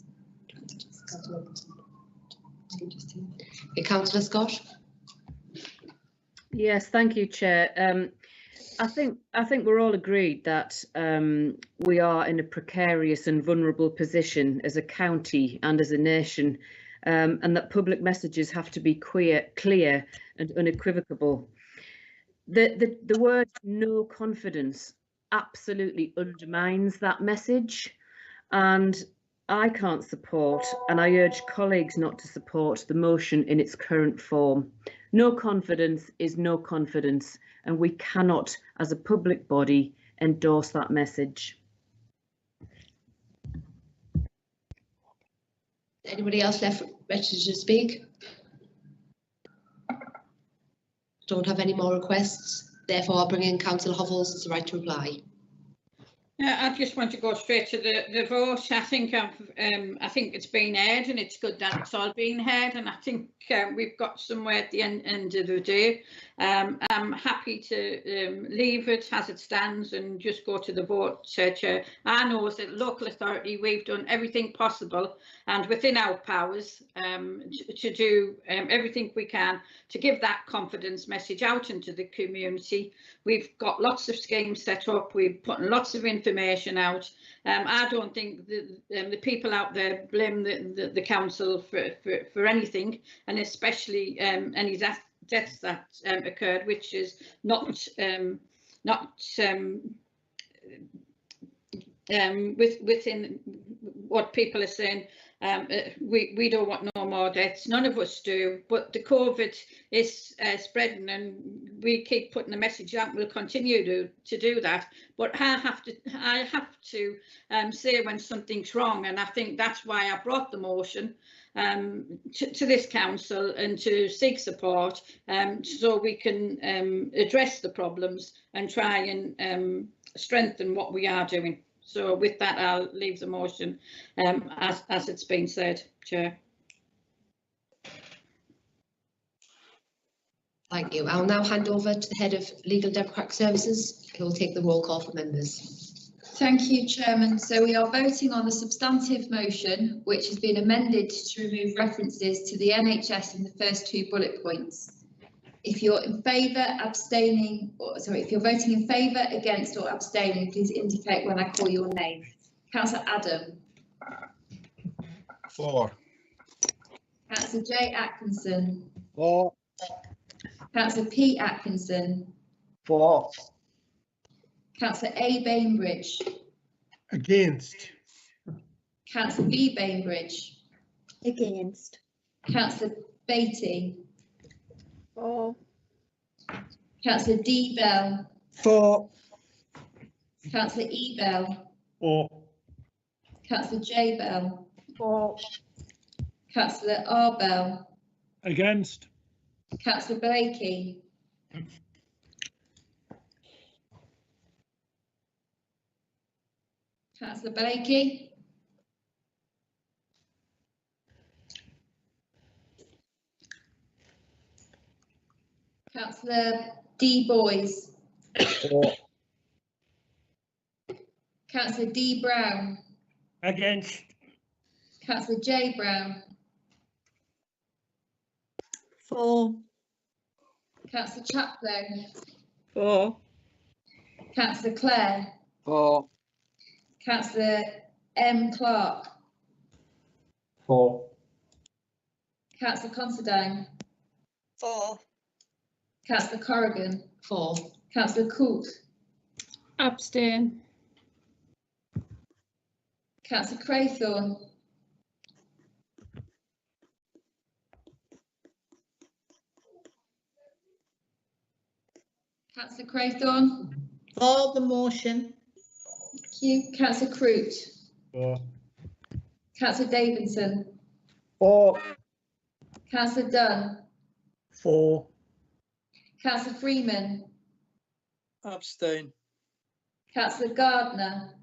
Councillor Scott. Yes, thank you, Chair. I think we're all agreed that we are in a precarious and vulnerable position as a county and as a nation, and that public messages have to be clear and unequivocal. The word no confidence absolutely undermines that message, and I can't support, and I urge colleagues not to support, the motion in its current form. No confidence is no confidence, and we cannot, as a public body, endorse that message. Anybody else left registered to speak? Don't have any more requests, therefore I'll bring in Councillor Hovels as the right to reply. I just want to go straight to the vote. I think it's been heard, and it's good that it's all been heard, and I think we've got somewhere at the end of the day. I'm happy to leave it as it stands and just go to the vote, Chair. I know as a local authority we've done everything possible and within our powers to do everything we can to give that confidence message out into the community. We've got lots of schemes set up, we've put lots of information out. I don't think the people out there blame the council for anything, and especially any deaths that occurred, which is not within what people are saying. We don't want no more deaths, none of us do, but the COVID is spreading, and we keep putting the message out. We'll continue to do that, but I have to say when something's wrong, and I think that's why I brought the motion. to this council and to seek support so we can address the problems and try and strengthen what we are doing. So with that, I'll leave the motion as it's been said, Chair. Thank you. I'll now hand over to the Head of Legal and Democratic Services, who will take the roll call for members. Thank you, Chairman. So we are voting on the substantive motion, which has been amended to remove references to the NHS in the first 2 bullet points. If you're in favour, abstaining, or sorry, if you're voting in favour, against or abstaining, please indicate when I call your name. Councillor Adam. For. Councillor J Atkinson. For. Councillor P Atkinson. For. Councillor A Bainbridge. Against. Councillor B Bainbridge. Against. Councillor Beatty. For. Councillor D Bell. For. Councillor E Bell. For. Councillor J Bell. For. Councillor R Bell. Against. Councillor Blakey. Councillor Blakey. Councillor D Boys. For. Councillor D Brown. Against. Councillor J Brown. For. Councillor Chaplin. For. Councillor Clare. For. Councillor M Clark. For. Councillor Considine. For. Councillor Corrigan. For. Councillor Coote. Abstain. Councillor Craythorne. Councillor Craythorne. For the motion. Thank you. Councillor Croot. For. Councillor Davidson. For. Councillor Dunn. For. Councillor Freeman. Abstain. Councillor Gardner.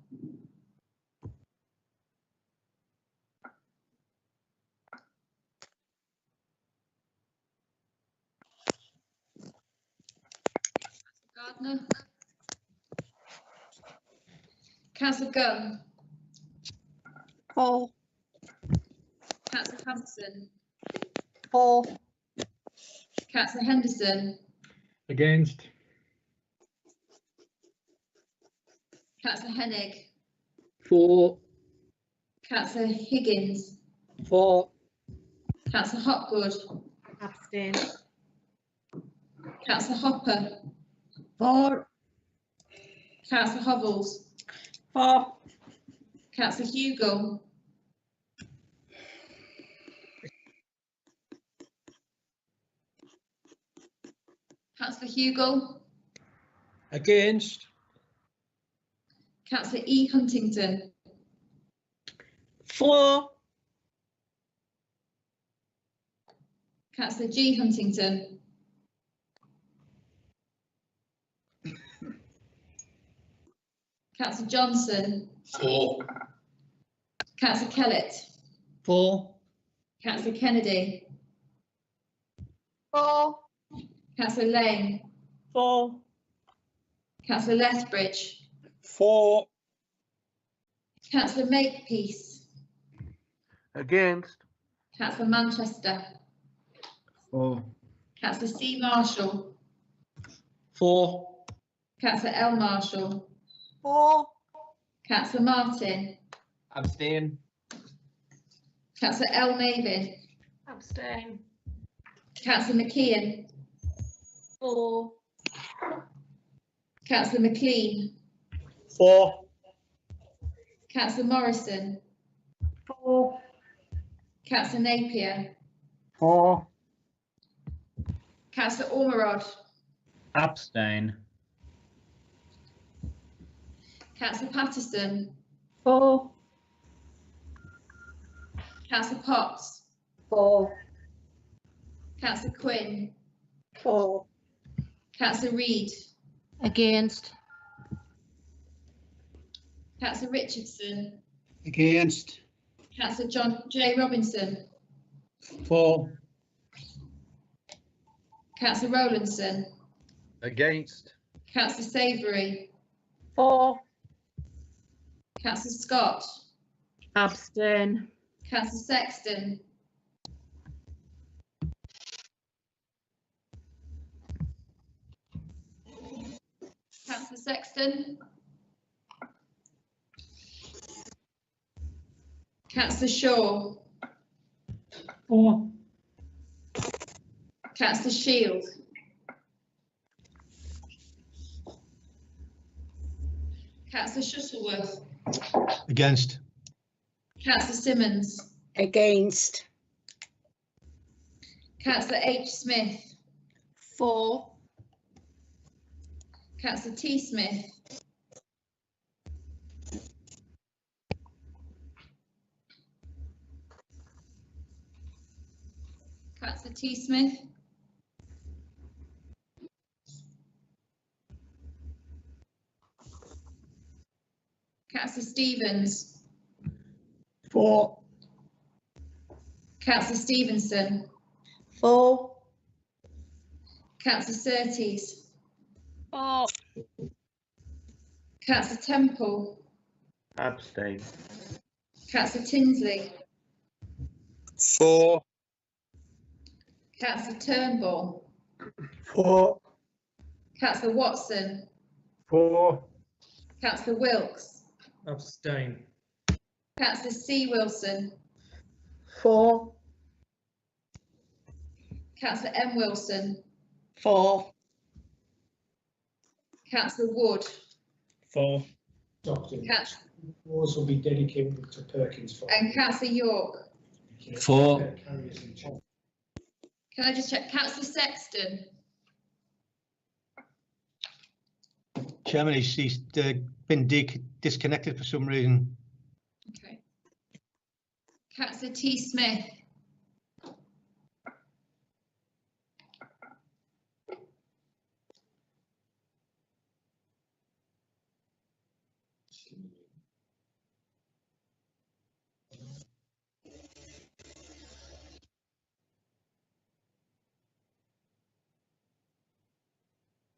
Gardner. Councillor Gunn. For. Councillor Hampson. For. Councillor Henderson. Against. Councillor Hennig. For. Councillor Higgins. For. Councillor Hopgood. Abstain. Councillor Hopper. For. Councillor Hovels. For. Councillor Hugo. Councillor Hugo. Against. Councillor E Huntington. For. Councillor G Huntington. Councillor Johnson. For. Councillor Kellett. For. Councillor Kennedy. For. Councillor Lane. For. Councillor Lethbridge. For. Councillor Makepeace. Against. Councillor Manchester. For. Councillor C Marshall. For. Councillor L Marshall. For. Councillor Martin. Abstain. Councillor L Mavin. Abstain. Councillor McKeon. For. Councillor McLean. For. Councillor Morrison. For. Councillor Napier. For. Councillor Ormerod. Abstain. Councillor Patterson. For. Councillor Potts. 4. Councillor Quinn. 4. Councillor Reid. Against. Councillor Richardson. Against. Councillor John J. Robinson. For. Councillor Rowlandson. Against. Councillor Savoury. 4. Councillor Scott. Abstain. Councillor Sexton. Councillor Sexton. Councillor Shaw. 4. Councillor Shield. Councillor Shuttleworth. Against. Councillor Simmons. Against. Councillor H. Smith. 4. Councillor T. Smith. Councillor T. Smith. Councillor Stevens. 4. Councillor Stevenson. 4. Councillor Surtees. 4. Councillor Temple. Abstain. Councillor Tinsley. 4. Councillor Turnbull. 4. Councillor Watson. 4. Councillor Wilkes. Abstain. Councillor C. Wilson. 4. Councillor M. Wilson. 4. Councillor Wood. 4. Awards will be dedicated to Perkins Farm. And Councillor York. 4. Can I just check? Councillor Sexton. Chairman, he's been disconnected for some reason. Okay. Councillor T. Smith.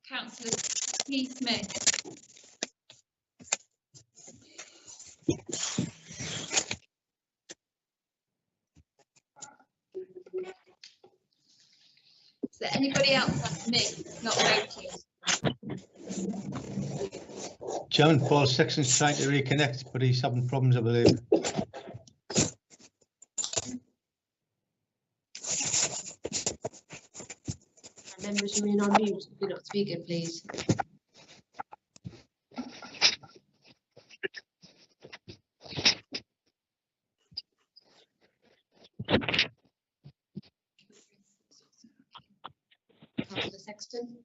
Councillor T. Smith. Is there anybody else that's missed, not voting? Chairman, Paul Sexton's trying to reconnect, but he's having problems, I believe. Members remain on mute if you're not speaking, please. Councillor Sexton.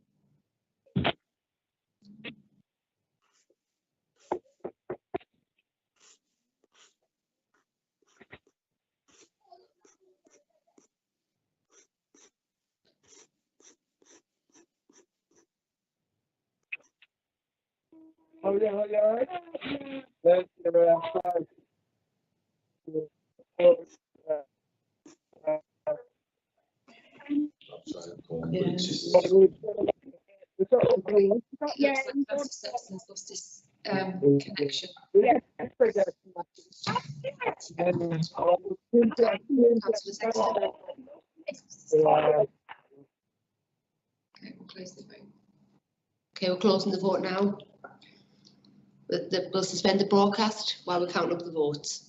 Oh yeah, yeah. Yeah, Councillor Sexton's lost his connection. Councillor Sexton. Okay, we'll close the vote. Okay, we're closing the vote now. We'll suspend the broadcast while we count up the votes.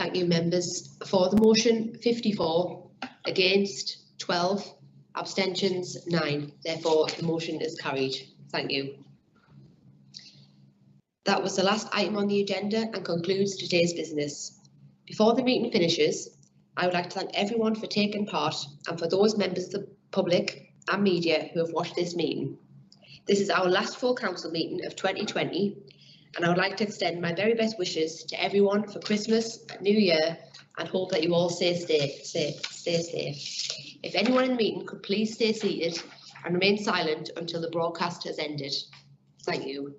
Thank you, members. For the motion, 54, against 12, abstentions 9. Therefore, the motion is carried. Thank you. That was the last item on the agenda and concludes today's business. Before the meeting finishes, I would like to thank everyone for taking part and for those members of the public and media who have watched this meeting. This is our last full council meeting of 2020, and I would like to extend my very best wishes to everyone for Christmas, New Year, and hope that you all stay safe. If anyone in the meeting could please stay seated and remain silent until the broadcast has ended. Thank you.